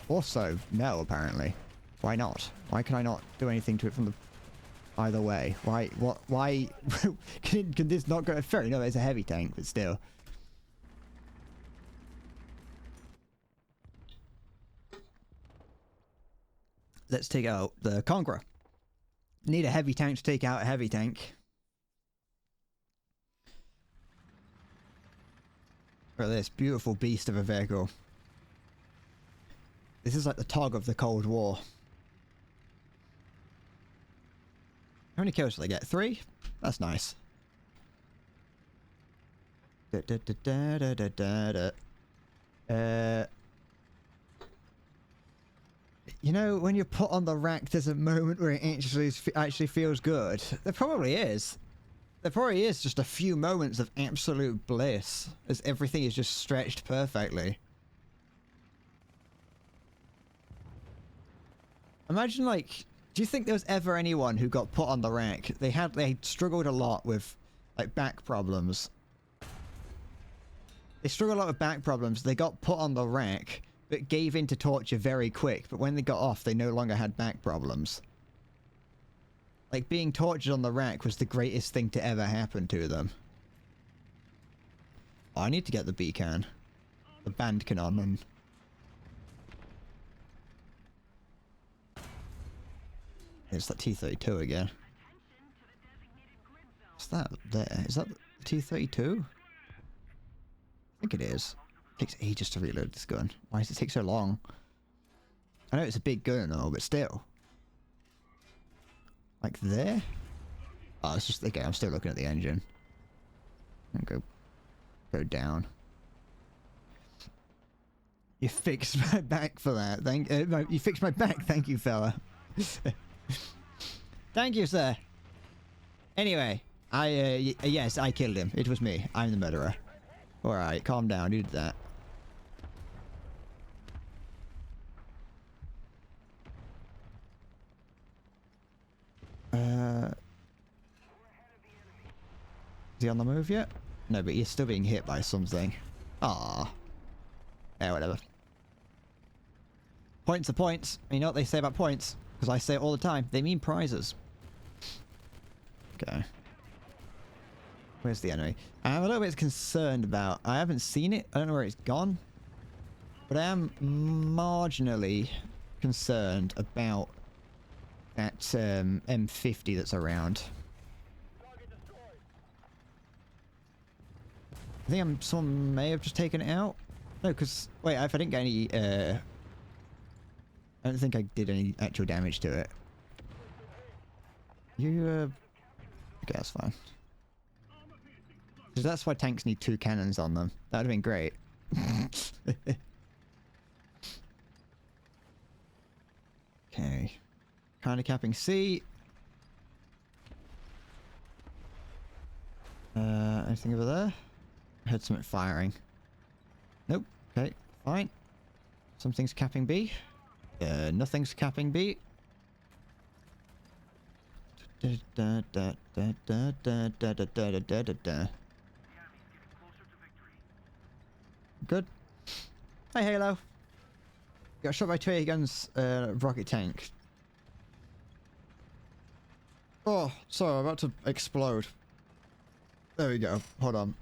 Also, no, apparently. Why not? Why can I not do anything to it from the... either way? Why... what... why... can this not go... fair enough, it's a heavy tank, but still. Let's take out the Conqueror. Need a heavy tank to take out a heavy tank. Look at this beautiful beast of a vehicle. This is like the Tog of the Cold War. How many kills do they get? 3? That's nice. You know, when you're put on the rack, there's a moment where it actually feels good. There probably is. There probably is just a few moments of absolute bliss, as everything is just stretched perfectly. Imagine, like, do you think there was ever anyone who got put on the rack? They struggled a lot with, like, back problems. They struggled a lot with back problems. They got put on the rack, but gave in to torture very quick. But when they got off, they no longer had back problems. Like, being tortured on the rack was the greatest thing to ever happen to them. Oh, I need to get the beacon. The band cannon and... It's that T-32 again. What's that there? Is that the T-32? I think it is. It takes ages to reload this gun. Why does it take so long? I know it's a big gun and all, but still. Like there? Oh, it's just... okay, I'm still looking at the engine. And go down. You fixed my back for that. You fixed my back. Thank you, fella. Thank you, sir. Anyway, yes, I killed him. It was me. I'm the murderer. Alright, calm down. You did that. Is he on the move yet? No, but he's still being hit by something. Ah. Yeah, whatever. Points are points. You know what they say about points? Because I say it all the time. They mean prizes. Okay. Where's the enemy? I'm a little bit concerned about... I haven't seen it. I don't know where it's gone. But I am marginally concerned about that M50 that's around. I think someone may have just taken it out. No, because... wait, if I didn't get any... I don't think I did any actual damage to it. You, okay, that's fine. Because that's why tanks need 2 cannons on them. That would have been great. Okay. Kind of capping C. Anything over there? I heard something firing. Nope. Okay, fine. Something's capping B. Nothing's capping B. Good. Hi, Halo. Got shot by 2 air guns, rocket tank. Oh, sorry, I'm about to explode. There we go. Hold on.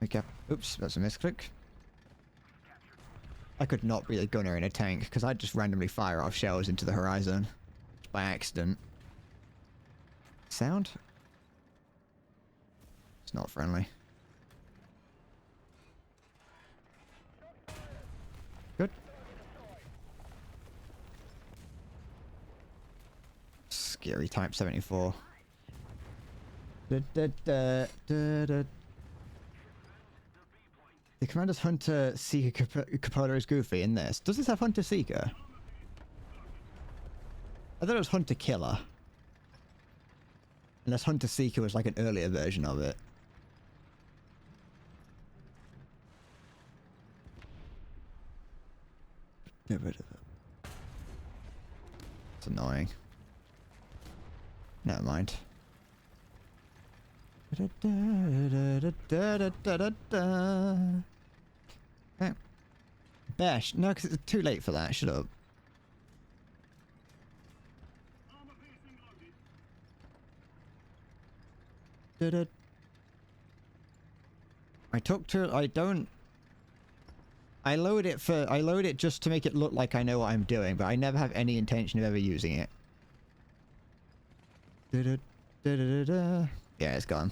Okay. Oops, that's a misclick. I could not be a gunner in a tank, because I'd just randomly fire off shells into the horizon. By accident. Sound? It's not friendly. Good. Scary Type 74. The Commander's Hunter Seeker Capola is goofy in this. Does this have Hunter Seeker? I thought it was Hunter Killer. Unless Hunter Seeker was like an earlier version of it. Get rid of it. It's annoying. Never mind. Okay. Bash. No, because it's too late for that. Shut up. I talked to. I don't. I load it just to make it look like I know what I'm doing, but I never have any intention of ever using it. Yeah, it's gone.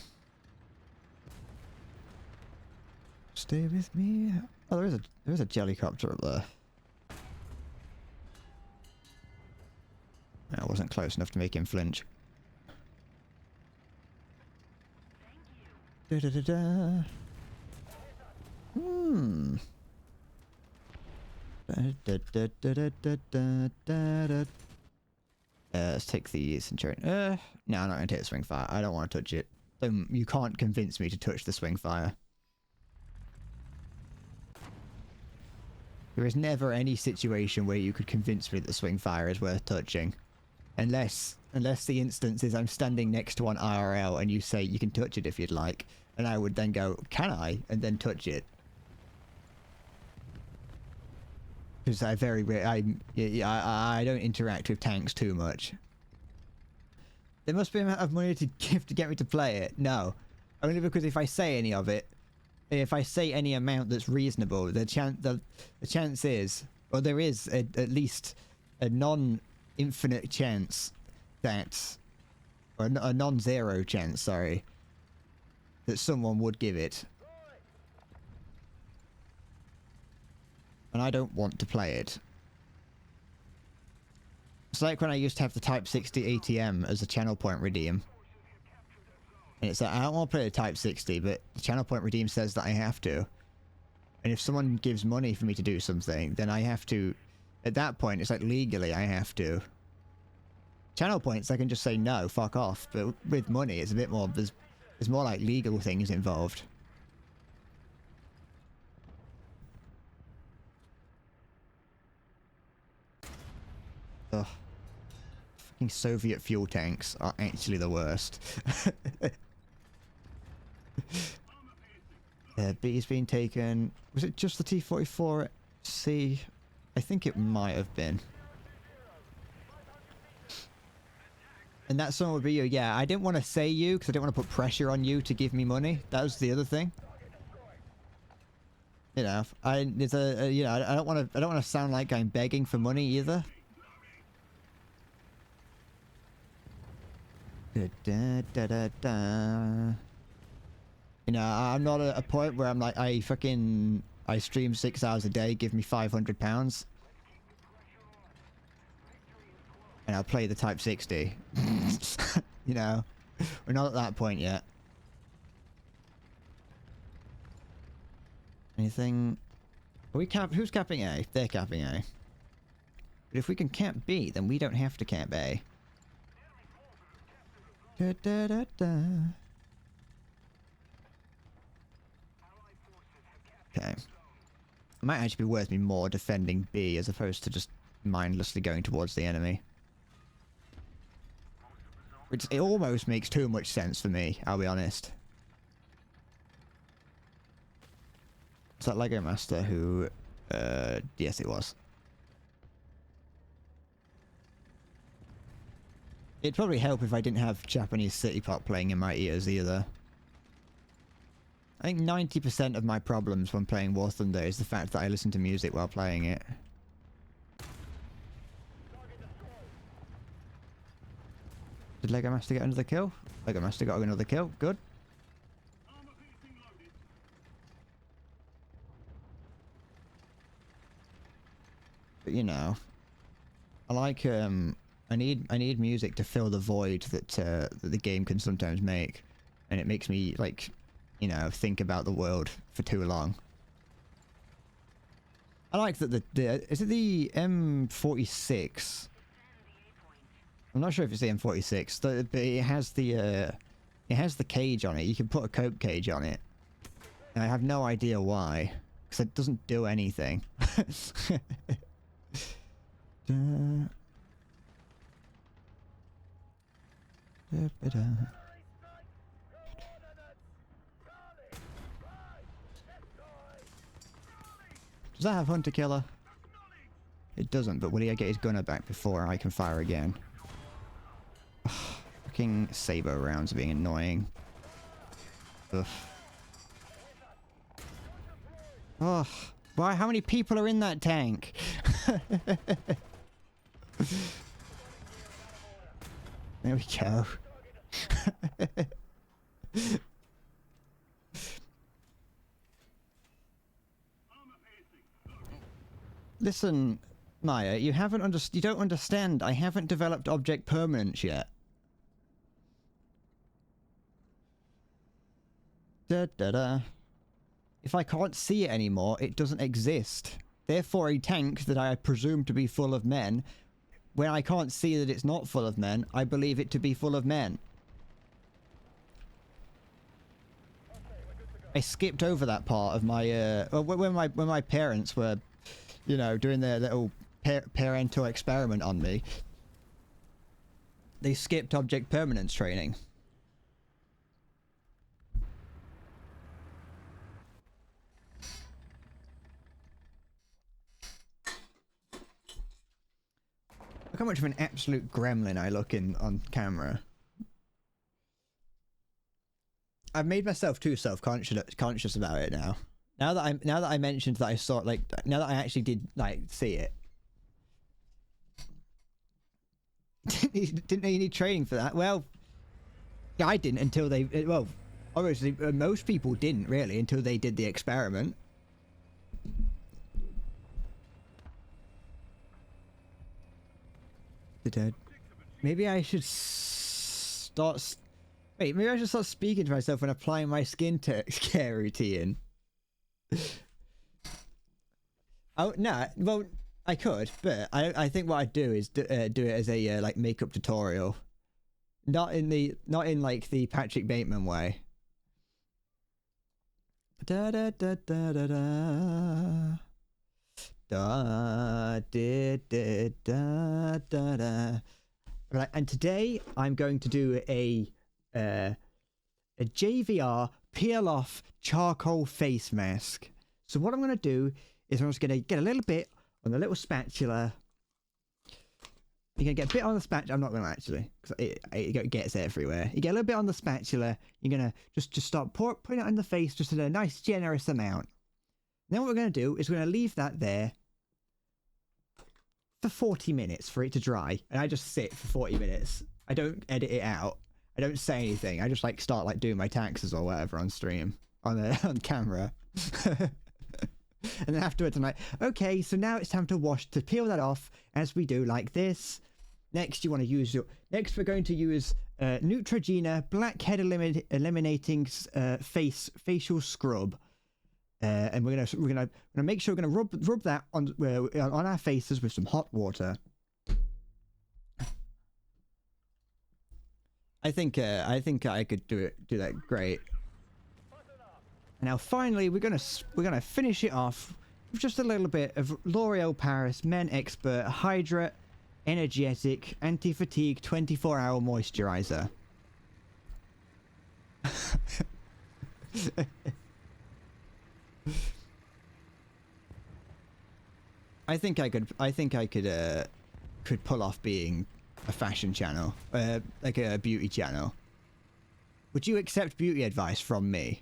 Stay with me. Oh, there is a jellycopter up there. I wasn't close enough to make him flinch. Hmm. Let's take the Centurion. No, I'm not going to take the Swing Fire. I don't want to touch it. You can't convince me to touch the Swing Fire. There is never any situation where you could convince me that the Swing Fire is worth touching. Unless the instance is I'm standing next to one IRL and you say you can touch it if you'd like. And I would then go, can I? And then touch it. Because I don't interact with tanks too much. There must be an amount of money to give to get me to play it. No. Only because if I say any of it, if I say any amount that's reasonable, the chance is, or there is at least a non-infinite chance that, or a non-zero chance, sorry, that someone would give it. And I don't want to play it. It's like when I used to have the Type 60 ATM as a channel point redeem. And it's like, I don't want to play the Type 60, but the channel point redeem says that I have to. And if someone gives money for me to do something, then I have to... At that point, it's like legally I have to. Channel points, I can just say no, fuck off. But with money, it's a bit more... There's more like legal things involved. Ugh. Fucking Soviet fuel tanks are actually the worst. B's been taken. Was it just the T-44C? I think it might have been. And that someone would be you. Yeah, I didn't want to say you because I didn't want to put pressure on you to give me money. That was the other thing. You know, I don't want to sound like I'm begging for money either. Da, da, da, da. You know, I'm not at a point where I'm like, I stream 6 hours a day, give me £500. And I'll play the Type 60. You know, we're not at that point yet. Anything? Are we who's capping A? They're capping A. But if we can cap B, then we don't have to cap A. Da, da, da, da. Okay. It might actually be worth me more defending B as opposed to just mindlessly going towards the enemy. It almost makes too much sense for me, I'll be honest. Is that Lego Master who... yes it was. It'd probably help if I didn't have Japanese city pop playing in my ears either. I think 90% of my problems when playing War Thunder is the fact that I listen to music while playing it. Did Lego Master get another kill? Lego Master got another kill. Good. But you know, I like I need music to fill the void that that the game can sometimes make, and it makes me like, you know, think about the world for too long. I like that the is it the M46? I'm not sure if it's the M46, but it has the cage on it. You can put a coke cage on it. And I have no idea why, because it doesn't do anything. Does that have Hunter Killer? It doesn't, but will he get his gunner back before I can fire again? Fucking saber rounds are being annoying. Ugh. Oh, why? How many people are in that tank? There we go. Listen, Maya, you don't understand. I haven't developed object permanence yet. Da da da. If I can't see it anymore, it doesn't exist. Therefore, a tank that I presume to be full of men, when I can't see that it's not full of men, I believe it to be full of men. I skipped over that part of my when my parents were, you know, doing their little parental experiment on me. They skipped object permanence training. Look how much of an absolute gremlin I look in on camera. I've made myself too self-conscious about it now. Now that I mentioned that I saw, like, now that I actually did, like, see it. Didn't you need training for that? Well, yeah, I didn't until they, well, obviously most people didn't really until they did the experiment. Maybe I should start. Wait, maybe I should start speaking to myself when applying my skin care routine. Oh no, well I could, but I think what I'd do is do it as a like makeup tutorial, not in like the Patrick Bateman way. Da da da da da da. Da, da, da, da, da, da. Right, and today I'm going to do a JVR peel off charcoal face mask. So what I'm going to do is I'm just going to get a little bit on the little spatula. You're going to get a bit on the spatula. I'm not going to actually, because it gets everywhere. You get a little bit on the spatula. You're going to just start putting it on the face just in a nice generous amount. Then what we're going to do is we're going to leave that there for 40 minutes for it to dry. And I just sit for 40 minutes. I don't edit it out. I don't say anything. I just like start like doing my taxes or whatever on stream, on camera. And then afterwards I'm like, okay, so now it's time to peel that off as we do like this. Next you want to use next we're going to use Neutrogena Blackhead Eliminating Facial Scrub. And we're gonna make sure we're gonna rub that on our faces with some hot water. I think I could do that great. And now finally we're gonna finish it off with just a little bit of L'Oreal Paris Men Expert Hydrate Energetic Anti-Fatigue 24-Hour Moisturizer. I think I could pull off being a fashion channel, like a beauty channel. Would you accept beauty advice from me?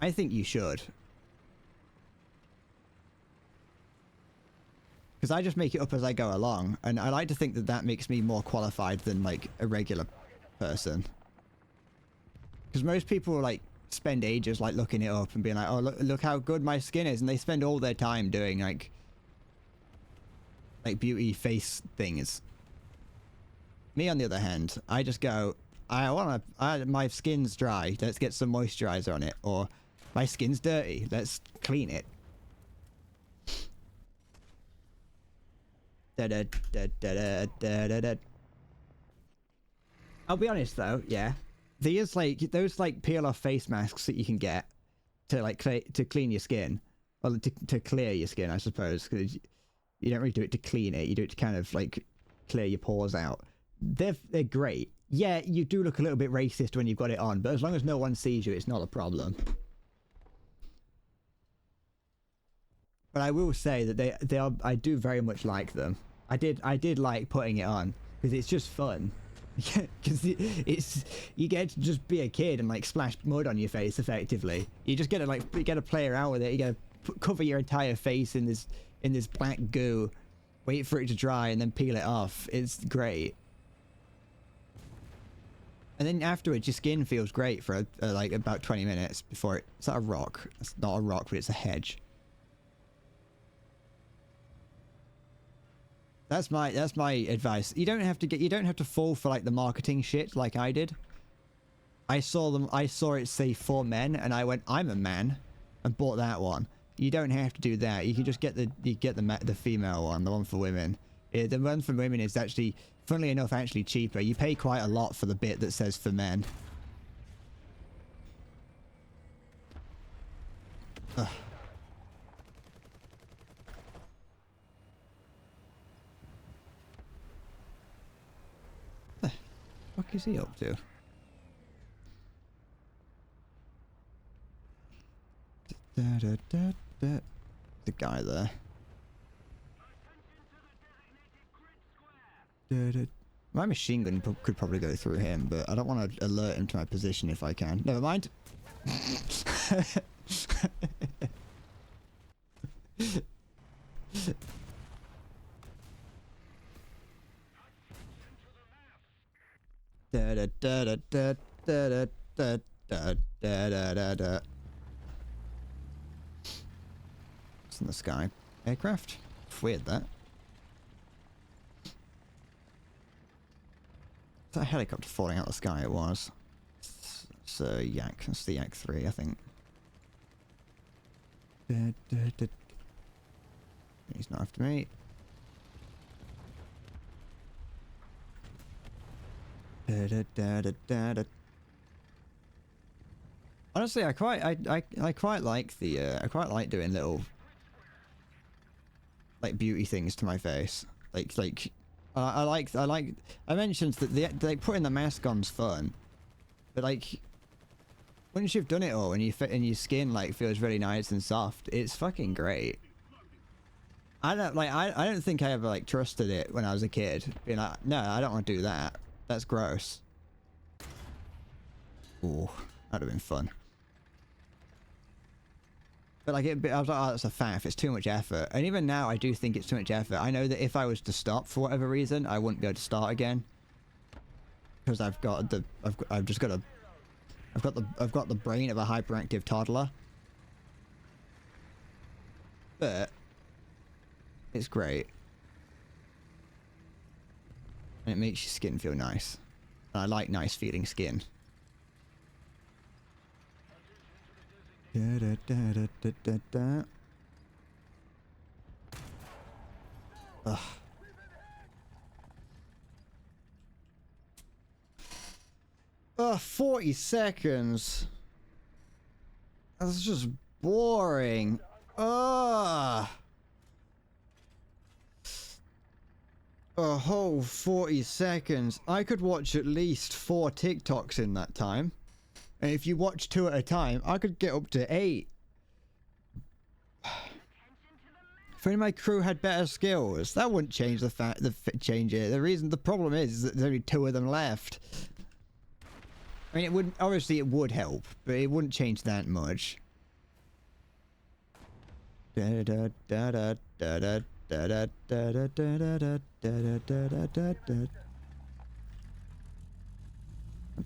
I think you should. Because I just make it up as I go along, and I like to think that that makes me more qualified than like a regular person. Because most people like spend ages like looking it up and being like, oh look how good my skin is, and they spend all their time doing like beauty face things. Me on the other hand, I just go, my skin's dry, let's get some moisturizer on it, or my skin's dirty, let's clean it. I'll be honest though, yeah. There's like those like peel off face masks that you can get to like to clean your skin, or to clear your skin, I suppose, because you don't really do it to clean it. You do it to kind of like clear your pores out. They're great. Yeah, you do look a little bit racist when you've got it on, but as long as no one sees you, it's not a problem. But I will say that they are. I do very much like them. I did like putting it on because it's just fun. Because you get to just be a kid and like splash mud on your face effectively. You just get to like play around with it. You get to cover your entire face in this black goo, wait for it to dry, and then peel it off. It's great. And then afterwards, your skin feels great for like about 20 minutes before it's not a rock. It's not a rock, but it's a hedge. That's my advice. You don't have to fall for like the marketing shit like I did. I saw it say for men, and I went, I'm a man, and bought that one. You don't have to do that. You can just get the female one, the one for women. The one for women is actually, funnily enough, actually cheaper. You pay quite a lot for the bit that says for men. Ugh. What is he up to? The guy there. My machine gun could probably go through him, but I don't want to alert him to my position if I can. Never mind. It's in the sky. Aircraft? Weird that. That helicopter falling out of the sky it was. It's a Yak. That's the Yak 3, I think. He's not after me. Honestly, I quite like the I quite like doing little like beauty things to my face. I mentioned that like putting the mask on's fun, but like once you've done it all and your skin like feels really nice and soft, it's fucking great. I don't think I ever like trusted it when I was a kid, being like, no, I don't want to do that. That's gross. Ooh, that'd have been fun. But like, I was like, oh, that's a faff. It's too much effort. And even now, I do think it's too much effort. I know that if I was to stop for whatever reason, I wouldn't be able to start again. Because I've got the brain of a hyperactive toddler. But it's great. And it makes your skin feel nice. And I like nice feeling skin. Ugh. 40 seconds. That's just boring. Ugh. A whole 40 seconds. I could watch at least 4 TikToks in that time. And if you watch 2 at a time, I could get up to 8. If only my crew had better skills, that wouldn't change the change it. The problem is that there's only 2 of them left. I mean, it wouldn't, obviously it would help, but it wouldn't change that much. Da da da da da da da da da da da da da da da da.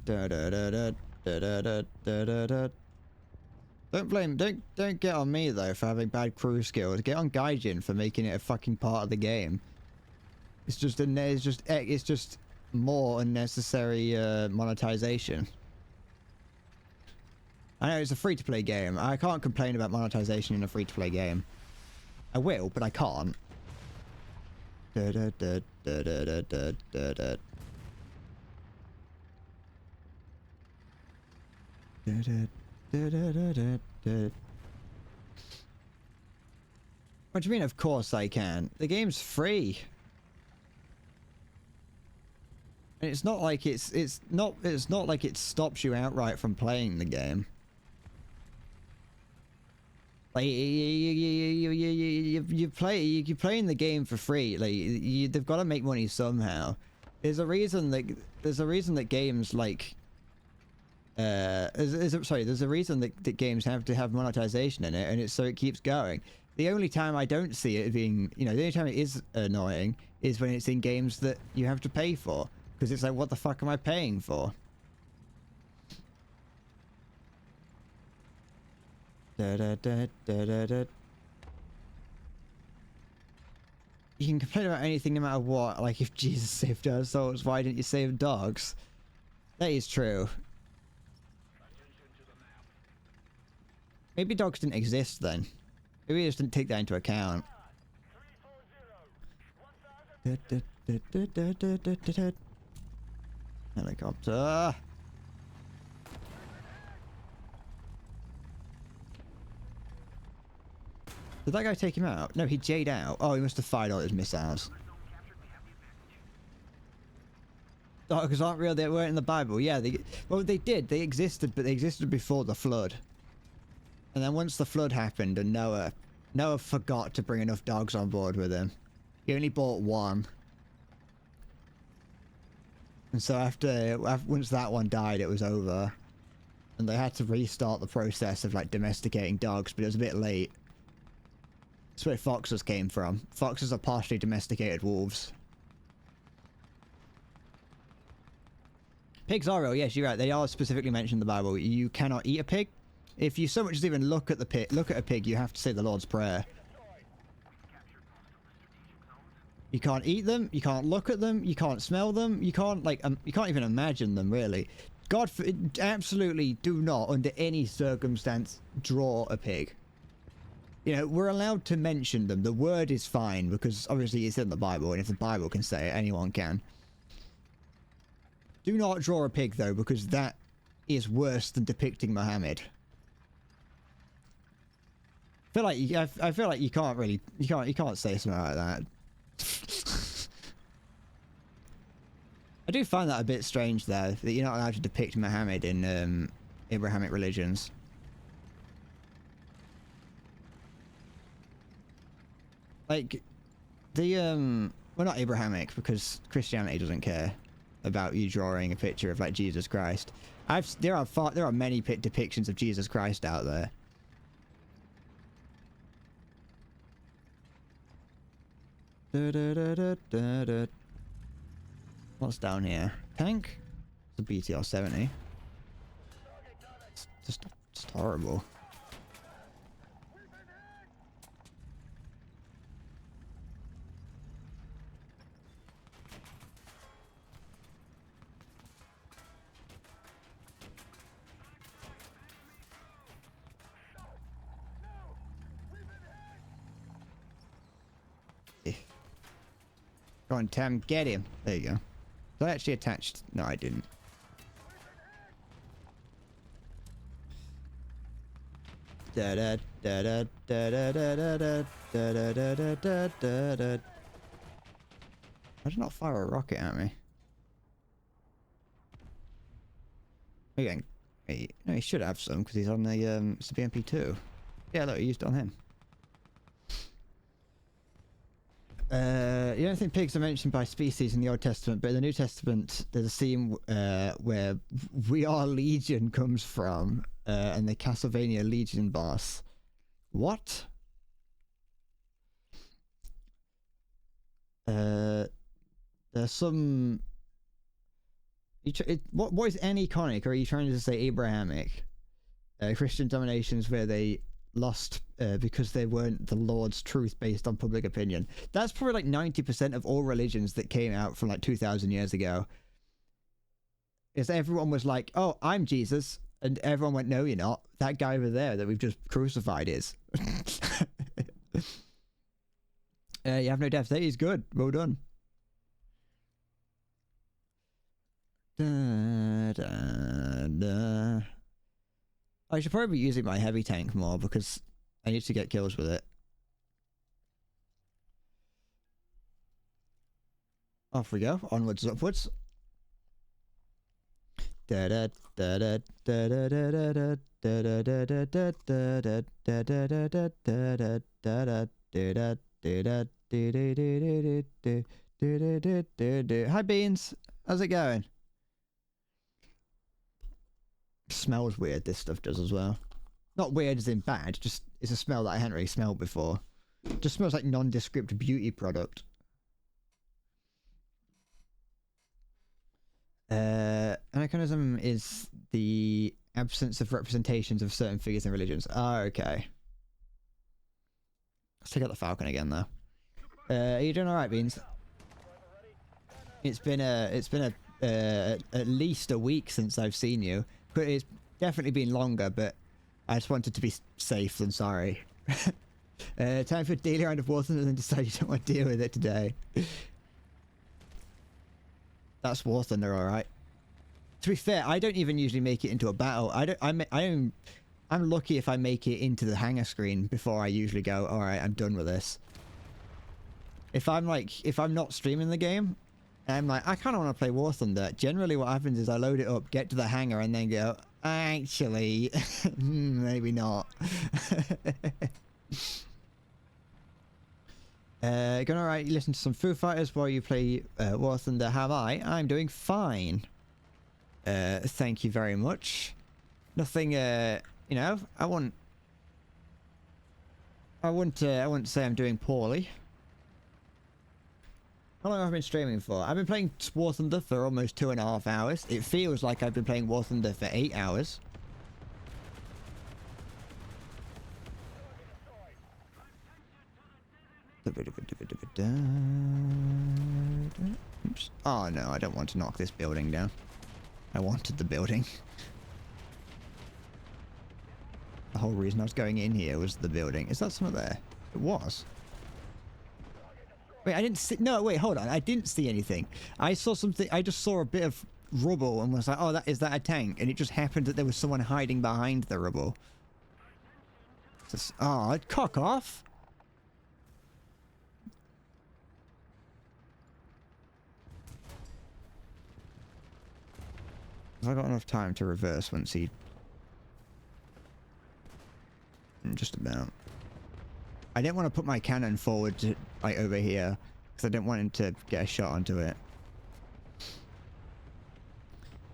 Da da da da da da da da da. Don't get on me though for having bad crew skills. Get on Gaijin for making it a fucking part of the game. It's just more unnecessary monetization. I know it's a free-to-play game. I can't complain about monetization in a free-to-play game. I will, but I can't. Da, da, da, da, da, da, da, da, da. Da, da, da, da, da, da, da. What do you mean, of course I can? The game's free. And it's not like it's not like it stops you outright from playing the game. Like you're playing the game for free. Like they've got to make money somehow. There's a reason that games like there's a reason that games have to have monetization in it, and it's so it keeps going. The only time I don't see it being, the only time it is annoying is when it's in games that you have to pay for, because it's like, what the fuck am I paying for? Da, da, da, da, da, da. You can complain about anything no matter what. Like, if Jesus saved our souls, why didn't you save dogs? That is true. Maybe dogs didn't exist then. Maybe we just didn't take that into account. Da, da, da, da, da, da, da, da, da. Helicopter. Did that guy take him out? No, he J'd out. Oh, he must have fired all his missiles. Dogs aren't real, they weren't in the Bible. Yeah, they did. They existed, but they existed before the flood. And then once the flood happened and Noah forgot to bring enough dogs on board with him. He only bought one. And so once that one died, it was over. And they had to restart the process of like domesticating dogs, but it was a bit late. That's where foxes came from. Foxes are partially domesticated wolves. Pigs are real, yes, you're right. They are specifically mentioned in the Bible. You cannot eat a pig. If you so much as even look at a pig, you have to say the Lord's Prayer. You can't eat them, you can't look at them, you can't smell them, you can't you can't even imagine them, really. God, absolutely do not, under any circumstance, draw a pig. We're allowed to mention them. The word is fine, because obviously it's in the Bible, and if the Bible can say it, anyone can. Do not draw a pig, though, because that is worse than depicting Muhammad. I feel like you can't really, you can't say something like that. I do find that a bit strange, though, that you're not allowed to depict Muhammad in Abrahamic religions. Like, well, not Abrahamic, because Christianity doesn't care about you drawing a picture of, like, Jesus Christ. There are many depictions of Jesus Christ out there. Da, da, da, da, da, da. What's down here? Tank? It's a BTR-70. It's just horrible. Go on, Tam, get him. There you go. So I actually attached... No, I didn't. Da da da da da da da da da da da da da da da. Why did not fire a rocket at me? Again, no, he should have some because he's on the it's the BMP2. Yeah, look, he used it on him. You don't think pigs are mentioned by species in the Old Testament, but in the New Testament, there's a scene where We Are Legion comes from, and the Castlevania Legion boss. What? There's some... what is aniconic, or are you trying to say Abrahamic? Christian dominations where they lost because they weren't the Lord's truth based on public opinion. That's probably like 90% of all religions that came out from like 2,000 years ago. Is everyone was like, oh, I'm Jesus. And everyone went, no, you're not. That guy over there that we've just crucified is. You have no death. That is good. Well done. Da, da, da. I should probably be using my heavy tank more because I need to get kills with it. Off we go. Onwards and upwards. Hi Beans, how's it going? Smells weird, this stuff does as well. Not weird as in bad, just it's a smell that I hadn't really smelled before. Just smells like nondescript beauty product. Anachronism is the absence of representations of certain figures and religions. Oh, okay. Let's take out the Falcon again, though. Are you doing all right, Beans? It's been at least a week since I've seen you. But it's definitely been longer, but I just wanted to be safe than sorry. Time for a daily round of War Thunder and then decide you don't want to deal with it today. That's War Thunder, all right. To be fair, I don't even usually make it into a battle. I'm lucky if I make it into the hangar screen before I usually go, all right, I'm done with this. If I'm not streaming the game, I'm like, I kind of want to play War Thunder. Generally what happens is I load it up, get to the hangar, and then go, actually, maybe not. Going alright, you listen to some Foo Fighters while you play War Thunder. Have I? I'm doing fine. Thank you very much. Nothing, you know, I wouldn't say I'm doing poorly. How long have I been streaming for? I've been playing War Thunder for almost 2.5 hours. It feels like I've been playing War Thunder for 8 hours. Oops. Oh no, I don't want to knock this building down. I wanted the building. The whole reason I was going in here was the building. Is that something there? It was. Wait, I didn't see... No, wait, hold on. I didn't see anything. I saw something... I just saw a bit of rubble and was like, oh, is that a tank? And it just happened that there was someone hiding behind the rubble. Just, oh, cock off. Have I got enough time to reverse once he... Just about. I didn't want to put my cannon forward to, like, over here, because I didn't want him to get a shot onto it.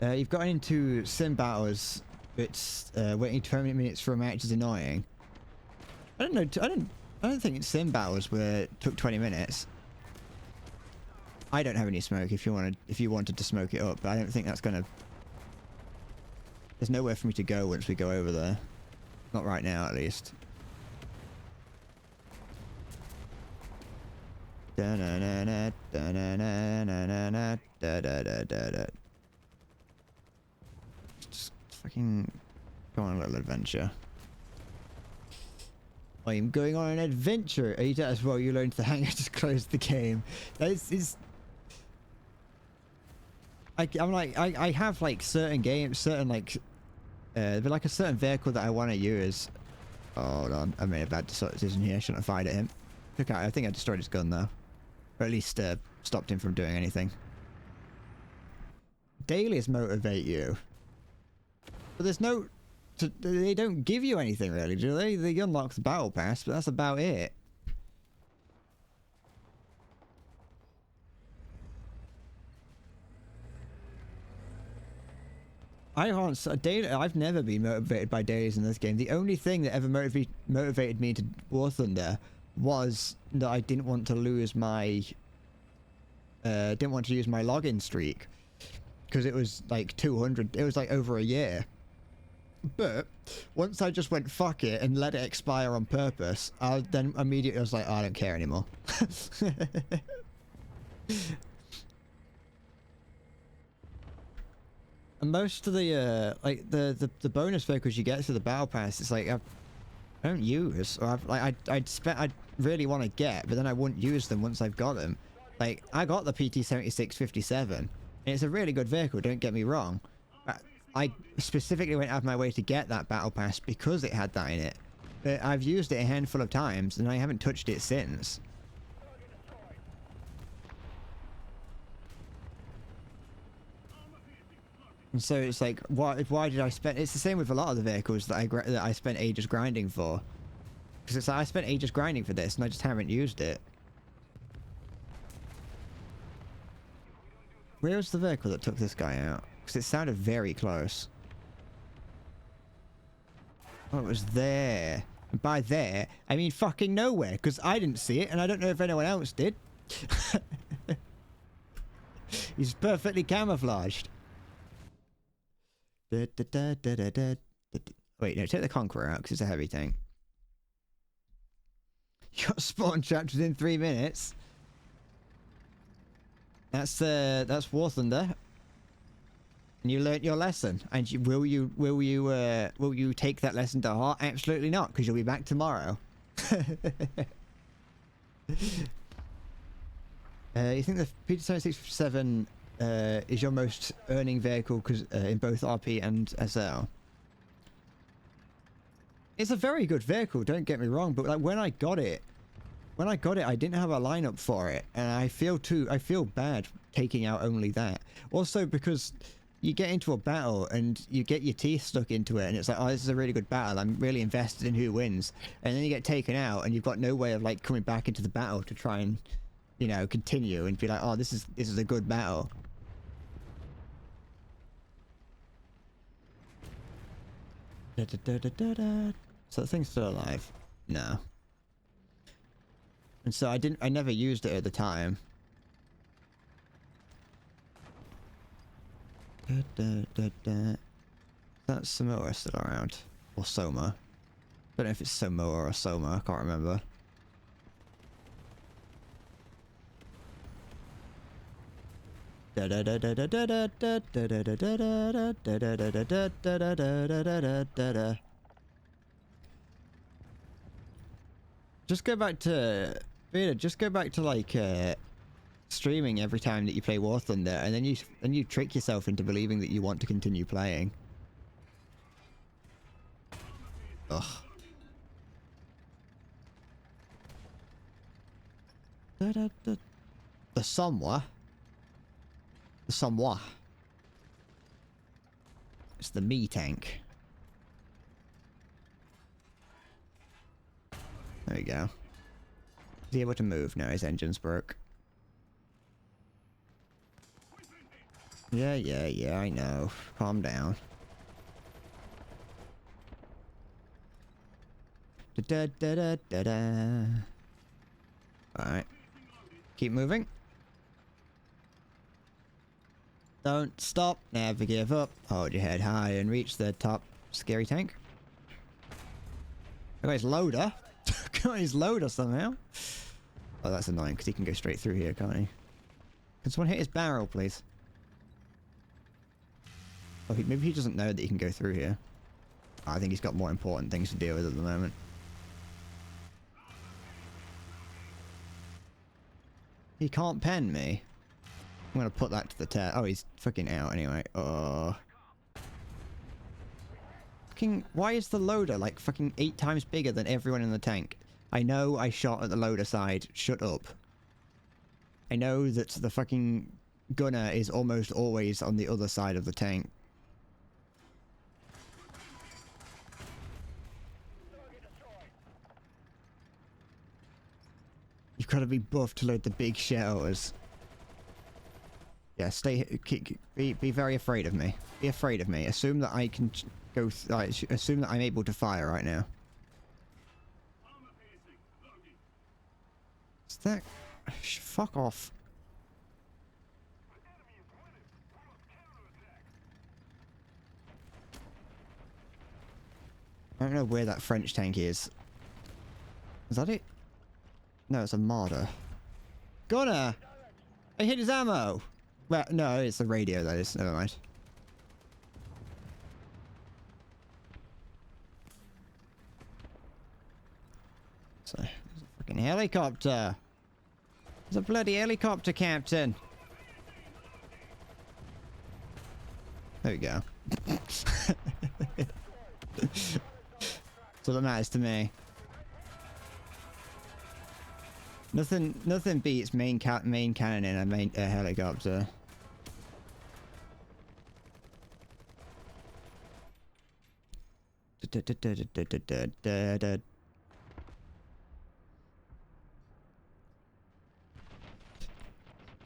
You've gotten into sim battles. It's waiting 20 minutes for a match is annoying. I don't know. I don't think it's sim battles where it took 20 minutes. I don't have any smoke. If you wanted to smoke it up, but I don't think that's gonna. There's nowhere for me to go once we go over there. Not right now, at least. Just fucking go on a little adventure. I am going on an adventure. Are you as well? You learned the hangar just closed the game. It's I'm like I have like certain games, certain like but like a certain vehicle that I want to use. Oh, hold on, I made a bad decision here. I shouldn't have fired at him. Okay, I think I destroyed his gun though, or at least stopped him from doing anything. Dailies motivate you, but there's no. They don't give you anything really, do they? They unlock the battle pass, but that's about it. I've never been motivated by dailies in this game. The only thing that ever motivated me to War Thunder was that I didn't want to lose my didn't want to use my login streak because it was like 200. It was like over a year. But once I just went fuck it and let it expire on purpose, I then immediately was like, oh, I don't care anymore. And most of the like the bonus vehicles you get through the battle pass, it's like I don't use, or I'd really want to get, but then I wouldn't use them once I've got them. Like I got the PT-7657, and it's a really good vehicle. Don't get me wrong. I specifically went out of my way to get that battle pass because it had that in it. But I've used it a handful of times, and I haven't touched it since. And so it's like, why did I spend? It's the same with a lot of the vehicles that I spent ages grinding for. Because it's like I spent ages grinding for this, and I just haven't used it. Where was the vehicle that took this guy out? Because it sounded very close. Oh, it was there. And by there, I mean fucking nowhere, because I didn't see it, and I don't know if anyone else did. He's perfectly camouflaged. Wait, no, take the Conqueror out, because it's a heavy tank. You got spawn trapped within 3 minutes. That's War Thunder. And you learnt your lesson. And will you take that lesson to heart? Absolutely not, because you'll be back tomorrow. You think the PT-7657 is your most earning vehicle because in both RP and SL? It's a very good vehicle, don't get me wrong, but like when I got it, I didn't have a lineup for it, and I feel bad taking out only that. Also because you get into a battle and you get your teeth stuck into it, and it's like, oh, this is a really good battle. I'm really invested in who wins, and then you get taken out, and you've got no way of like coming back into the battle to try and, you know, continue and be like, oh, this is a good battle. So the thing's still alive? No. And so I never used it at the time. That's Samoa still around. Or Soma. Don't know if it's Samoa or Soma, I can't remember. Just go back to like streaming every time that you play War Thunder, and then you trick yourself into believing that you want to continue playing. Ugh. The Somwa. The Somwa. It's the me tank. There we go. Is he able to move? No, his engine's broke. Yeah, I know. Calm down. Alright. Keep moving. Don't stop. Never give up. Hold your head high and reach the top. Scary tank. Oh, his loader. Got his loader somehow. Oh, that's annoying because he can go straight through here, can't he? Can someone hit his barrel, please? Oh, maybe he doesn't know that he can go through here. Oh, I think he's got more important things to deal with at the moment. He can't pen me. I'm gonna put that to the test. Oh, he's fucking out anyway. Oh. Fucking, why is the loader like fucking 8 times bigger than everyone in the tank? I know I shot at the loader side. Shut up. I know that the fucking gunner is almost always on the other side of the tank. You've got to be buff to load the big shells. Yeah, be very afraid of me. Be afraid of me. Assume that I can go. Assume that I'm able to fire right now. Is that? Fuck off. don't know where that French tank is. Is that it? No, it's a martyr. Gunner! I hit his ammo! Well, no, it's the radio, that is. Never mind. So, there's a freaking helicopter! There's a bloody helicopter, Captain! There we go. That's all that matters to me. Nothing beats main cannon in a helicopter.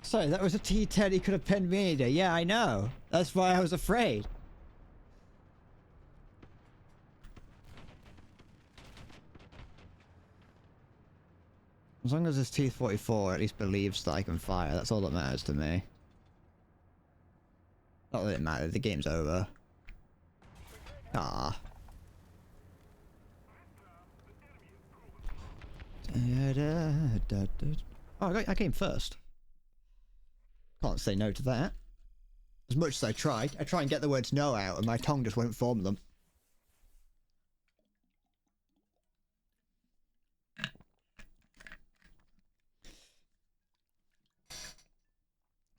Sorry, that was a T-10. He could have pinned me any day. Yeah, I know. That's why I was afraid. As long as this T-44 at least believes that I can fire, that's all that matters to me. Not that it matters, the game's over. Ah. Oh, I came first. Can't say no to that. As much as I try and get the words no out and my tongue just won't form them.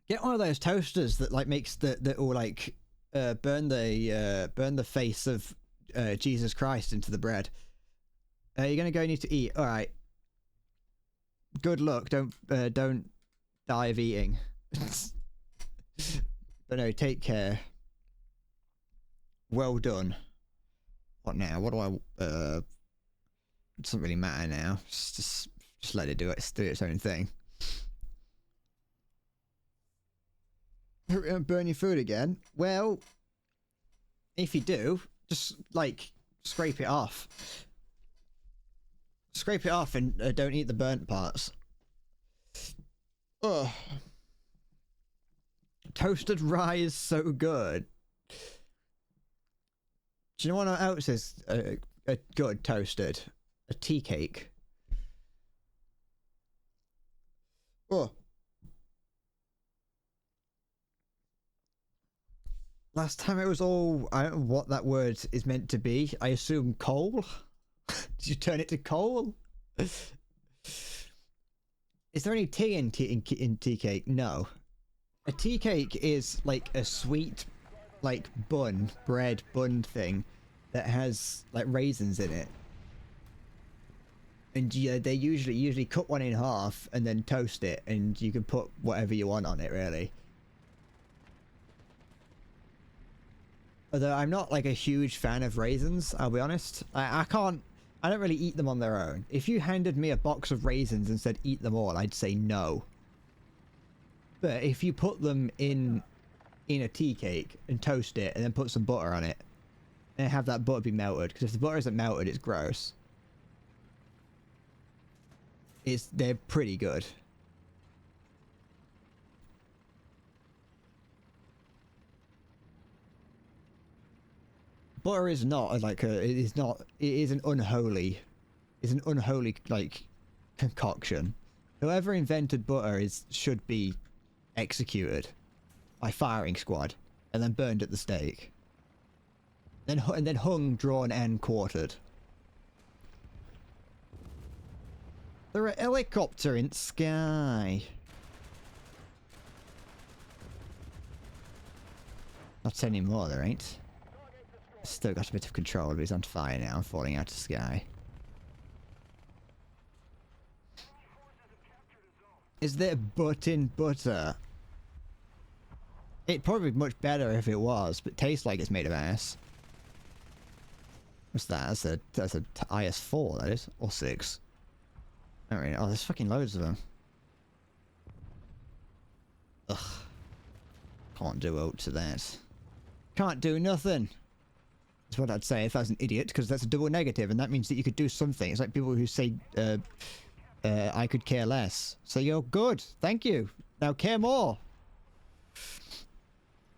Get one of those toasters that like makes that will like burn the face of Jesus Christ into the bread. You're gonna go need to eat. All right. Good luck. Don't die of eating. But no, take care. Well done. What now? What do I? It doesn't really matter now. Just let it do it. Do its own thing. Burn your food again? Well, if you do, just like scrape it off. Scrape it off and don't eat the burnt parts. Ugh. Toasted rye is so good. Do you know what else is a good toasted? A tea cake. Oh. Last time it was all, I don't know what that word is meant to be. I assume coal? Did you turn it to coal? Is there any tea in tea cake? No. A tea cake is like a sweet, like bread bun thing that has like raisins in it. And yeah, they usually cut one in half and then toast it, and you can put whatever you want on it, really. Although I'm not like a huge fan of raisins, I'll be honest. I don't really eat them on their own. If you handed me a box of raisins and said eat them all, I'd say no. But if you put them in a tea cake and toast it and then put some butter on it and have that butter be melted, because if the butter isn't melted, it's gross. They're pretty good. Butter is not like it is an unholy like concoction. Whoever invented butter should be executed by firing squad and then burned at the stake. And then hung, drawn and quartered. There are helicopter in sky. Not anymore, there ain't. Still got a bit of control, but he's on fire now and falling out of the sky. Is there butt in butter? It'd probably be much better if it was, but tastes like it's made of ass. What's that? That's a IS-4, that is? Or 6. I don't really know. Oh, there's fucking loads of them. Ugh. Can't do out to that. Can't do nothing. That's what I'd say if I was an idiot, because that's a double negative, and that means that you could do something. It's like people who say, I could care less. So you're good. Thank you. Now care more.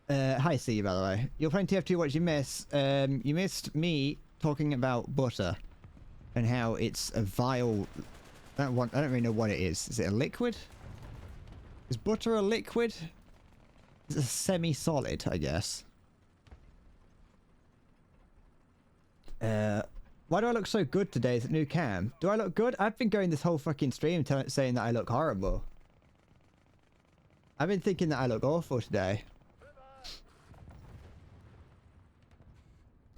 Hi, see you, by the way. You're playing TF2, what did you miss? You missed me talking about butter and how it's a vile. I don't really know what it is. Is it a liquid? Is butter a liquid? It's a semi-solid, I guess. Why do I look so good today? Is it new cam? Do I look good? I've been going this whole fucking stream saying that I look horrible. I've been thinking that I look awful today.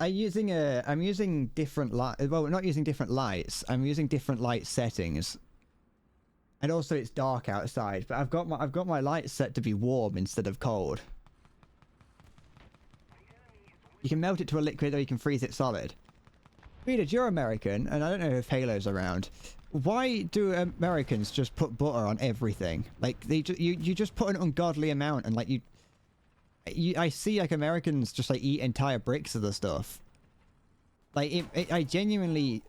I'm using different light. Well, not using different lights. I'm using different light settings. And also it's dark outside, but I've got my lights set to be warm instead of cold. You can melt it to a liquid or you can freeze it solid. Readers, you're American, and I don't know if Halo's around. Why do Americans just put butter on everything? Like, you just put an ungodly amount, and like I see like Americans just like eat entire bricks of the stuff. Like, I genuinely,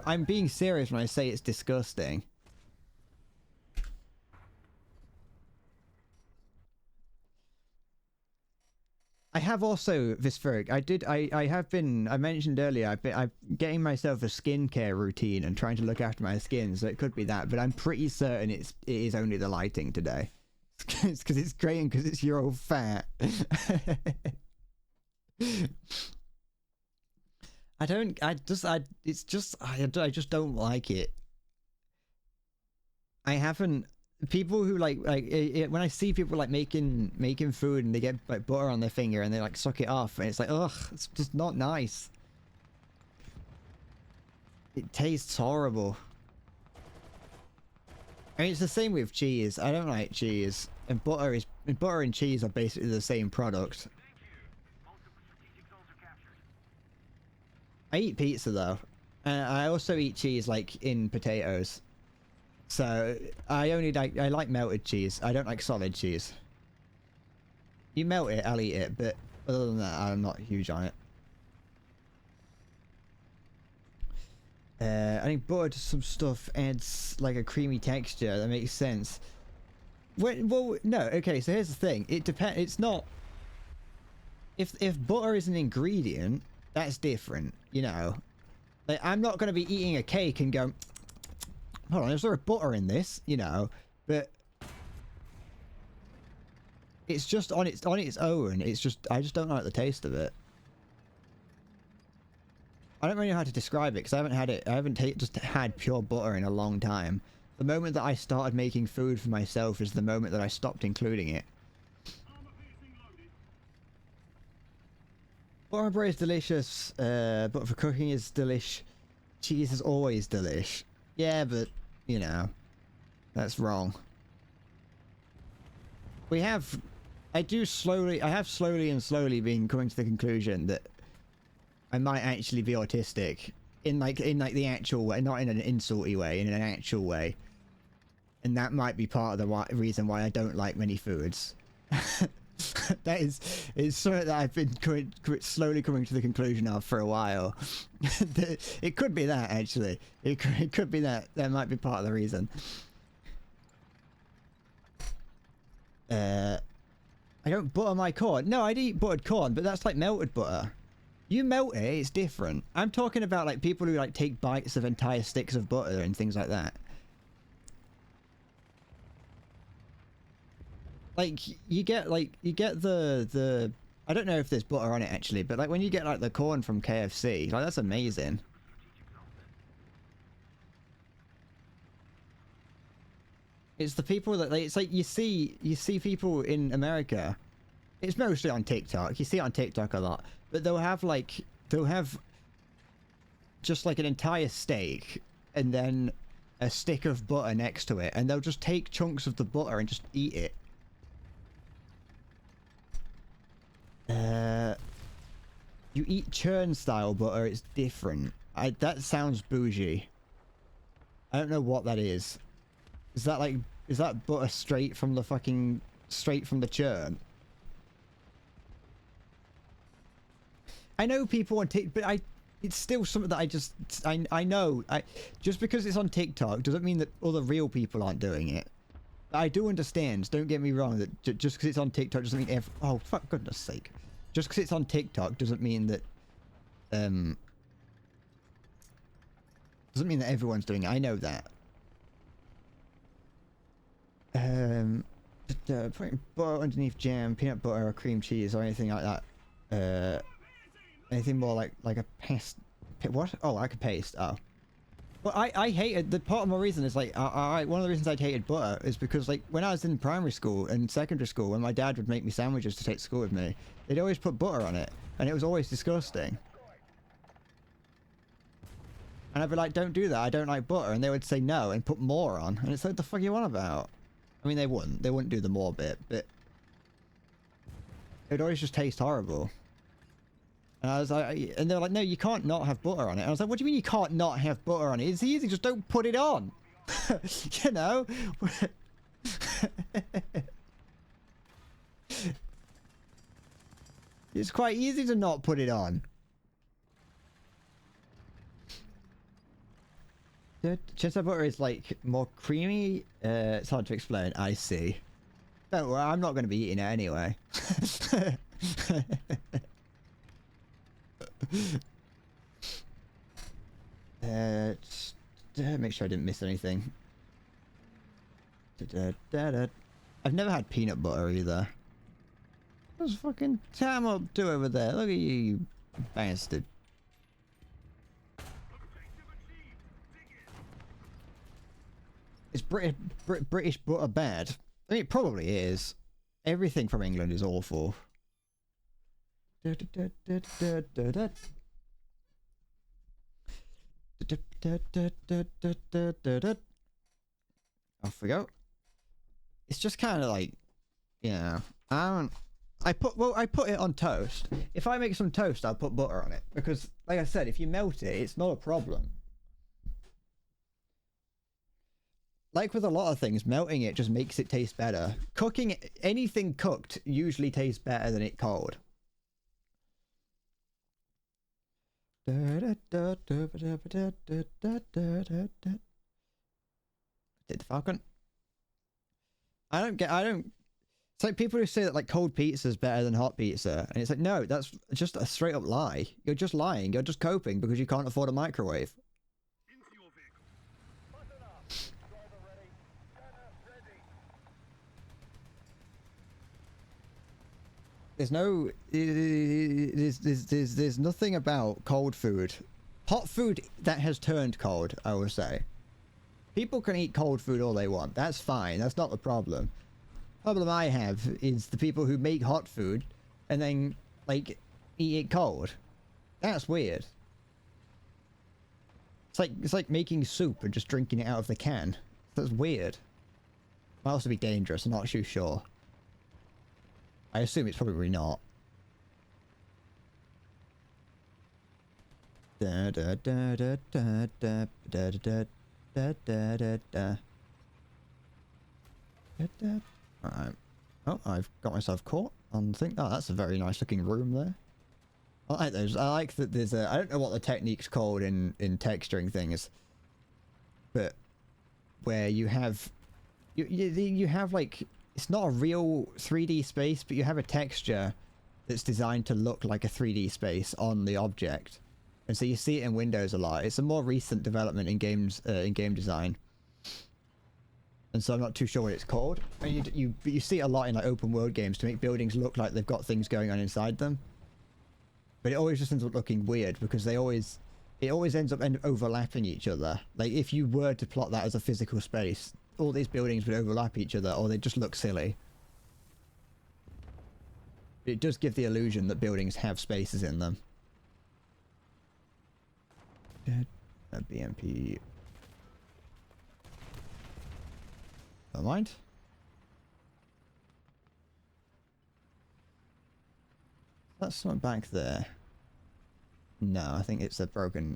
I'm being serious when I say it's disgusting. I have also, Visferic, I mentioned earlier, I'm getting myself a skincare routine and trying to look after my skin, so it could be that, but I'm pretty certain it is only the lighting today. It's because it's great and because it's your old fat. I just don't like it. I haven't. People who when I see people like making food and they get like butter on their finger and they like suck it off and it's like, ugh, it's just not nice. It tastes horrible. I mean, it's the same with cheese. I don't like cheese, and butter and cheese are basically the same product. I eat pizza though, and I also eat cheese like in potatoes. So I like melted cheese. I don't like solid cheese. You melt it, I'll eat it, but other than that, I'm not huge on it. I think butter to some stuff adds like a creamy texture. That makes sense. Well, no. Okay, so here's the thing. It depends. It's not. If butter is an ingredient, that's different. You know, like I'm not going to be eating a cake and go, hold on, is there a butter in this? You know, but it's just on its own. It's just I just don't like the taste of it. I don't really know how to describe it because I haven't had it. I haven't just had pure butter in a long time. The moment that I started making food for myself is the moment that I stopped including it. Butter and bread is delicious. Butter for cooking is delish. Cheese is always delish. Yeah, but you know, that's wrong. I have slowly been coming to the conclusion that I might actually be autistic in the actual way, not in an insulty way, in an actual way, and that might be part of the reason why I don't like many foods. It's something that I've been slowly coming to the conclusion of for a while. It could be that actually. It could be that might be part of the reason. I don't butter my corn. No, I'd eat buttered corn, but that's like melted butter. You melt it, it's different. I'm talking about like people who like take bites of entire sticks of butter and things like that. Like you get the I don't know if there's butter on it actually, but like when you get like the corn from KFC, like that's amazing. It's the people that it's like you see people in America. It's mostly on TikTok. You see it on TikTok a lot, but they'll have just like an entire steak and then a stick of butter next to it, and they'll just take chunks of the butter and just eat it. You eat churn style butter, it's different. That sounds bougie. I don't know what that is. Is that butter straight from the churn? I know people on TikTok, but it's still something that I know. Just because it's on TikTok doesn't mean that other real people aren't doing it. I do understand, don't get me wrong, that just because it's on TikTok doesn't mean oh, for goodness sake. Just because it's on TikTok doesn't mean that Doesn't mean that everyone's doing it. I know that. Putting butter underneath jam, peanut butter or cream cheese or anything like that. Anything more like a paste. What? Oh, like a paste. Oh. Well, I hated, the part of my reason is like, one of the reasons I hated butter is because like when I was in primary school and secondary school, when my dad would make me sandwiches to take to school with me, they'd always put butter on it and it was always disgusting. And I'd be like, don't do that, I don't like butter. And they would say no and put more on. And it's like, the fuck you on about? I mean, they wouldn't do the more bit, but it would always just taste horrible. And I was like, and they're like, no, you can't not have butter on it. And I was like, what do you mean you can't not have butter on it? It's easy, just don't put it on. You know? It's quite easy to not put it on. Cheddar butter is like more creamy. It's hard to explain. I see. Don't worry, I'm not going to be eating it anyway. Just, make sure I didn't miss anything. I've never had peanut butter either. What's fucking Tam up to over there? Look at you, you bastard. Is British butter bad? I mean, it probably is. Everything from England is awful. Off we go. It's just kind of like, you know, I put it on toast. If I make some toast, I'll put butter on it because, like I said, if you melt it, it's not a problem. Like with a lot of things, melting it just makes it taste better. Cooking, anything cooked usually tastes better than it cold. Did the Falcon? It's like people who say that like cold pizza is better than hot pizza, and it's like, no, that's just a straight up lie. You're just lying. You're just coping because you can't afford a microwave. There's no, there's nothing about cold food. Hot food that has turned cold, I would say. People can eat cold food all they want. That's fine. That's not the problem. Problem I have is the people who make hot food and then, like, eat it cold. That's weird. It's like making soup and just drinking it out of the can. That's weird. Might also be dangerous. I'm not too sure. I assume it's probably not. Da da da da da da da da da da da da. Alright. Oh, I've got myself caught on the thing. Oh, that's a very nice looking room there. I like those. I like that there's a... I don't know what the technique's called in texturing things. But where you have... You have like... It's not a real 3D space, but you have a texture that's designed to look like a 3D space on the object. And so you see it in Windows a lot. It's a more recent development in games, in game design. And so I'm not too sure what it's called. And you see it a lot in like open world games to make buildings look like they've got things going on inside them. But it always just ends up looking weird because it always ends up overlapping each other. Like if you were to plot that as a physical space, all these buildings would overlap each other or they just look silly. It does give the illusion that buildings have spaces in them. BMP. Never mind. That's not back there. No, I think it's the broken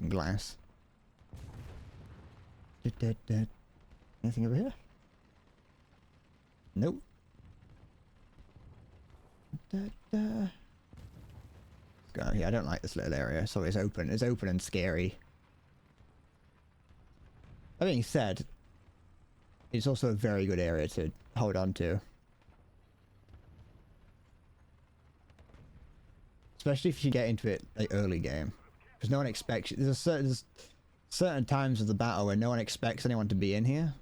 glass. Anything over here? Nope. Go here. I don't like this little area, so it's open. It's open and scary. That being said, it's also a very good area to hold on to. Especially if you get into it like early game. Because no one expects you. There's certain times of the battle where no one expects anyone to be in here.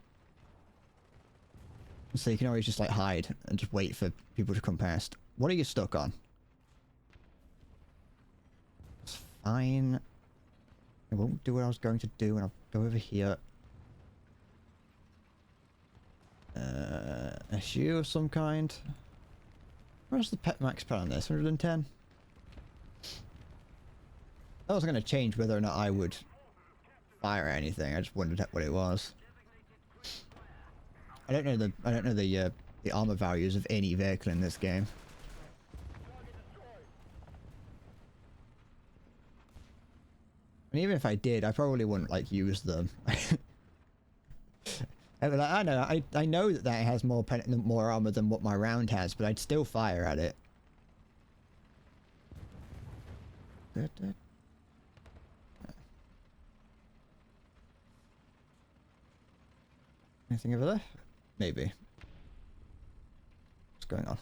So you can always just like hide and just wait for people to come past. What are you stuck on? It's fine. I won't do what I was going to do, and I'll go over here. A shoe of some kind. Where's the pet max pet on this? 110? That wasn't going to change whether or not I would fire anything. I just wondered what it was. I don't know the armor values of any vehicle in this game. And even if I did, I probably wouldn't like use them. I know that has more armor than what my round has, but I'd still fire at it. Anything over there? Maybe. What's going on?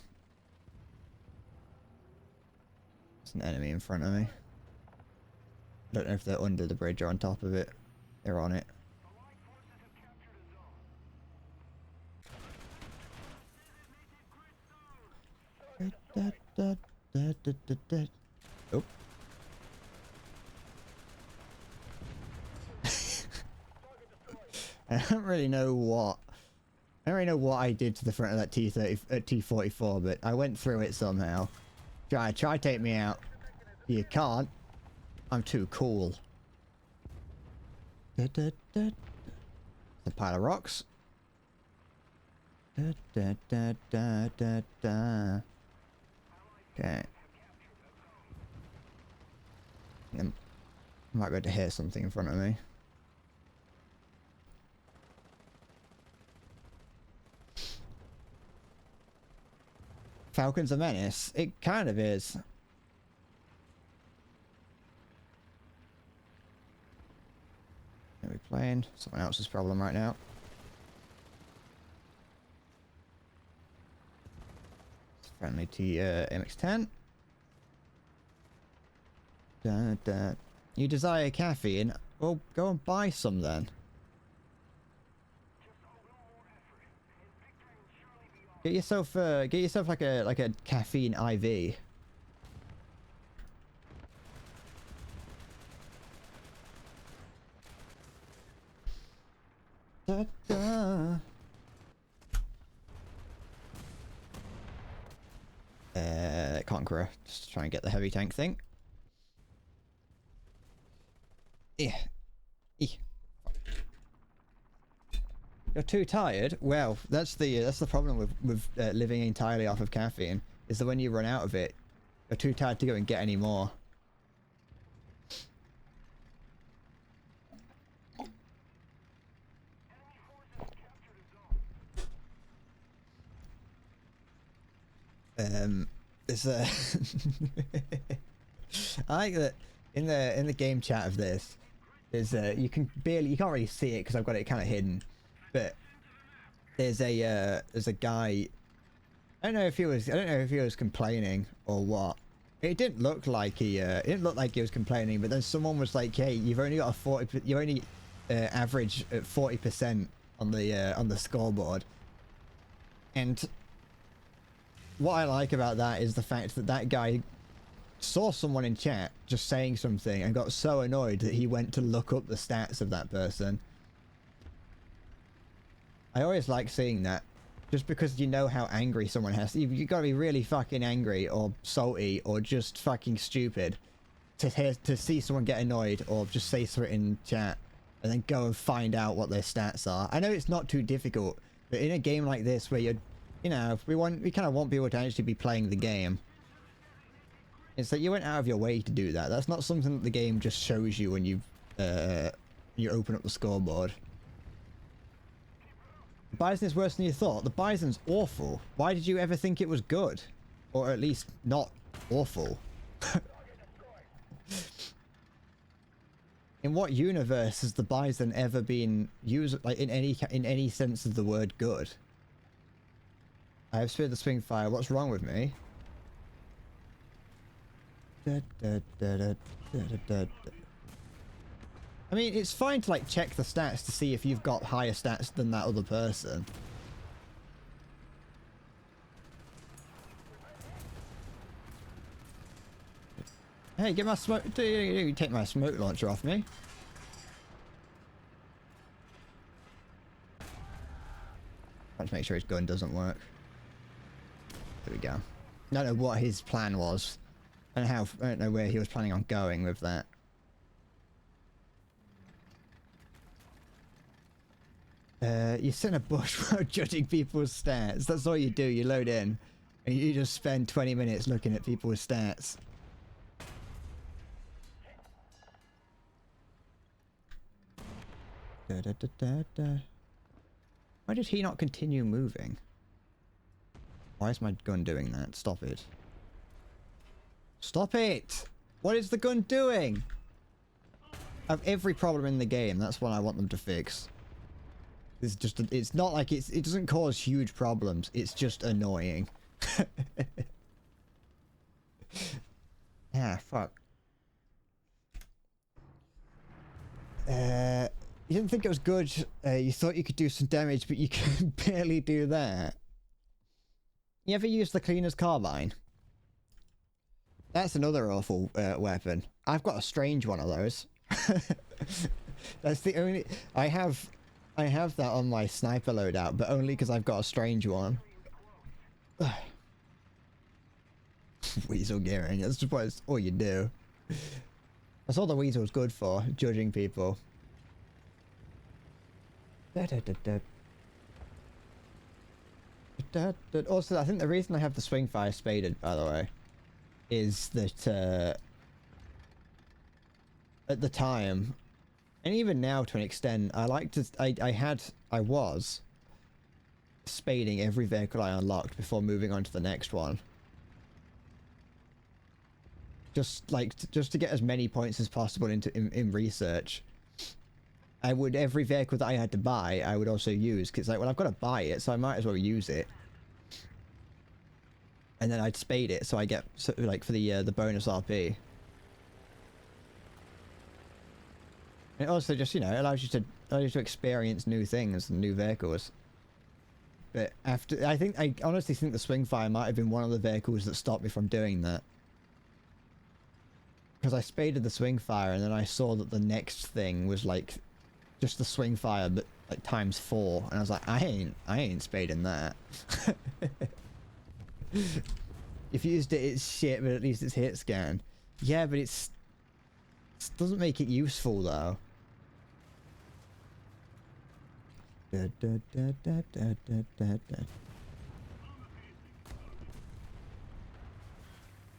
There's an enemy in front of me. I don't know if they're under the bridge or on top of it. They're on it. Oh. I don't really know what I did to the front of that T44, but I went through it somehow. Try to take me out. You can't. I'm too cool. The pile of rocks. Okay. I might be able to hear something in front of me. Falcon's a menace. It kind of is. Are we playing? Someone else's problem right now. It's friendly to MX-10. You desire caffeine? Well, go and buy some then. Get yourself like a caffeine IV. Da, da. Conqueror, just try and get the heavy tank thing. Yeah. You're too tired? Well, that's the problem with living entirely off of caffeine, is that when you run out of it, you're too tired to go and get any more. It's I like that in the game chat of this, there's you can't really see it because I've got it kind of hidden. But there's a guy. I don't know if he was complaining or what. It didn't look like he was complaining. But then someone was like, "Hey, you've only got you only average at 40% on the scoreboard." And what I like about that is the fact that that guy saw someone in chat just saying something and got so annoyed that he went to look up the stats of that person. I always like seeing that, just because you know how angry someone has. You gotta be really fucking angry or salty or just fucking stupid to see someone get annoyed or just say something in chat and then go and find out what their stats are. I know it's not too difficult, but in a game like this where we kind of want people to actually be playing the game. It's that you went out of your way to do that. That's not something that the game just shows you when you open up the scoreboard. The Bison is worse than you thought. The Bison's awful. Why did you ever think it was good? Or at least not awful. In what universe has the Bison ever been used, like in any sense of the word, good? I have speared the swing fire. What's wrong with me? I mean, it's fine to like check the stats to see if you've got higher stats than that other person. Hey, get my smoke. You take my smoke launcher off me. Let's make sure his gun doesn't work. There we go. I don't know what his plan was, and I don't know where he was planning on going with that. You sit in a bush while judging people's stats. That's all you do. You load in, and you just spend 20 minutes looking at people's stats. Da, da, da, da, da. Why did he not continue moving? Why is my gun doing that? Stop it. Stop it! What is the gun doing? I have every problem in the game. That's what I want them to fix. It's just, it's not like it doesn't cause huge problems. It's just annoying. Ah, fuck. You didn't think it was good. You thought you could do some damage, but you can barely do that. You ever use the cleaner's carbine? That's another awful weapon. I've got a strange one of those. That's the only... I have that on my sniper loadout, but only because I've got a strange one. Weasel gearing. That's just what all you do. That's all the weasel's good for, judging people. Also, I think the reason I have the swing fire spaded, by the way, is that at the time, and even now to an extent, I was spading every vehicle I unlocked before moving on to the next one. Just to get as many points as possible in research. I would, every vehicle that I had to buy, I would also use, because like, well, I've got to buy it, so I might as well use it. And then I'd spade it, so I get, so, like, for the bonus RP. And it also just, you know, allows you to experience new things and new vehicles. But after, I honestly think the Swingfire might have been one of the vehicles that stopped me from doing that. Because I spaded the Swingfire, and then I saw that the next thing was, like, just the Swingfire, but like ×4, and I was like, I ain't spading that. If you used it, it's shit, but at least it's hit scan. Yeah, but it doesn't make it useful though.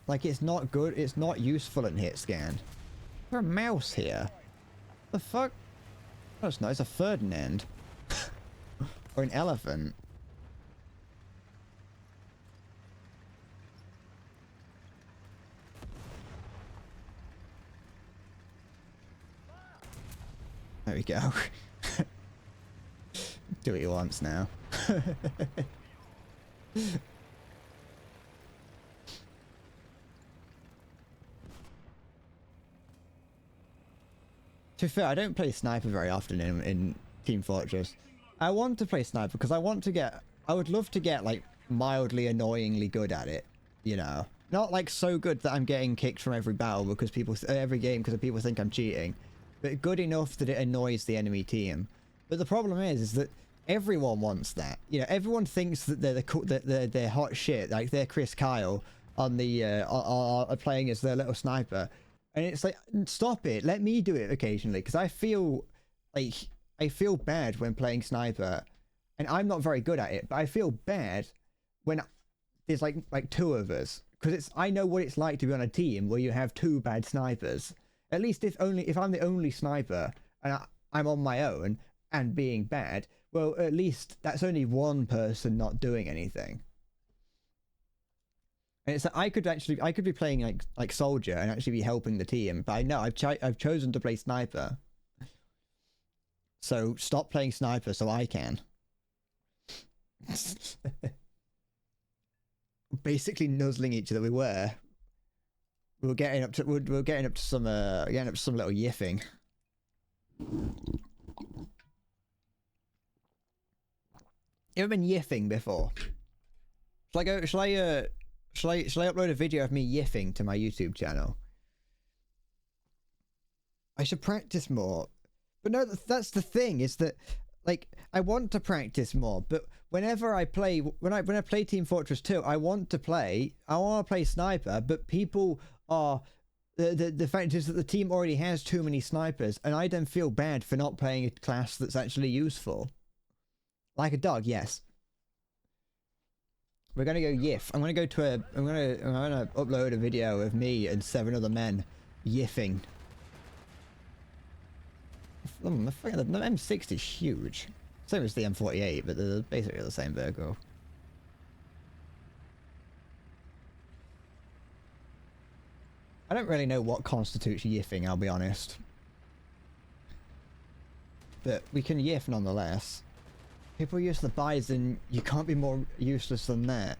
Like, it's not good. It's not useful in hit scan. Is there a mouse here? The fuck? Oh, it's not. It's a Ferdinand. Or an elephant. There we go. Do what he wants now. To be fair, I don't play Sniper very often in Team Fortress. I want to play Sniper because I would love to get, like, mildly annoyingly good at it, you know? Not, like, so good that I'm getting kicked from every battle because every game because people think I'm cheating, but good enough that it annoys the enemy team. But the problem is that everyone wants that. You know, everyone thinks that they're hot shit, like they're Chris Kyle on the, are playing as their little sniper. And it's like, stop it. Let me do it occasionally, because I feel bad when playing sniper, and I'm not very good at it. But I feel bad when there's like two of us, because I know what it's like to be on a team where you have two bad snipers. At least if I'm the only sniper and I'm on my own and being bad, well, at least that's only one person not doing anything. And it's like I could be playing like soldier and actually be helping the team, but I know I've chosen to play sniper. So stop playing sniper so I can. Basically nuzzling each other. We were getting up to some little yiffing. You ever been yiffing before? Shall I go? Shall I upload a video of me yiffing to my YouTube channel? I should practice more. But no, that's the thing, is that, like, I want to practice more, but whenever I play, when I play Team Fortress 2, I want to play sniper, but people are, the fact is that the team already has too many snipers, and I then feel bad for not playing a class that's actually useful. Like a dog, yes. We're gonna go yiff. I'm gonna upload a video of me and 7 other men yiffing. The M60 is huge. Same as the M48, but they're basically the same vehicle. I don't really know what constitutes yiffing, I'll be honest. But we can yiff nonetheless. People use the Bison, you can't be more useless than that.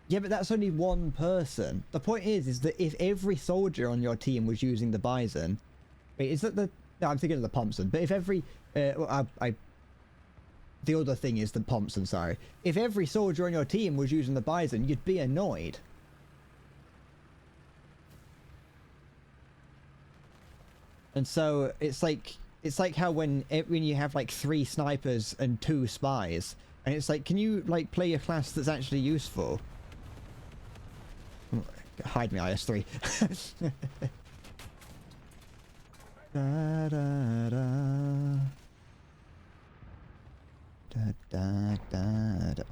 Yeah, but that's only one person. The point is that if every soldier on your team was using the Bison... Wait, is that the... No, I'm thinking of the Thompson. But if every... the other thing is the Thompson, sorry. If every soldier on your team was using the Bison, you'd be annoyed. And so, it's like how when you have like 3 snipers and 2 spies, and it's like, can you like play a class that's actually useful? Hide me, IS-3. Da, da, da. Da, da, da, da.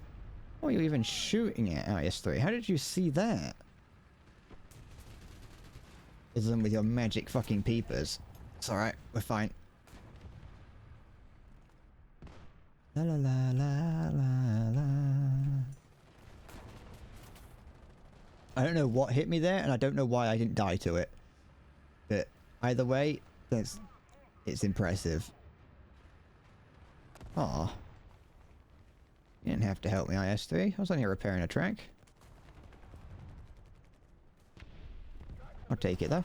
What are you even shooting at, IS-3? How did you see that? Other than with your magic fucking peepers. It's alright, we're fine. La la la la la la. I don't know what hit me there, and I don't know why I didn't die to it. But either way, it's impressive. Aw. You didn't have to help me, IS-3. I was only repairing a track. I'll take it though.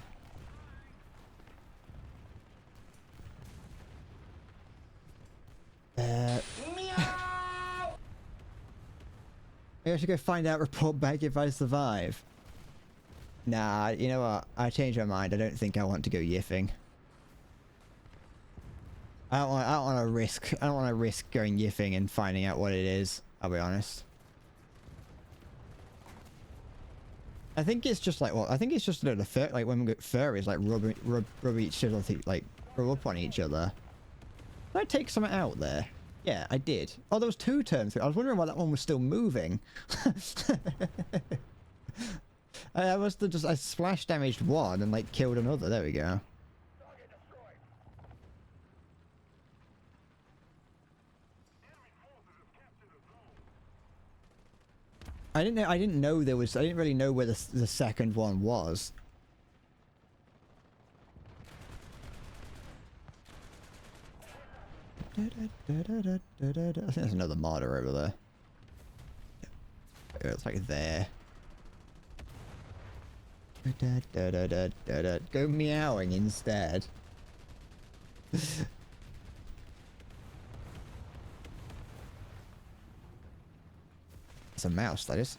Maybe I should go find out, report back if I survive. Nah, you know what? I changed my mind. I don't think I want to go yiffing. I don't want to risk going yiffing and finding out what it is. I'll be honest. I think it's just like, well, I think it's just a little fur, like when we get furries, like rub each other, like rub up on each other. Did I take something out there? Yeah, I did. Oh, there was 2 turns through. I was wondering why that one was still moving. I must have I splash damaged one and like killed another. There we go. I didn't know there was. I didn't really know where the second one was. I think there's another martyr over there. It's like there. Go meowing instead. It's a mouse, that is.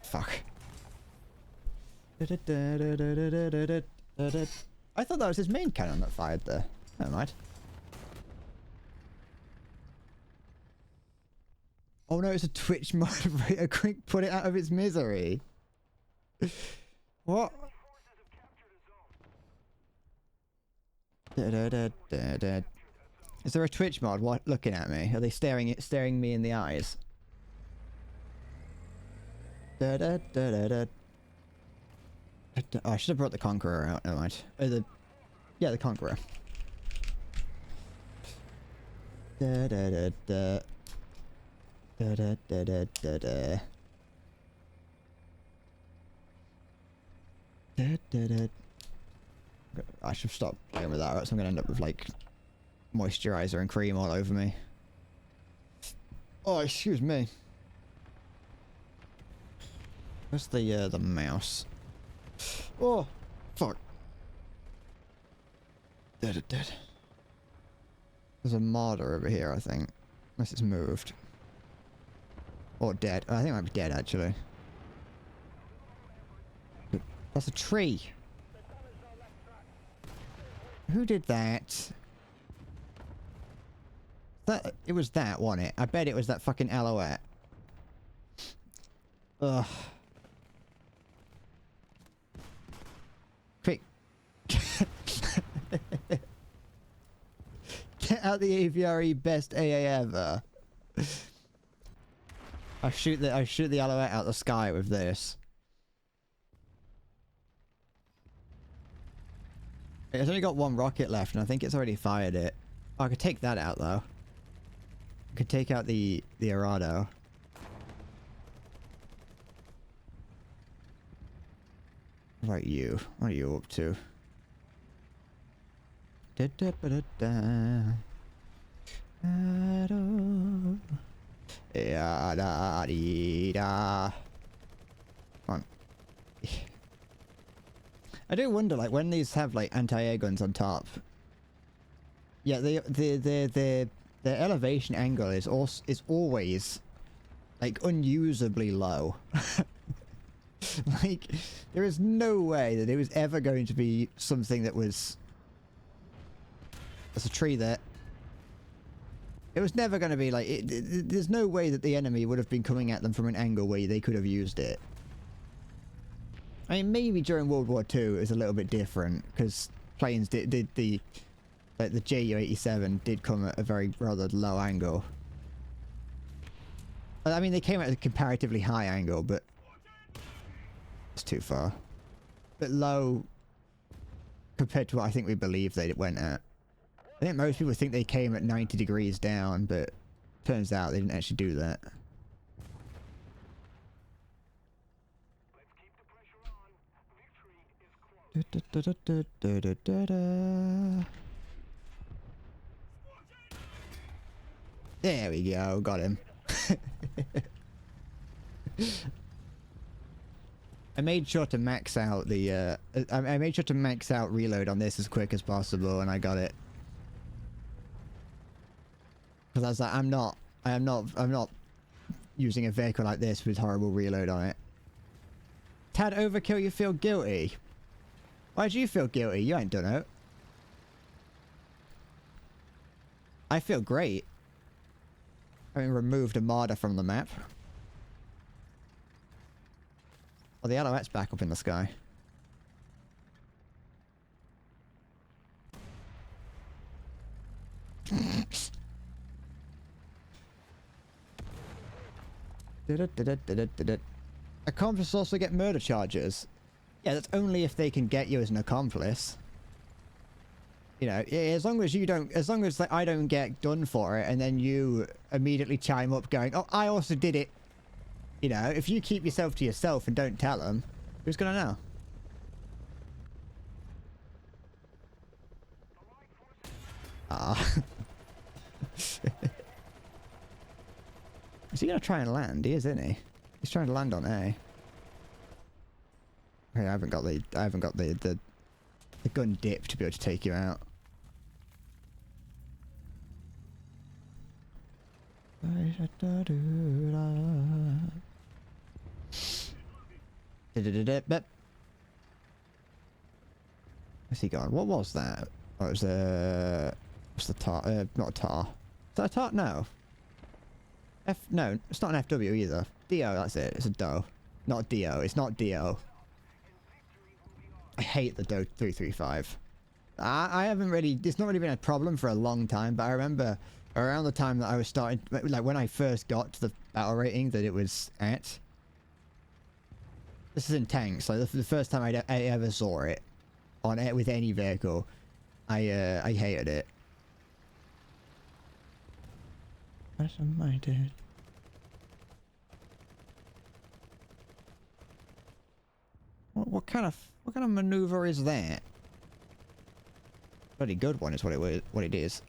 Fuck. I thought that was his main cannon that fired there. Never mind. Oh no, it's a Twitch moderator. Quick, put it out of its misery. What? Is there a Twitch mod? What? Looking at me? Are they staring me in the eyes? Oh, I should have brought the Conqueror out. Never mind. Yeah, the Conqueror. I should stop playing with that, or else I'm gonna end up with like moisturizer and cream all over me. Oh, excuse me. Where's the mouse? Oh, Fuck. Dead. There's a marder over here, I think. Unless it's moved. Or dead. I think it might be dead, actually. That's a tree. Who did that? It was that, wasn't it? I bet it was that fucking Alouette. Ugh. Quick. Get out the AVRE best AA ever. I shoot the Alouette out the sky with this. It's only got one rocket left, and I think it's already fired it. Oh, I could take that out though. I could take out the Arado. What about you? What are you up to? Da da ba da da. Ya da dee da. Come on. I do wonder, like, when these have like anti-air guns on top. Yeah, the elevation angle is always like unusably low. Like, there is no way that it was ever going to be something that was. There's a tree there. It was never going to be like. There's no way that the enemy would have been coming at them from an angle where they could have used it. I mean, maybe during World War II it was a little bit different because planes did the Ju-87 did come at a very rather low angle. I mean, they came at a comparatively high angle, but it's too far. But low compared to what I think we believe they went at. I think most people think they came at 90 degrees down, but turns out they didn't actually do that. There we go, got him. I made sure to max out the I made sure to max out reload on this as quick as possible, and I got it. Because I was like, I'm not using a vehicle like this with horrible reload on it. Tad overkill, you feel guilty. Why do you feel guilty? You ain't done it. I feel great. Having removed a marder from the map. Well, the Alouette's back up in the sky. Accomplices also get murder charges. Yeah, that's only if they can get you as an accomplice. You know, as long as you don't, as long as like, I don't get done for it, and then you immediately chime up going, "Oh, I also did it." You know, if you keep yourself to yourself and don't tell them, who's gonna know? Ah. Is he gonna try and land? He is, isn't he? He's trying to land on A. Okay, I haven't got the gun dip to be able to take you out. Where's he gone? What was that? Oh, it was what's the tar? Not a tar. Is that a tar? No. No, it's not an FW either. DO, that's it. It's a DO. Not DO. It's not DO. I hate the DO 335. I haven't really... It's not really been a problem for a long time, but I remember around the time that I was starting... Like, when I first got to the battle rating that it was at... This is in tanks. Like, the first time I ever saw it on it with any vehicle, I hated it. What am I doing? What kind of maneuver is that? Bloody good one is what it is.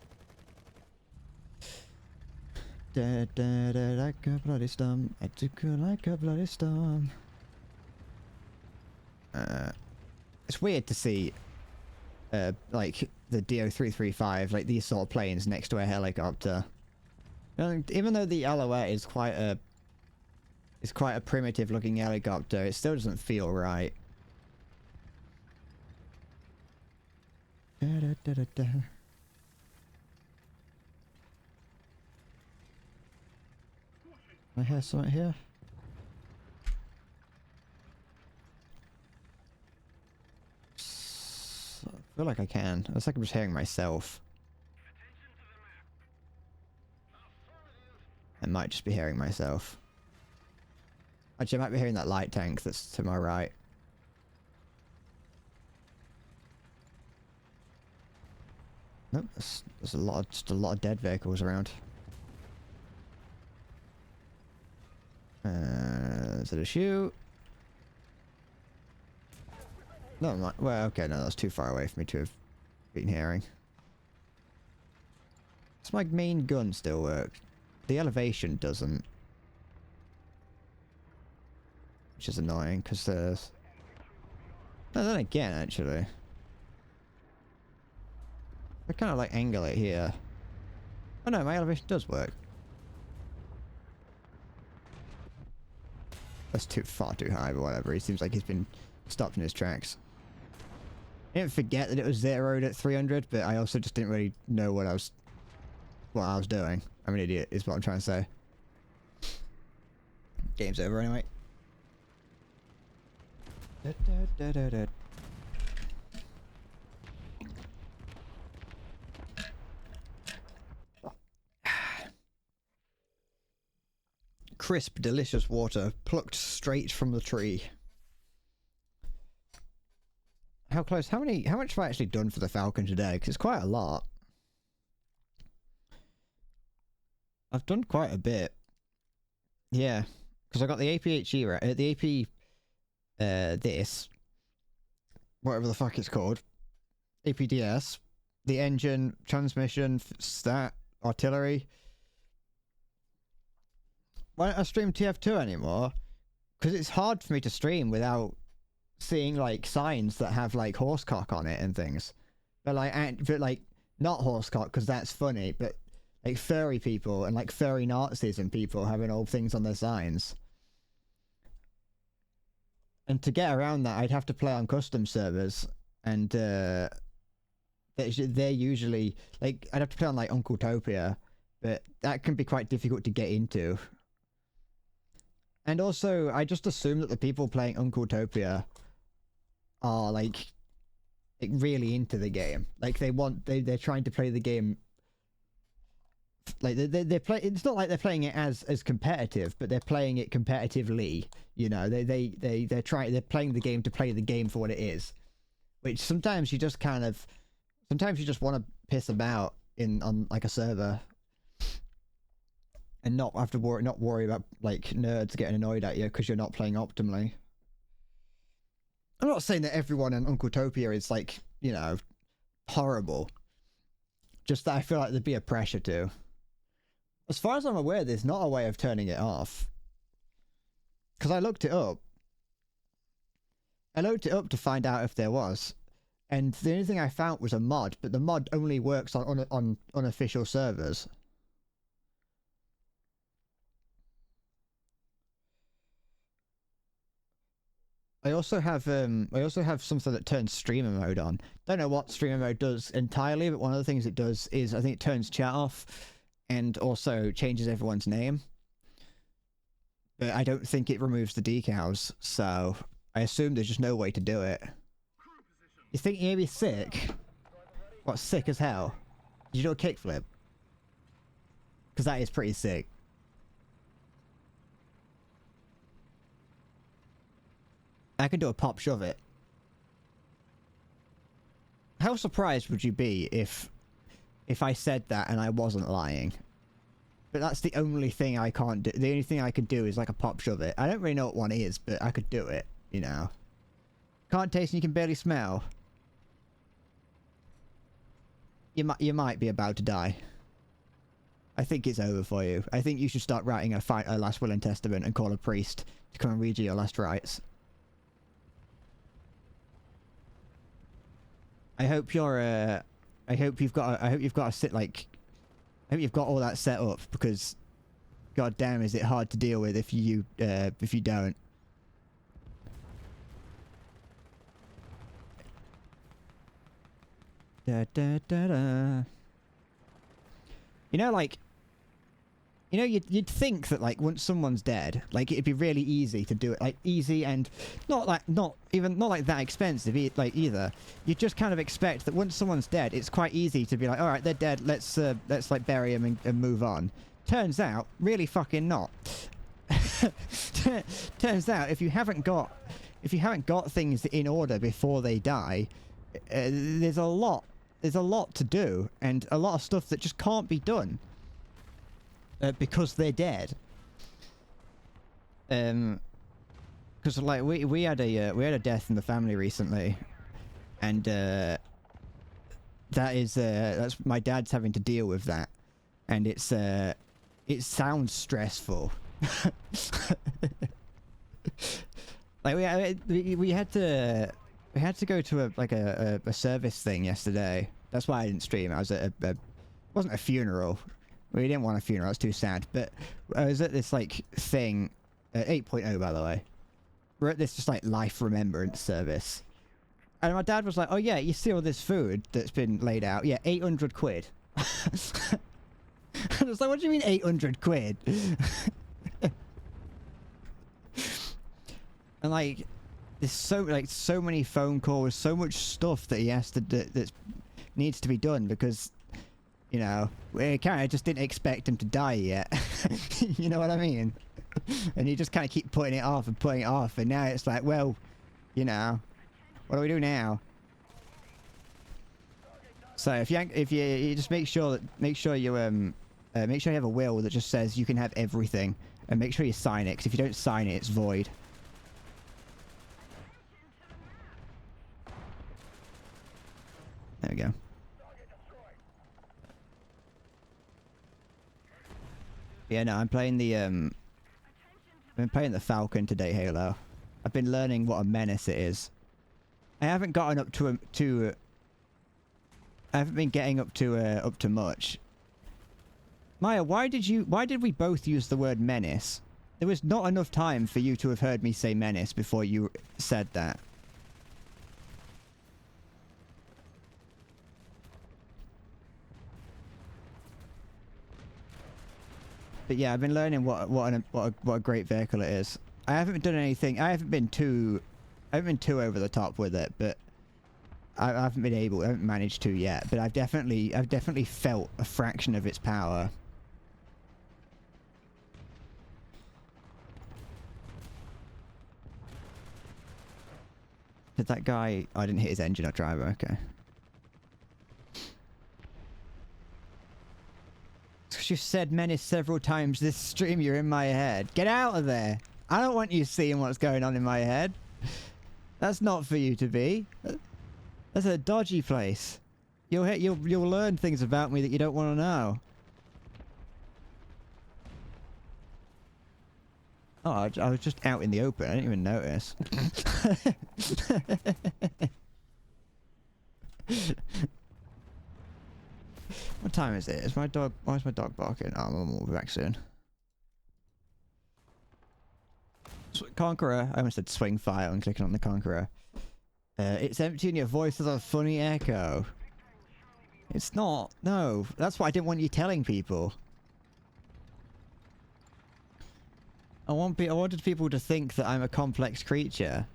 Da da da like a bloody storm. I took you like a bloody storm. It's weird to see, like, the DO-335, like, these sort of planes next to a helicopter. Even though the Alouette is quite a primitive looking helicopter, it still doesn't feel right. Da, da, da, da, da. I hear something here. I feel like I can. It's like I'm just hearing myself. I might just be hearing myself. Actually, I might be hearing that light tank that's to my right. Nope, there's just a lot of dead vehicles around. Is it a shoot? No, well, okay, no, that's too far away for me to have been hearing. Does my main gun still work? The elevation doesn't. Which is annoying, because there's... No, then again, actually. I kind of like angle it here. Oh no, my elevation does work. That's far too high, but whatever. He seems like he's been stopped in his tracks. I didn't forget that it was zeroed at 300, but I also just didn't really know what I was doing. I'm an idiot, is what I'm trying to say. Game's over anyway. Da, da, da, da, da. Crisp, delicious water plucked straight from the tree. How close? How much have I actually done for the Falcon today? Because it's quite a lot. I've done quite a bit. Yeah, because I got the APHE, right? The AP, this, whatever the fuck it's called, APDS, the engine, transmission, stat, artillery. Why don't I stream TF2 anymore? Because it's hard for me to stream without seeing like signs that have like horsecock on it and things. But like not horsecock because that's funny, but like furry people and like furry Nazis and people having old things on their signs. And to get around that, I'd have to play on custom servers, and they're usually like I'd have to play on like Uncletopia, but that can be quite difficult to get into. And also, I just assume that the people playing Uncletopia are like really into the game. Like they're trying to play the game. Like they play. It's not like they're playing it as competitive, but they're playing it competitively. You know, they're playing the game to play the game for what it is. Which sometimes you just want to piss about on like a server. And not have to worry about like nerds getting annoyed at you because you're not playing optimally. I'm not saying that everyone in Uncletopia is like, you know, horrible. Just that I feel like there'd be a pressure to. As far as I'm aware, there's not a way of turning it off. Because I looked it up. I looked it up to find out if there was. And the only thing I found was a mod, but the mod only works on unofficial servers. I also have something that turns streamer mode on. Don't know what streamer mode does entirely, but one of the things it does is I think it turns chat off and also changes everyone's name. But I don't think it removes the decals, so I assume there's just no way to do it. You think you're gonna be sick? What, sick as hell? Did you do a kickflip? Because that is pretty sick. I could do a pop shove it. How surprised would you be if I said that and I wasn't lying? But that's the only thing I can't do. The only thing I could do is like a pop shove it. I don't really know what one is, but I could do it, you know. Can't taste and you can barely smell. You might be about to die. I think it's over for you. I think you should start writing a last will and testament and call a priest to come and read you your last rites. I hope you're. I hope you've got. I hope you've got a sit like. I hope you've got all that set up because, god damn, is it hard to deal with if you don't. Da, da, da, da. You know, like. You know, you'd think that like once someone's dead, like it'd be really easy to do it, like easy and not like that expensive, like either. You just kind of expect that once someone's dead, it's quite easy to be like, all right, they're dead. Let's like bury them and move on. Turns out, really fucking not. Turns out, if you haven't got things in order before they die, there's a lot to do and a lot of stuff that just can't be done. Because they're dead. Because like we had a death in the family recently, and that's my dad's having to deal with that, and it sounds stressful. Like we had to go to a service thing yesterday. That's why I didn't stream. I was at it wasn't a funeral. We didn't want a funeral, it's too sad, but I was at this, like, thing, 8.0, by the way. We're at this, just, like, life remembrance service. And my dad was like, oh, yeah, you see all this food that's been laid out? Yeah, 800 quid. I was like, what do you mean 800 quid? And, like, there's so many phone calls, so much stuff that he has to do, that needs to be done, because... You know, we kind of just didn't expect him to die yet. You know what I mean? And you just kind of keep putting it off, and now it's like, well, you know, what do we do now? So if you just make sure you have a will that just says you can have everything, and make sure you sign it, because if you don't sign it, it's void. There we go. Yeah, no, I'm playing the I've been playing the Falcon today, Halo. I've been learning what a menace it is. I haven't gotten up to I haven't been getting up to much. Maya, why did we both use the word menace? There was not enough time for you to have heard me say menace before you said that. But yeah, I've been learning what a great vehicle it is. I haven't done anything. I haven't been too over the top with it, but I haven't managed to yet. But I've definitely felt a fraction of its power. Did that guy? I didn't hit his engine or driver. Okay. You said menace several times this stream. You're in my head. Get out of there. I don't want you seeing what's going on in my head. That's not for you to be. That's a dodgy place. You'll learn things about me that you don't want to know. Oh, I was just out in the open. I didn't even notice. What time is it? Why is my dog barking? Oh, we'll be back soon. Conqueror. I almost said swing file and clicking on the Conqueror. It's empty and your voice has a funny echo. It's not. No. That's what I didn't want you telling people. I wanted people to think that I'm a complex creature.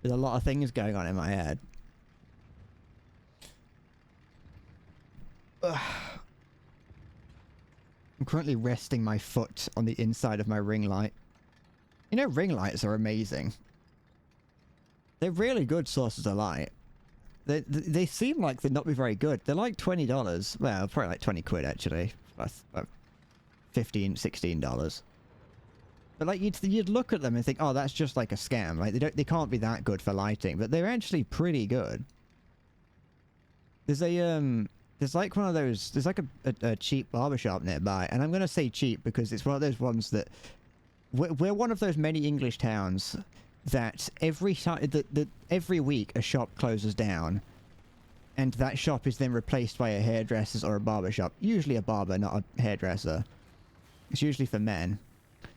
There's a lot of things going on in my head. Ugh. I'm currently resting my foot on the inside of my ring light. You know, ring lights are amazing. They're really good sources of light. They seem like they'd not be very good. They're like $20. Well, probably like 20 quid actually. That's $15, $16. But like you'd look at them and think, oh, that's just like a scam. Like they can't be that good for lighting, but they're actually pretty good. There's like one of those. There's like a cheap barbershop nearby, and I'm gonna say cheap because it's one of those ones that we're one of those many English towns that every week a shop closes down, and that shop is then replaced by a hairdresser's or a barber shop. Usually a barber, not a hairdresser. It's usually for men.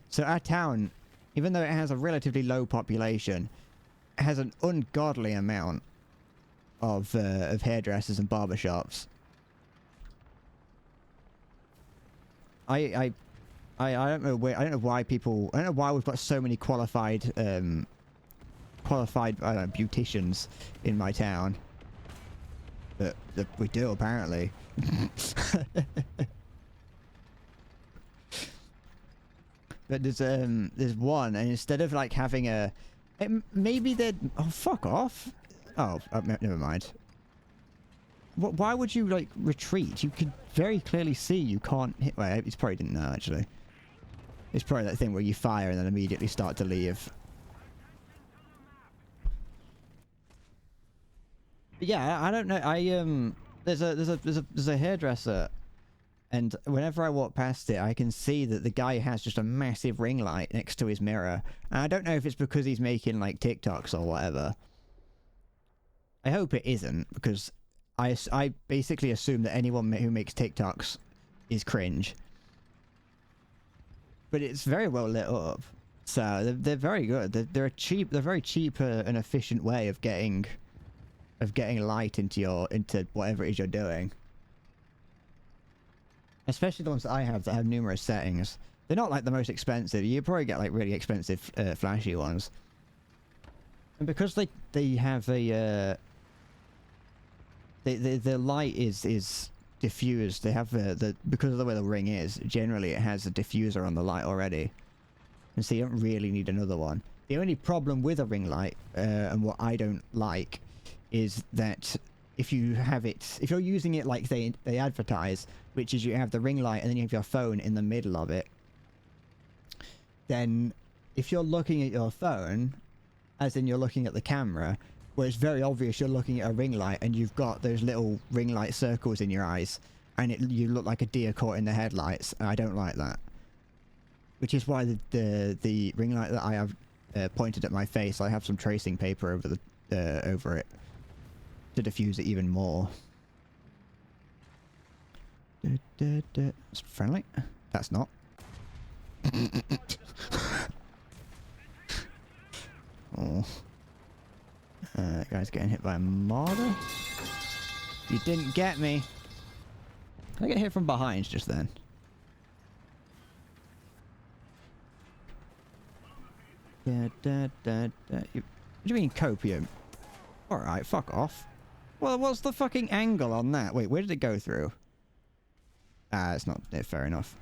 So our town, even though it has a relatively low population, has an ungodly amount of hairdressers and barber shops. I don't know where, I don't know why people, I don't know why we've got so many qualified I don't know, beauticians in my town. But we do apparently. But there's one, and instead of like having a, maybe they'd, oh fuck off. Oh, never mind. Why would you like retreat? You could very clearly see you can't hit. Well, it's probably didn't know actually. It's probably that thing where you fire and then immediately start to leave. But yeah, I don't know. There's a hairdresser, and whenever I walk past it, I can see that the guy has just a massive ring light next to his mirror. And I don't know if it's because he's making like TikToks or whatever. I hope it isn't, because I basically assume that anyone who makes TikToks is cringe. But it's very well lit up, so they're very good. They're very cheap and efficient way of getting light into whatever it is you're doing. Especially the ones that I have that have numerous settings. They're not like the most expensive. You probably get like really expensive flashy ones. And because they have a the light is diffused. They have because of the way the ring is, generally it has a diffuser on the light already. And so you don't really need another one. The only problem with a ring light, and what I don't like, is that if you're using it like they advertise, which is you have the ring light and then you have your phone in the middle of it, then if you're looking at your phone, as in you're looking at the camera, where it's very obvious you're looking at a ring light and you've got those little ring light circles in your eyes, and you look like a deer caught in the headlights, and I don't like that. Which is why the ring light that I have pointed at my face, I have some tracing paper over it to diffuse it even more. It's friendly. That's not. Oh. Guy's getting hit by a martyr. You didn't get me. I get hit from behind just then. What do you mean copium? Alright, fuck off. Well, what's the fucking angle on that? Wait, where did it go through? Ah, it's not fair enough.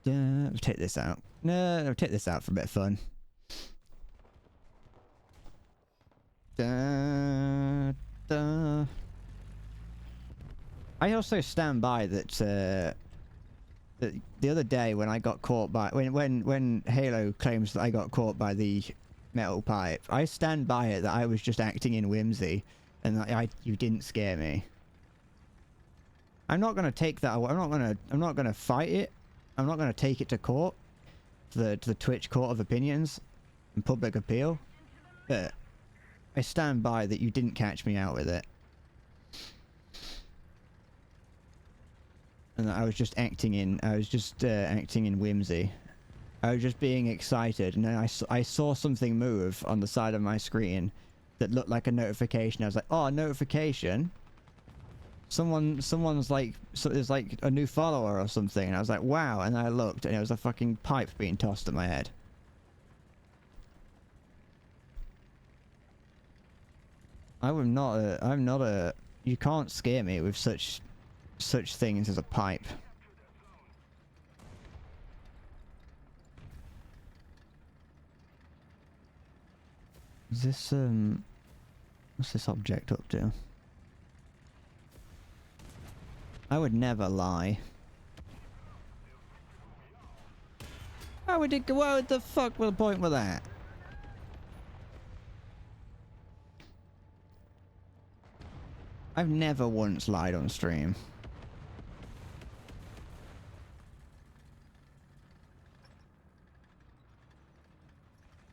We'll take this out. No, we'll take this out for a bit of fun. I also stand by that the other day when I got caught by when Halo claims that I got caught by the metal pipe, I stand by it that I was just acting in whimsy and that you didn't scare me. I'm not gonna take that away. I'm not gonna fight it. I'm not gonna take it to court, to the Twitch Court of Opinions and Public Appeal. But I stand by that you didn't catch me out with it. And I was just acting in whimsy. I was just being excited, and then I saw something move on the side of my screen that looked like a notification. I was like, oh, a notification? Someone's like, so there's like a new follower or something, and I was like, wow, and I looked, and it was a fucking pipe being tossed at my head. I'm not a, you can't scare me with such things as a pipe. Is this, what's this object up to? I would never lie. Why would it go? What the fuck was the point with that? I've never once lied on stream.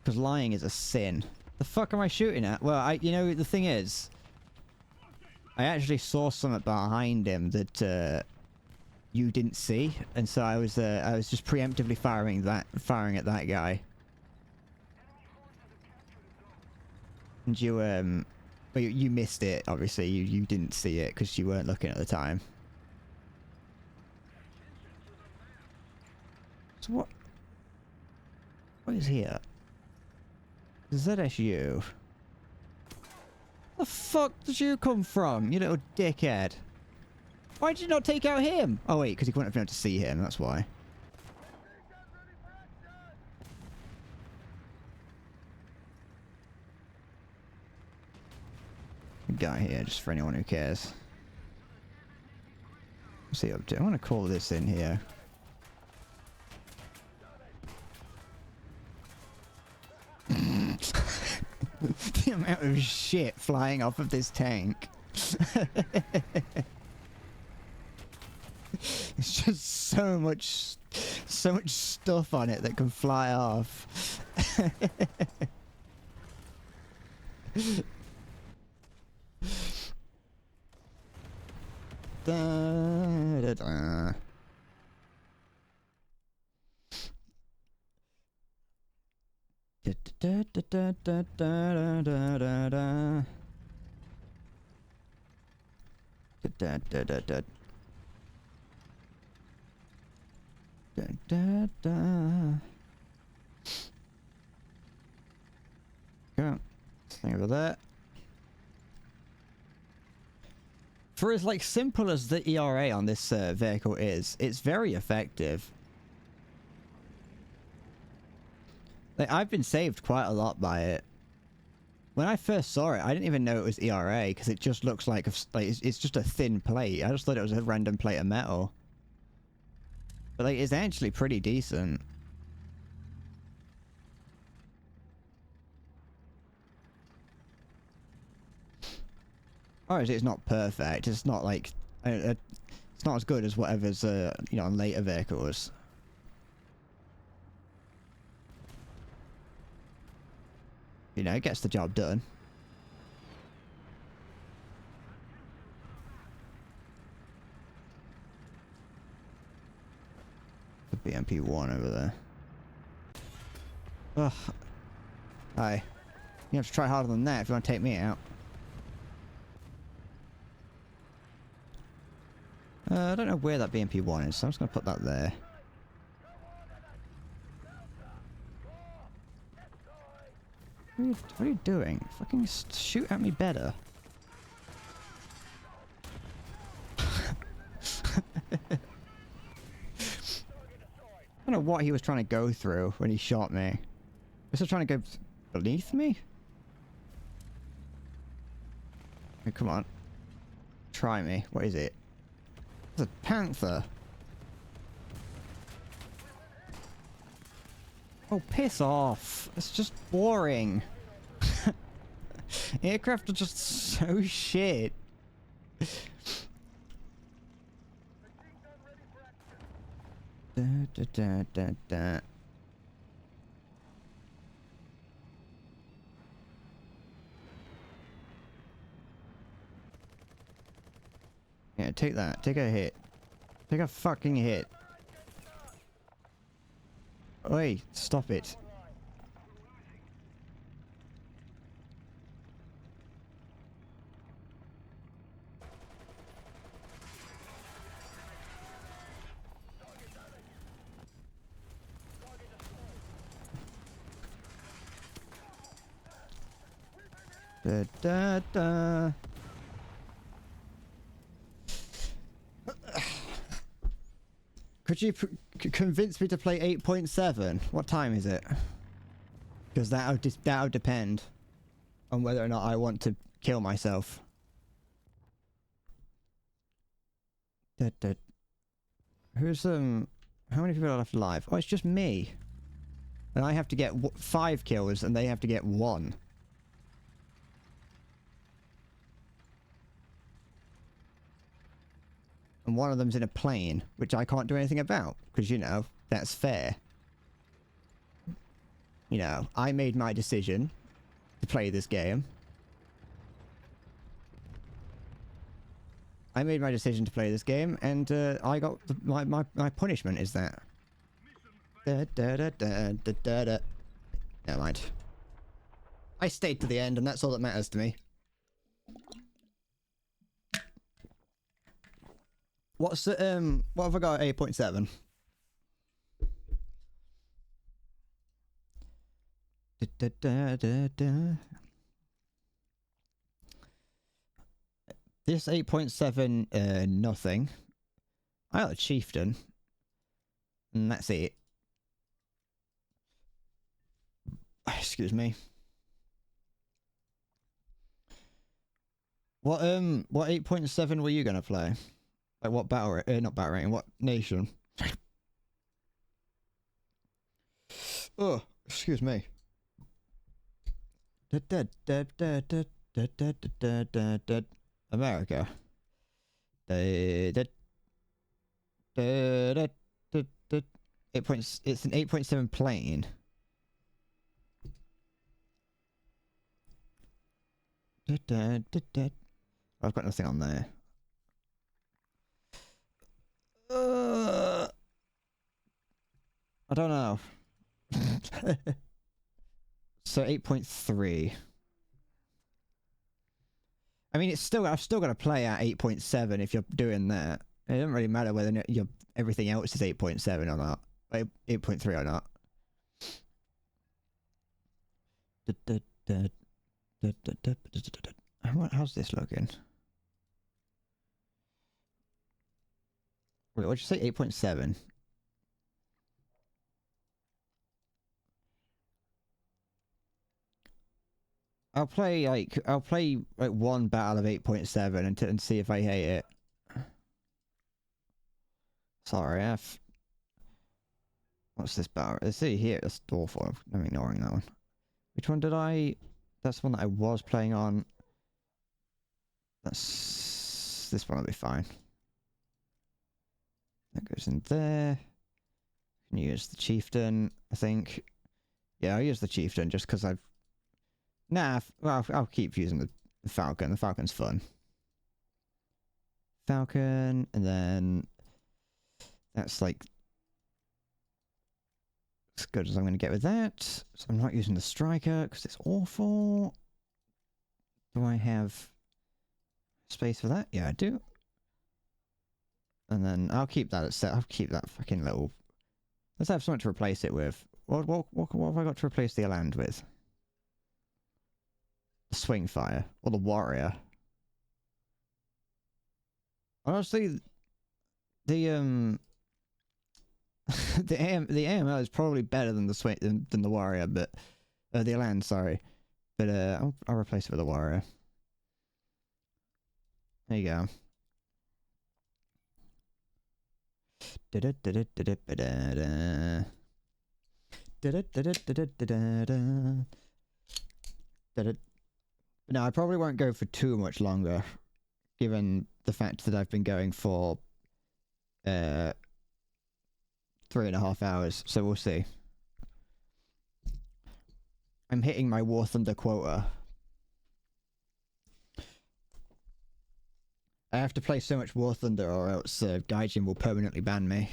Because lying is a sin. The fuck am I shooting at? Well, you know, the thing is, I actually saw something behind him that you didn't see, and so I was just preemptively firing at that guy. And you well, you missed it. Obviously, you didn't see it because you weren't looking at the time. So what? What is here? ZSU. The fuck did you come from, you little dickhead? Why did you not take out him? Oh wait, because he wouldn't have been able to see him, that's why. Guy here, just for anyone who cares. What's he up to? I want to call this in here. The amount of shit flying off of this tank. It's just so much stuff on it that can fly off. Da, da, da. Da, da, da, da, da, da, da, da, da. Da, da, da, da. Da, da, da. Go. Thing over there. For as like simple as the ERA on this vehicle is, it's very effective. Like, I've been saved quite a lot by it. When I first saw it, I didn't even know it was ERA because it just looks like it's just a thin plate. I just thought it was a random plate of metal. But like, it's actually pretty decent. Obviously, it's not perfect. It's not like it's not as good as whatever's you know, on later vehicles. You know, it gets the job done. The BMP-1 over there. Ugh. Hi. You have to try harder than that if you want to take me out. I don't know where that BMP-1 is, so I'm just going to put that there. What are you doing? Fucking shoot at me better. I don't know what he was trying to go through when he shot me. Was he trying to go beneath me? Oh, come on. Try me. What is it? It's a panther. Oh, piss off. It's just boring. Aircraft are just so shit. Da, da, da, da, da. Yeah, take that. Take a hit. Take a fucking hit. Oi, stop it. Da da da. Could you convince me to play 8.7? What time is it? Because that'll depend on whether or not I want to kill myself. Who's how many people are left alive? Oh, it's just me. And I have to get 5 kills, and they have to get 1. And one of them's in a plane, which I can't do anything about, because, you know, that's fair. You know, I made my decision to play this game. I made my decision to play this game, and I got my punishment is that. Da, da, da, da, da, da, da. Never mind. I stayed to the end, and that's all that matters to me. What's the what have I got at 8.7? Da, da, da, da, da. This 8.7 nothing. I got a chieftain. And that's it. Excuse me. What 8.7 were you gonna play? Like what battle not battle rating, what nation? Oh, excuse me. America. It's an 8.7 plane. I've got nothing on there. I don't know. So 8.3. I mean, I've still got to play at 8.7 if you're doing that. It doesn't really matter whether everything else is 8.7 or not. 8.3 or not. How's this looking? Wait, what'd you say? 8.7? I'll play like one battle of 8.7 and see if I hate it. Sorry, what's this battle? Let's see here. That's awful. I'm ignoring that one. Which one did I? That's the one that I was playing on. This one will be fine. That goes in there. Can use the chieftain, I think. Yeah, I'll use the chieftain just because I've. Nah, well, I'll keep using the falcon. The falcon's fun. Falcon, and then that's like as good as I'm going to get with that. So I'm not using the striker because it's awful. Do I have space for that? Yeah, I do. And then I'll keep that at set. I'll keep that fucking little. Let's have something to replace it with. What have I got to replace the land with? The swing fire or the warrior. Honestly, the the AML is probably better than the swing than the warrior, but the land, sorry. But I'll replace it with a warrior. There you go. No, I probably won't go for too much longer, given the fact that I've been going for 3.5 hours, so we'll see. I'm hitting my War Thunder quota. I have to play so much War Thunder or else Gaijin will permanently ban me.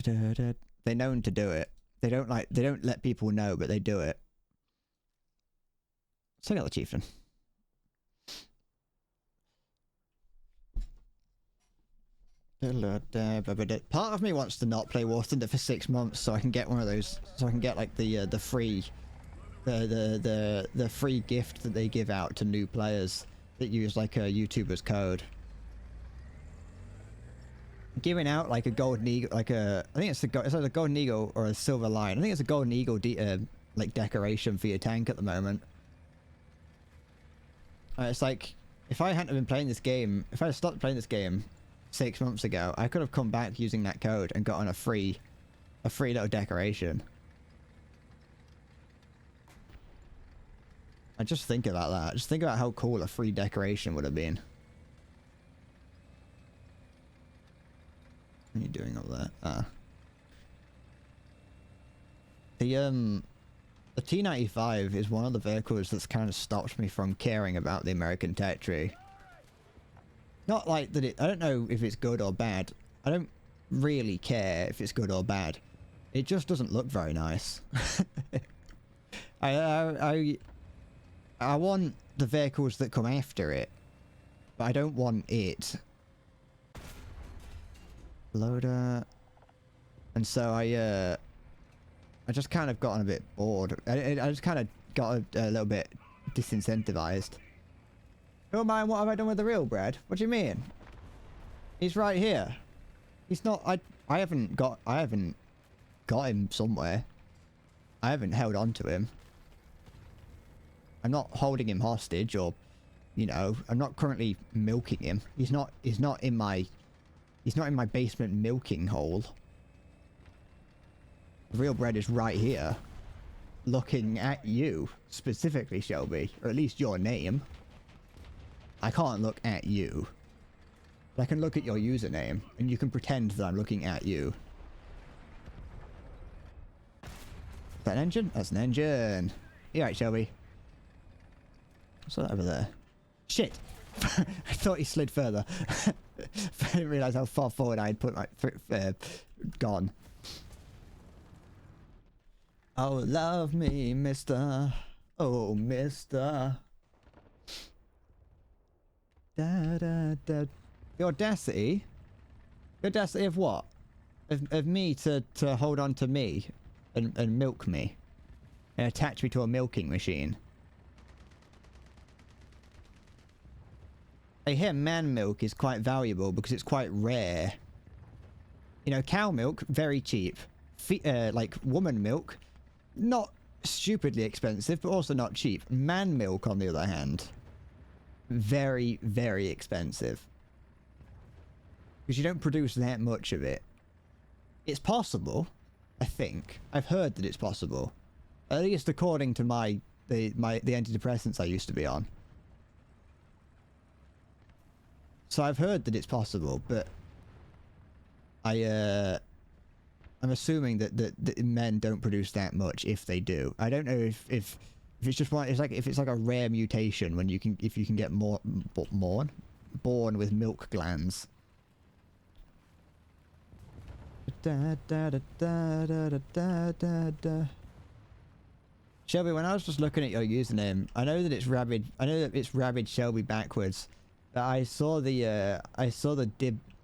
They're known to do it. They don't let people know, but they do it. So I got the chieftain. Part of me wants to not play War Thunder for 6 months so I can get one of those. So I can get like the free, the free gift that they give out to new players that use like a YouTuber's code. Giving out like a golden eagle, like I think it's either a golden eagle or a silver lion. I think it's a golden eagle like decoration for your tank at the moment. It's like if I hadn't been playing this game, if I had stopped playing this game 6 months ago, I could have come back using that code and gotten a free little decoration. I just think about that. Just think about how cool a free decoration would have been. What are you doing up there? Ah. The T-95 is one of the vehicles that's kind of stopped me from caring about the American territory. Not like that I don't know if it's good or bad. I don't really care if it's good or bad. It just doesn't look very nice. I want the vehicles that come after it, but I don't want it. Loader. And so I just kind of gotten a bit bored. I just kind of got a little bit disincentivized. Don't mind, what have I done with the real bread? What do you mean? He's right here. He's not. I haven't got him somewhere. I haven't held on to him. I'm not holding him hostage, or, you know, I'm not currently milking him. He's not in my basement milking hole. The real bread is right here, looking at you specifically, Shelby, or at least your name. I can't look at you. But I can look at your username, and you can pretend that I'm looking at you. Is that an engine? That's an engine. You alright, Shelby? What's that over there? Shit! I thought he slid further. I didn't realise how far forward I had put my... gone. Oh, love me, mister. Oh, mister. Da, da, da. The audacity? The audacity of what? Of me to hold on to me and milk me. And attach me to a milking machine. I hear man milk is quite valuable because it's quite rare. You know, cow milk, very cheap. Like woman milk, not stupidly expensive, but also not cheap. Man milk, on the other hand, very, very expensive. Because you don't produce that much of it. It's possible, I think. I've heard that it's possible. At least according to the antidepressants I used to be on. So I've heard that it's possible, but I'm assuming that men don't produce that much if they do. I don't know if it's just one. It's like if it's like a rare mutation when you can get born with milk glands. Shelby, when I was just looking at your username, I know that it's Rabid. I know that it's Rabid Shelby backwards. But I saw the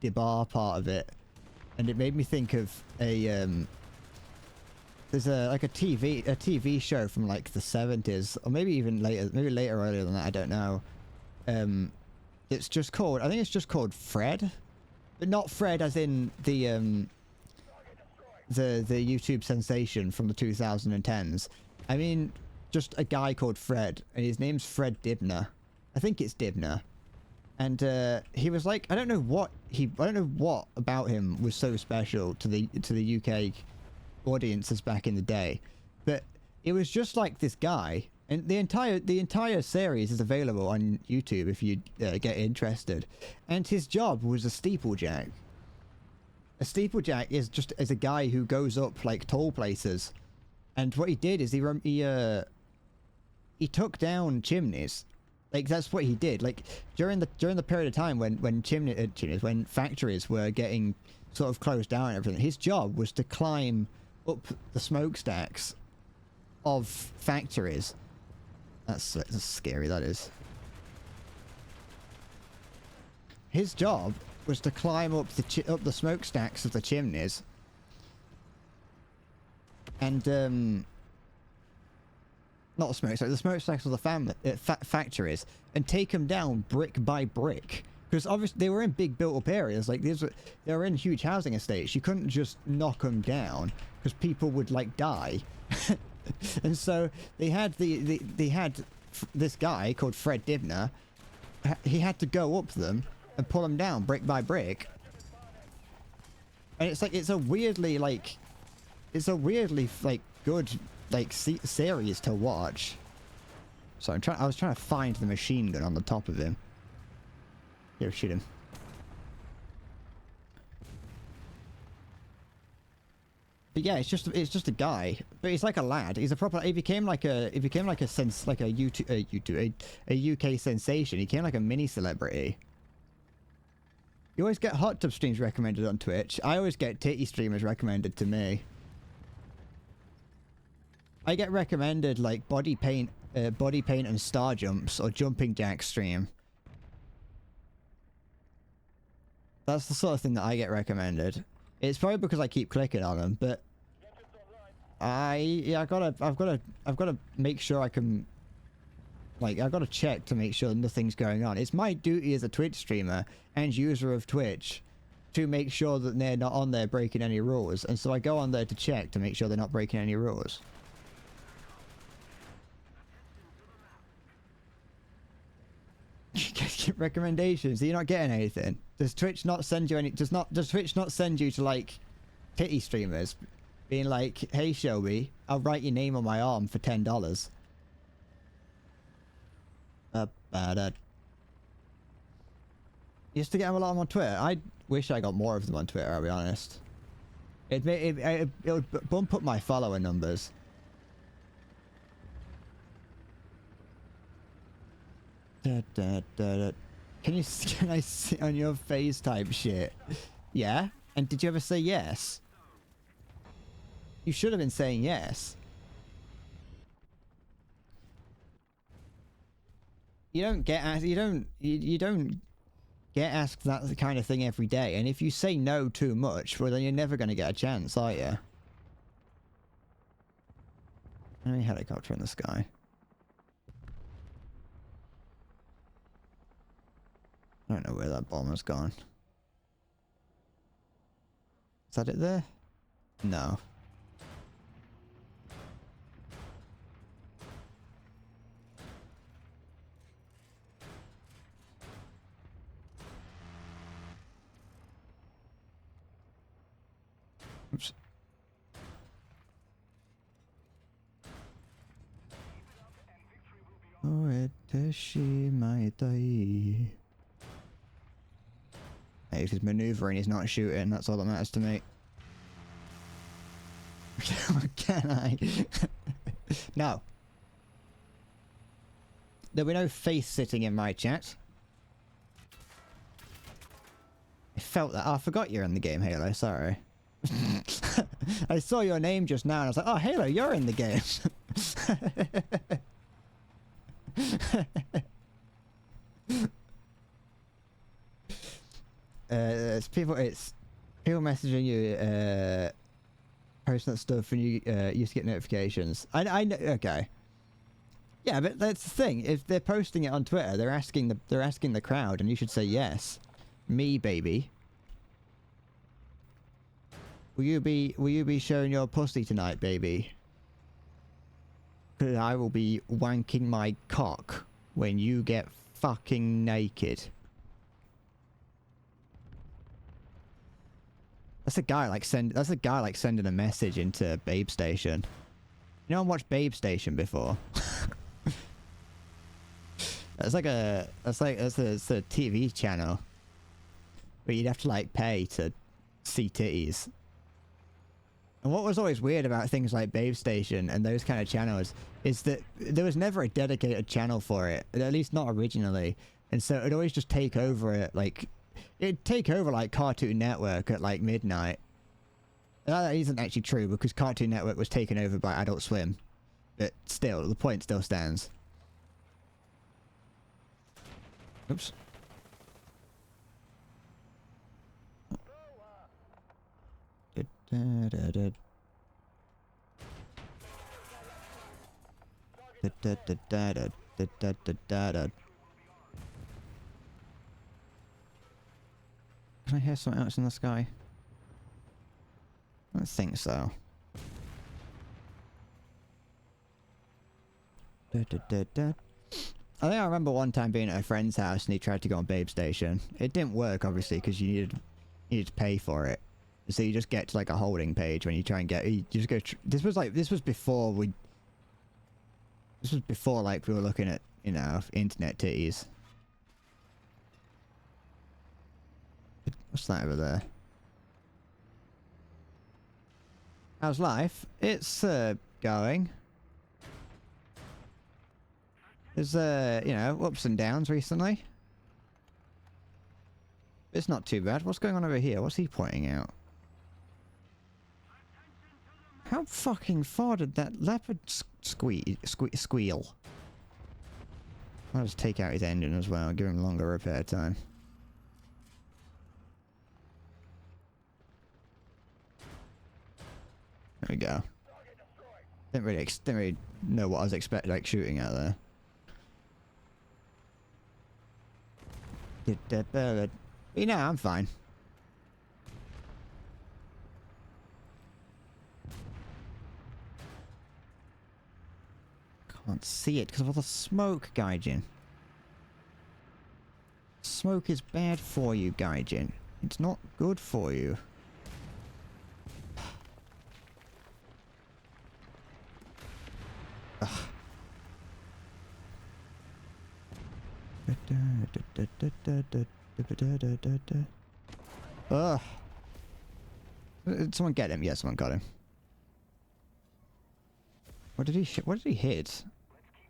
Dibar part of it, and it made me think of a there's a TV show from like the 70s, or maybe even later, earlier than that, I don't know. It's just called, I think it's just called Fred, but not Fred as in the YouTube sensation from the 2010s. I mean, just a guy called Fred, and his name's Fred Dibner. I think it's Dibner. And he was like, I don't know what about him was so special to the UK audiences back in the day, but it was just like this guy. And the entire series is available on YouTube if you get interested. And his job was a steeplejack. A steeplejack is just as a guy who goes up like tall places, and what he did is he took down chimneys. Like, that's what he did. Like, during the period of time when when factories were getting sort of closed down and everything, his job was to climb up the smokestacks of factories. That's scary, that is. His job was to climb up the smokestacks of the chimneys and not the smokestacks, the smokestacks of the factories, and take them down brick by brick. Because obviously they were in big built-up areas, like they were in huge housing estates. You couldn't just knock them down because people would like die. And so they had this guy called Fred Dibner. He had to go up them and pull them down brick by brick. And it's a weirdly good series to watch. So I was trying to find the machine gun on the top of him. Here, shoot him. But yeah, it's just a guy. But he's like a lad. He's a proper. He became like a sense like a a UK sensation. He became like a mini celebrity. You always get hot tub streams recommended on Twitch. I always get titty streamers recommended to me. I get recommended like body paint and star jumps or jumping jack stream. That's the sort of thing that I get recommended. It's probably because I keep clicking on them, but I've got to make sure I can, like, I've got to check to make sure nothing's going on. It's my duty as a Twitch streamer and user of Twitch to make sure that they're not on there breaking any rules, and so I go on there to check to make sure they're not breaking any rules. You get recommendations. Are you not getting anything? Does Twitch not send you any? Does Twitch not send you to like titty streamers, being like, "Hey Shelby, I'll write your name on my arm for $10." Used to get them a lot of them on Twitter. I wish I got more of them on Twitter. I'll be honest. It would bump up my follower numbers. Can I sit on your face type shit? Yeah? And did you ever say yes? You should have been saying yes. You don't get asked, you don't get asked that kind of thing every day, and if you say no too much, well then you're never gonna get a chance, are you? Enemy helicopter in the sky. I don't know where that bomber's gone. Is that it there? No. Oops. Oh, hey, if he's maneuvering, he's not shooting. That's all that matters to me. Can I? No. There'll be no face sitting in my chat. I felt that. Oh, I forgot you're in the game, Halo. Sorry. I saw your name just now and I was like, oh, Halo, you're in the game. It's people messaging you, posting that stuff, and you used to get notifications. I know. Okay. Yeah, but that's the thing. If they're posting it on Twitter, they're asking the crowd, and you should say yes. Me, baby. Will you be showing your pussy tonight, baby? 'Cause I will be wanking my cock when you get fucking naked. That's a guy like sending a message into Babe Station. You know, I've watched Babe Station before. It's a TV channel, but you'd have to like pay to see titties. And what was always weird about things like Babe Station and those kind of channels is that there was never a dedicated channel for it, at least not originally. And so it'd always just take over it, like, it'd take over like Cartoon Network at like midnight. That isn't actually true because Cartoon Network was taken over by Adult Swim. But still, the point still stands. Oops. Can I hear something else in the sky? I don't think so. I think I remember one time being at a friend's house and he tried to go on Babe Station. It didn't work, obviously, because you needed to pay for it. So you just get to like a holding page when you try and get. You just go. This was before like we were looking at, you know, internet titties. What's that over there? How's life? It's going. There's you know, ups and downs recently. It's not too bad. What's going on over here? What's he pointing out? How fucking far did that leopard squeal? I'll just take out his engine as well, give him longer repair time. There we go. Didn't really know what I was expecting, like shooting at there. You know, I'm fine. Can't see it because of all the smoke, Gaijin. Smoke is bad for you, Gaijin. It's not good for you. Ugh. Ugh. Did someone get him? Yeah, someone got him. What did he hit?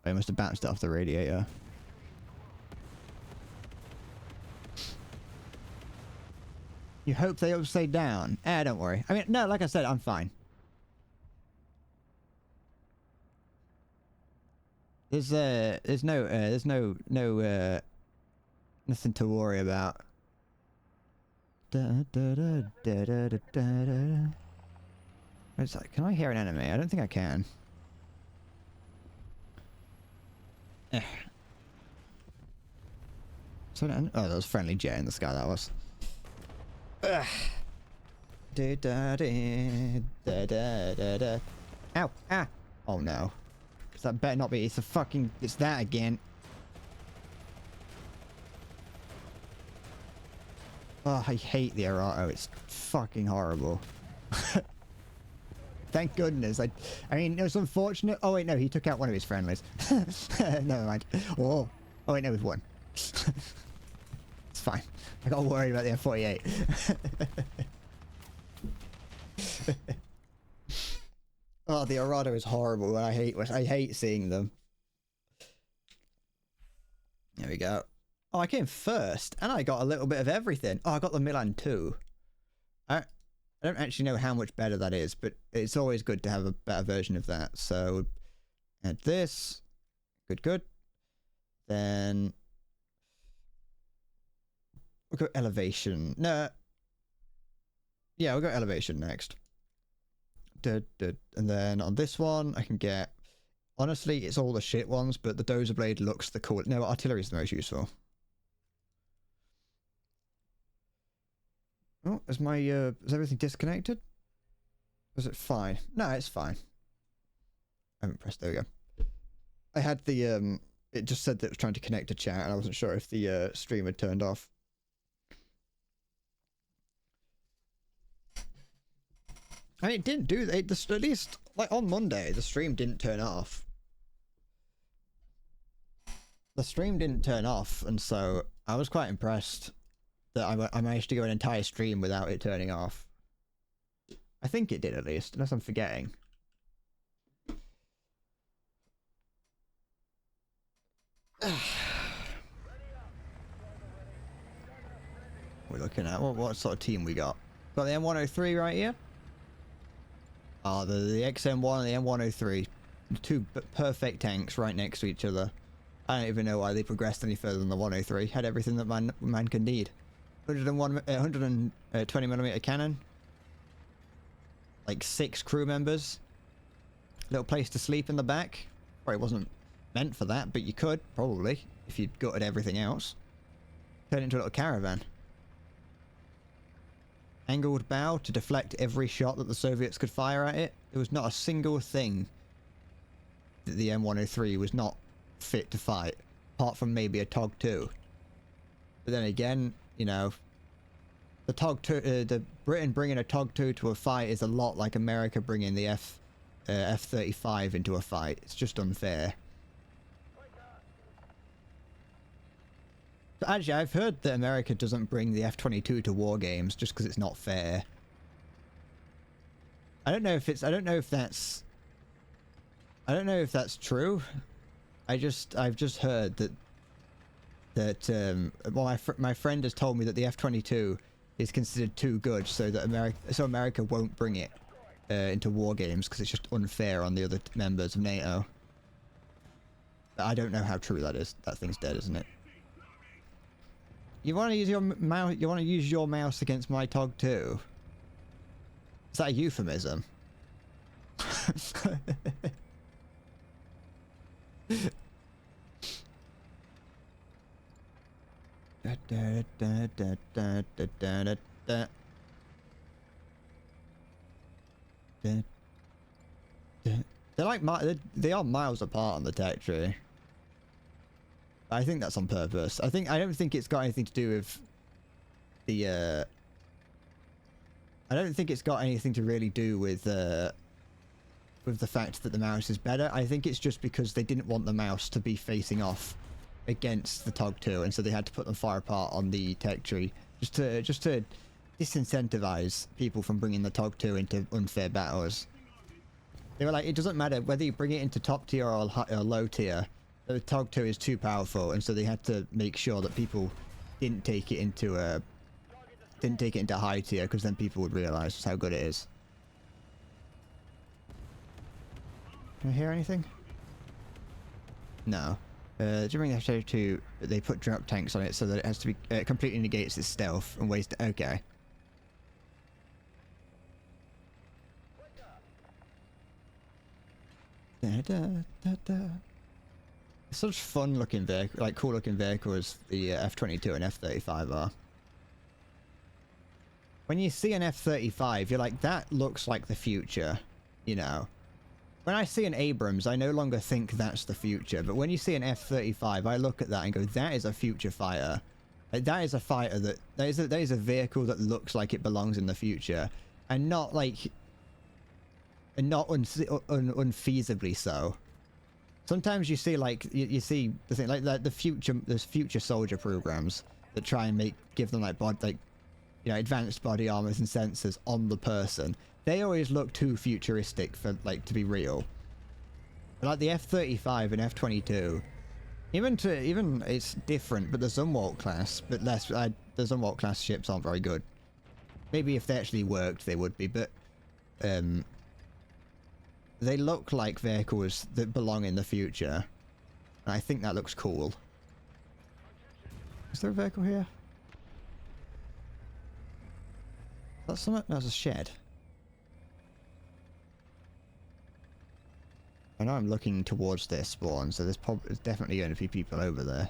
Oh, he must have bounced it off the radiator. You hope they upside down? Don't worry. I mean, no, like I said, I'm fine. There's nothing to worry about. It's like, can I hear an enemy? I don't think I can. So, oh, that was friendly jet in the sky. That was. Ow! Ah! Oh no! That better not be. It's a fucking. It's that again. Oh, I hate the Arato. It's fucking horrible. Thank goodness. I mean, it was unfortunate. Oh wait, no, he took out one of his friendlies. Never mind. Oh wait, no, it was one. It's fine. I got worried about the F-48. Oh, the Arato is horrible. I hate seeing them. There we go. Oh, I came first, and I got a little bit of everything. Oh, I got the Milan too. I don't actually know how much better that is, but it's always good to have a better version of that. So, add this. Good. Then we'll go elevation. No. Yeah, we'll go elevation next. And then on this one, I can get... Honestly, it's all the shit ones, but the Dozer Blade looks the cool... No, artillery is the most useful. Oh, is my, is everything disconnected? Was it fine? No, it's fine. I haven't pressed, there we go. I had the, it just said that it was trying to connect to chat, and I wasn't sure if the, stream had turned off. I mean, it didn't do that, at least, like, on Monday, the stream didn't turn off. The stream didn't turn off, and so I was quite impressed that I managed to go an entire stream without it turning off. I think it did, at least, unless I'm forgetting. We're looking at what sort of team we got. Got the M103 right here. Oh, the XM1 and the M103. Two perfect tanks right next to each other. I don't even know why they progressed any further than the 103. Had everything that man can need. 120mm cannon. Like 6 crew members. Little place to sleep in the back. Well, it wasn't meant for that, but you could, probably, if you'd gutted everything else. Turn it into a little caravan. Angled bow to deflect every shot that the Soviets could fire at it. There was not a single thing that the M103 was not fit to fight, apart from maybe a TOG 2. But then again, you know, the TOG 2, the Britain bringing a TOG 2 to a fight is a lot like America bringing the F-35 into a fight. It's just unfair. Actually, I've heard that America doesn't bring the F-22 to war games just because it's not fair. I don't know if it's. I don't know if that's. I don't know if that's true. I've just heard that well, my friend has told me that the F-22 is considered too good, so that America won't bring it into war games because it's just unfair on the other members of NATO. But I don't know how true that is. That thing's dead, isn't it? You want to use your mouse? You want to use your mouse against my TOG too? Is that a euphemism? They're like they are miles apart on the tech tree. I think that's on purpose. I don't think it's got anything to do with the I don't think it's got anything to really do with the fact that the mouse is better. I think it's just because they didn't want the mouse to be facing off against the TOG2, and so they had to put them far apart on the tech tree just to disincentivize people from bringing the TOG2 into unfair battles. They were like, it doesn't matter whether you bring it into top tier or low tier, the TOG2 is too powerful, and so they had to make sure that people didn't take it into high tier, because then people would realize just how good it is. Can I hear anything? No. During the F-22, they put drop tanks on it so that it has to be completely negates its stealth and ways to. Okay. Such fun looking vehicle, like cool looking vehicles the F-22 and F-35 are. When you see an F-35, you're like, that looks like the future, you know. When I see an Abrams, I no longer think that's the future, but when you see an F-35, I look at that and go, that is a future fighter. Like, that is a fighter that is a vehicle that looks like it belongs in the future, and not like, and not unfeasibly so. Sometimes you see like you see the thing like there's future soldier programs that try and give them like advanced body armors and sensors on the person. They always look too futuristic for like to be real. But, like the F-35 and F-22, even it's different. But the Zumwalt class, but less. The Zumwalt class ships aren't very good. Maybe if they actually worked, they would be. But they look like vehicles that belong in the future, and I think that looks cool. Is there a vehicle here? That's something. That's a shed. I know I'm looking towards their spawn, so there's definitely going to be people over there.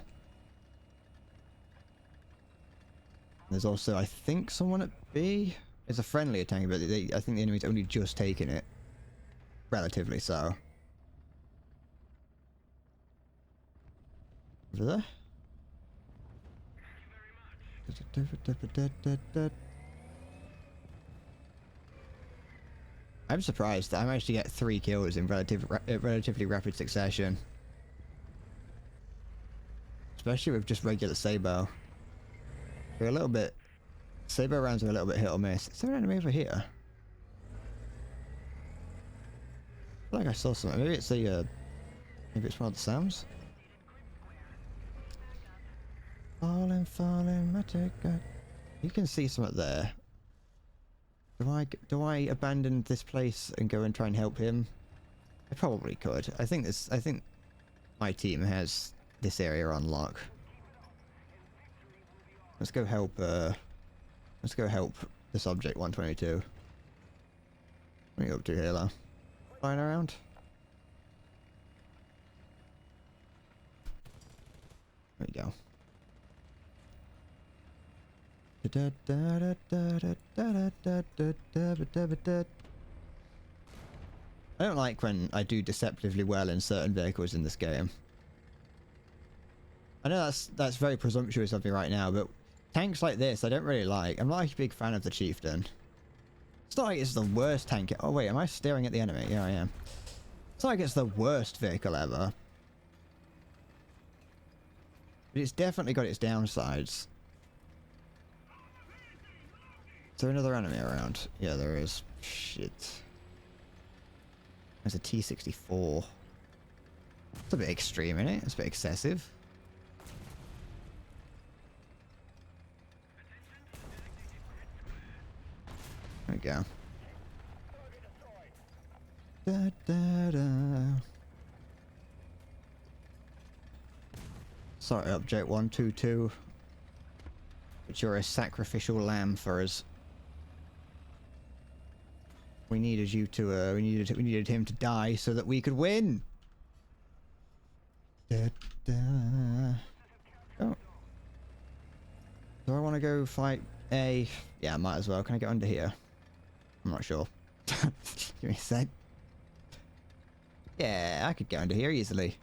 There's also, I think, someone at B. It's a friendly attack, but I think the enemy's only just taken it. Relatively so. Over there? I'm surprised that I managed to get 3 kills in relatively rapid succession. Especially with just regular Sabo. They're a little bit... Sabo rounds are a little bit hit or miss. Is there an enemy over here? I feel like I saw something. Maybe it's maybe it's one of the sounds. Falling, magic. You can see something there. Do I abandon this place and go and try and help him? I probably could. I think my team has this area on lock. Let's go help this object 122. What are you up to, Halo? Flying around? There you go. I don't like when I do deceptively well in certain vehicles in this game. I know that's very presumptuous of me right now, but tanks like this I don't really like. I'm not a big fan of the Chieftain. It's not like it's the worst tank. Oh wait, am I staring at the enemy? Yeah, I am. It's not like it's the worst vehicle ever. But it's definitely got its downsides. Is there another enemy around? Yeah, there is. Shit. There's a T-64. It's a bit extreme, isn't it? It's a bit excessive. There we go. Da, da, da. Sorry, Object 122. But you're a sacrificial lamb for us. We needed you to, we needed him to die so that we could win! Da, da. Oh. Do I want to go fight A? Yeah, I might as well. Can I get under here? I'm not sure. Give me a sec. Yeah, I could get under here easily.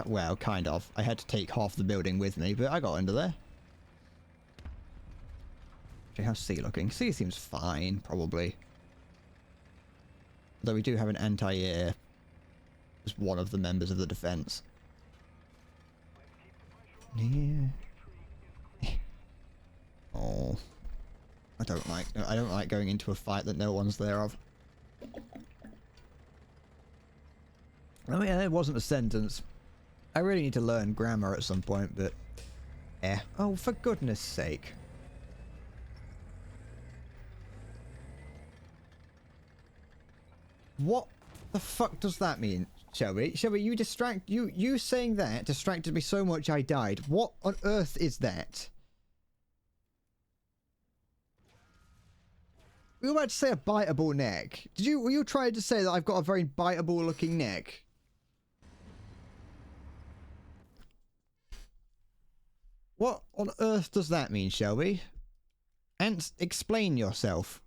Well, kind of. I had to take half the building with me, but I got under there. Okay, how's C looking? C seems fine, probably. Though we do have an anti-air as one of the members of the defense. Yeah. Oh. I don't like going into a fight that no one's there of. I mean, it wasn't a sentence. I really need to learn grammar at some point, but... Oh, for goodness sake. What the fuck does that mean, Shelby? Shelby, you saying that distracted me so much I died. What on earth is that? We were about to say a biteable neck. Were you trying to say that I've got a very biteable looking neck? What on earth does that mean, Shelby? And explain yourself.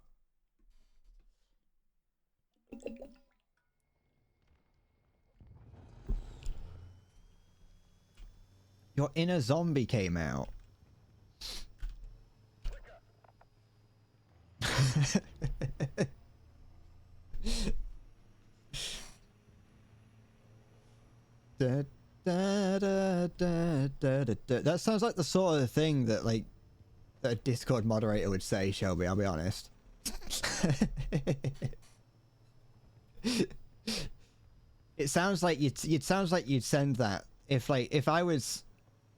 Your inner zombie came out. Da, da, da, da, da, da, da. That sounds like the sort of thing that, like, that a Discord moderator would say, Shelby, I'll be honest. It sounds like you'd send that if I was,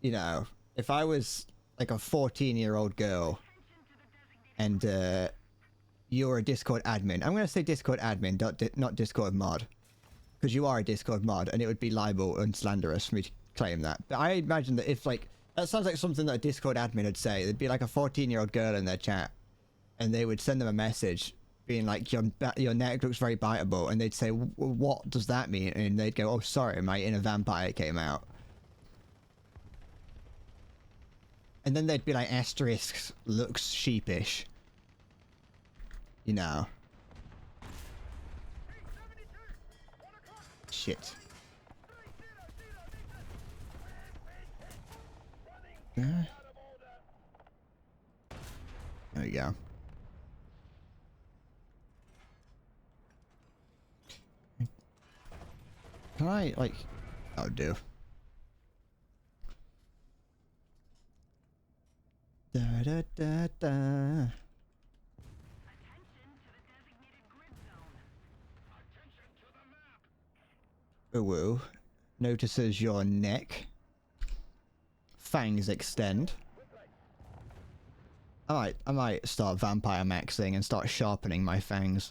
you know, if I was like a 14-year-old girl and you're a Discord admin. I'm gonna say Discord admin, not Discord mod, because you are a Discord mod, and it would be libel and slanderous for me to claim that. But I imagine that if, like, that sounds like something that a Discord admin would say. There'd be like a 14-year-old girl in their chat, and they would send them a message being like, your neck looks very biteable, and they'd say, what does that mean? And they'd go, oh, sorry, my inner vampire came out. And then they'd be like, asterisk looks sheepish. You know. Shit. There we go. Can I, like... Oh, do. Da da da da. Ooh, notices your neck. Fangs extend. I might start vampire maxing and start sharpening my fangs.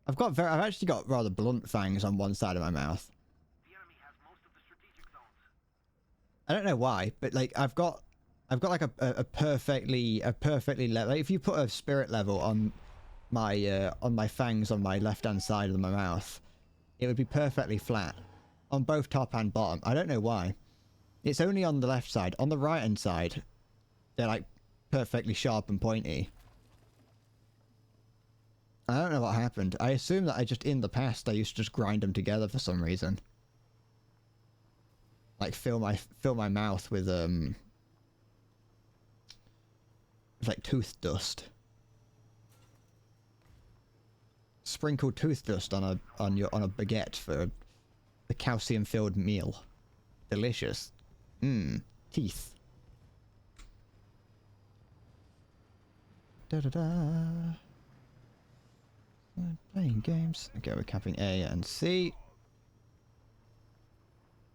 I've actually got rather blunt fangs on one side of my mouth. The enemy has most of the strategic zones. I don't know why, but like I've got like a perfectly level. Like, if you put a spirit level on my fangs on my left hand side of my mouth, it would be perfectly flat on both top and bottom. I don't know why. It's only on the left side. On the right hand side, they're like perfectly sharp and pointy. I don't know what happened. I assume that in the past I used to just grind them together for some reason. Like fill my mouth with like tooth dust. Sprinkle tooth dust on a baguette for the calcium filled meal. Delicious. Mmm. Teeth. Da da da. Playing games. Okay, we're capping A and C.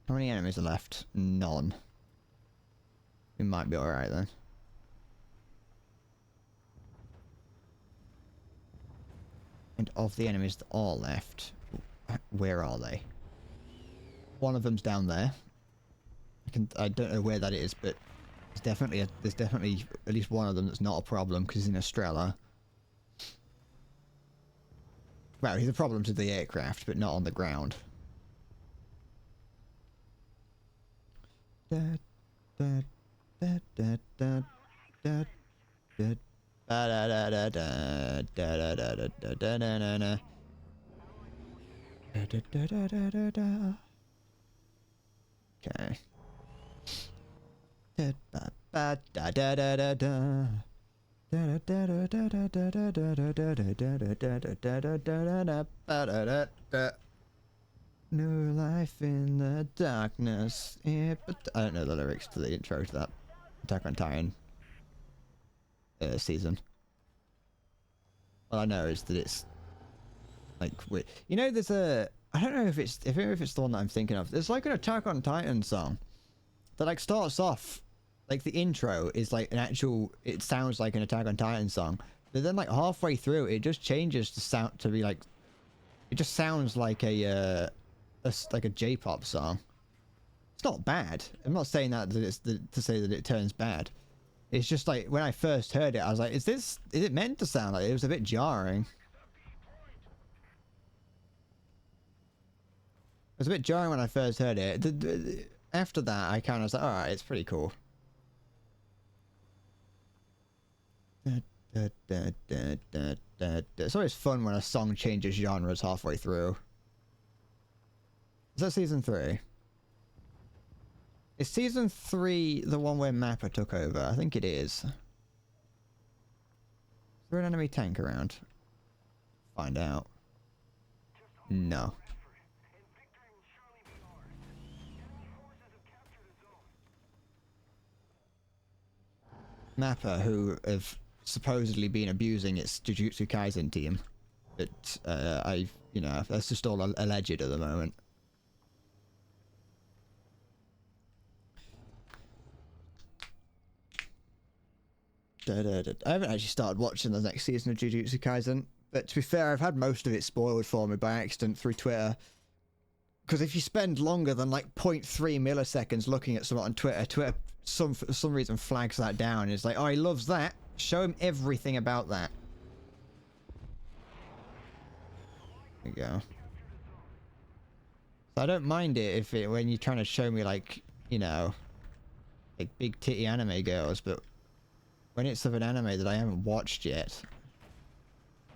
How many enemies are left? None. We might be alright then. And of the enemies that are left, where are they? One of them's down there. I don't know where that is, but there's definitely at least one of them that's not a problem because he's in Estrella. Well, he's a problem to the aircraft, but not on the ground. Da, da, da, da, da, da, da. Da da da da da da da da da da da da da. Da da da da da da. Okay. Da da da da da da da da. Da da da da da da da da da da da da da da da da da. New life in the darkness. Yeah, but I don't know the lyrics to the intro to that Attack on Titan season. All I know is that it's like you know, there's a I don't know if it's the one that I'm thinking of. There's like an Attack on Titan song that like starts off like the intro is like an actual. It sounds like an Attack on Titan song, but then like halfway through it just changes the sound to be like. It just sounds like a J-pop song. It's not bad. I'm not saying that it's to say that it turns bad. It's just like when I first heard it, I was like, is it meant to sound like it? It was a bit jarring. It was a bit jarring when I first heard it. After that, I kind of was like, alright, it's pretty cool. It's always fun when a song changes genres halfway through. Is that season 3? Is season 3 the one where Mappa took over? I think it is. Is there an enemy tank around? Find out. No. Mappa, who have supposedly been abusing its Jujutsu Kaisen team. But, you know, that's just all alleged at the moment. I haven't actually started watching the next season of Jujutsu Kaisen, but to be fair, I've had most of it spoiled for me by accident through Twitter. Because if you spend longer than like 0.3 milliseconds looking at something on Twitter, Twitter for some reason flags that down and it's like, oh, he loves that. Show him everything about that. There you go. So I don't mind it if when you're trying to show me like, you know, like big titty anime girls, but when it's of an anime that I haven't watched yet, I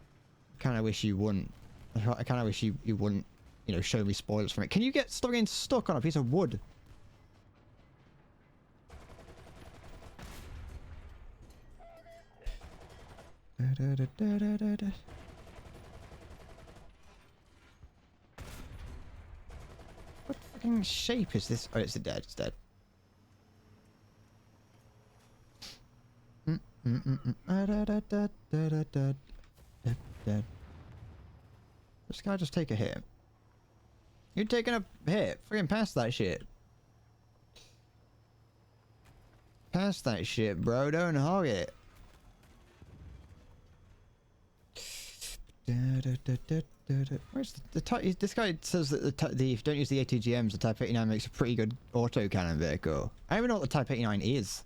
kind of wish you wouldn't. I kind of wish you wouldn't, you know, show me spoilers from it. Can you stop getting stuck on a piece of wood? What fucking shape is this? Oh, it's dead. It's dead. This guy just take a hit. You're taking a hit. Freaking pass that shit. Pass that shit, bro. Don't hog it. Where's this guy says that if don't use the ATGMs, the Type 89 makes a pretty good autocannon vehicle. I don't even know what the Type 89 is.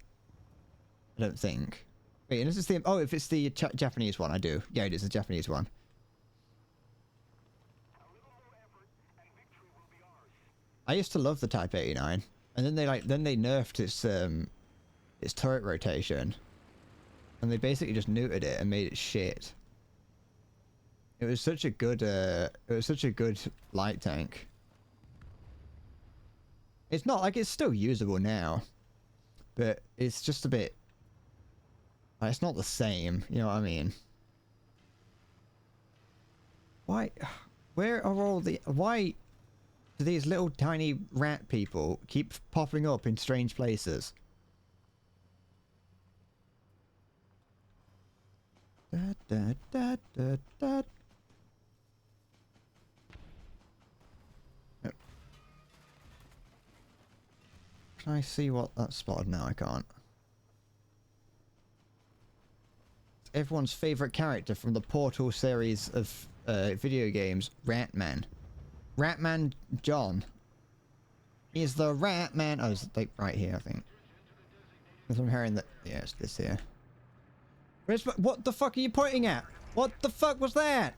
I don't think. Wait, and is this the... Oh, if it's the Japanese one, I do. Yeah, it is the Japanese one. I used to love the Type 89. And then they nerfed its turret rotation. And they basically just neutered it and made it shit. It was such a good light tank. It's not like it's still usable now. But it's just a bit... It's not the same, you know what I mean? Why? Where are all the... Why do these little tiny rat people keep popping up in strange places? Da, da, da, da, da. Can I see what that's spotted now? I can't. Everyone's favourite character from the Portal series of video games, Ratman. Ratman John. He's the Ratman. Oh, it's like right here, I think. Because I'm hearing that. Yeah, it's this here. Where's what the fuck are you pointing at? What the fuck was that?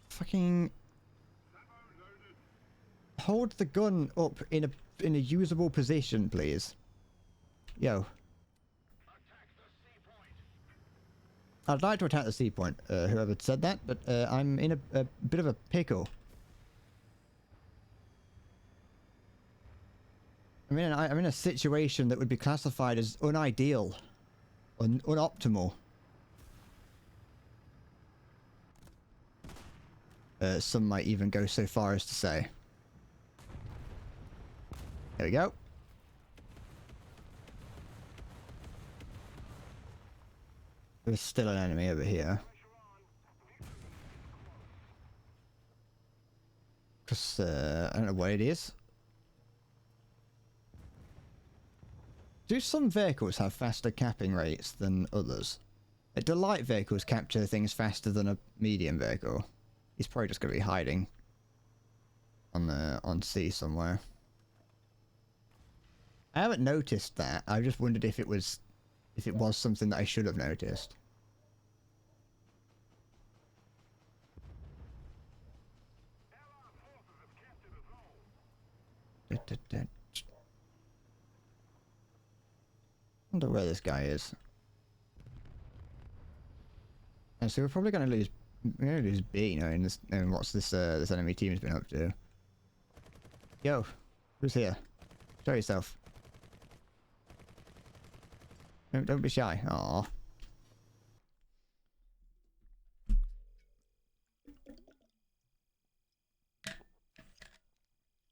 Fucking hold the gun up in a usable position, please. Yo. I'd like to attack the sea point, whoever said that, but I'm in a bit of a pickle. I'm in a situation that would be classified as unideal, unoptimal. Some might even go so far as to say. There we go. There's still an enemy over here. Because, I don't know what it is. Do some vehicles have faster capping rates than others? Do light vehicles capture things faster than a medium vehicle? He's probably just going to be hiding on sea somewhere. I haven't noticed that. I just wondered if it was something that I should have noticed. Wonder where this guy is. And so we're probably going to lose. We're going to lose B, knowing what's this this enemy team has been up to. Yo, who's here? Show yourself. Don't be shy. Aww.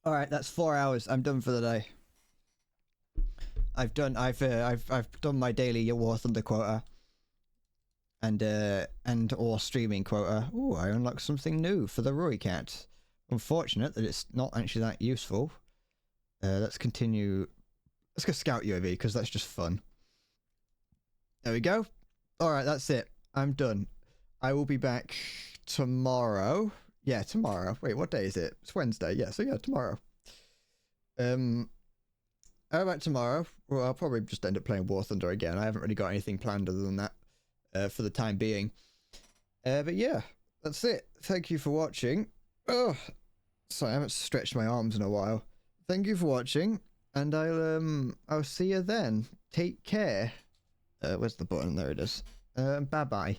All right, that's 4 hours. I'm done for the day. I've done my daily War Thunder quota. And or streaming quota. Ooh, I unlocked something new for the Roy Cat. Unfortunate that it's not actually that useful. Let's continue. Let's go scout UAV because that's just fun. There we go. Alright, that's it. I'm done. I will be back tomorrow. Yeah, tomorrow. Wait, what day is it? It's Wednesday. Yeah, so yeah, tomorrow. How about tomorrow? Well, I'll probably just end up playing War Thunder again. I haven't really got anything planned other than that. For the time being. But yeah, that's it. Thank you for watching. Oh, sorry, I haven't stretched my arms in a while. Thank you for watching, and I'll see you then. Take care. Where's the button? There it is. Bye bye.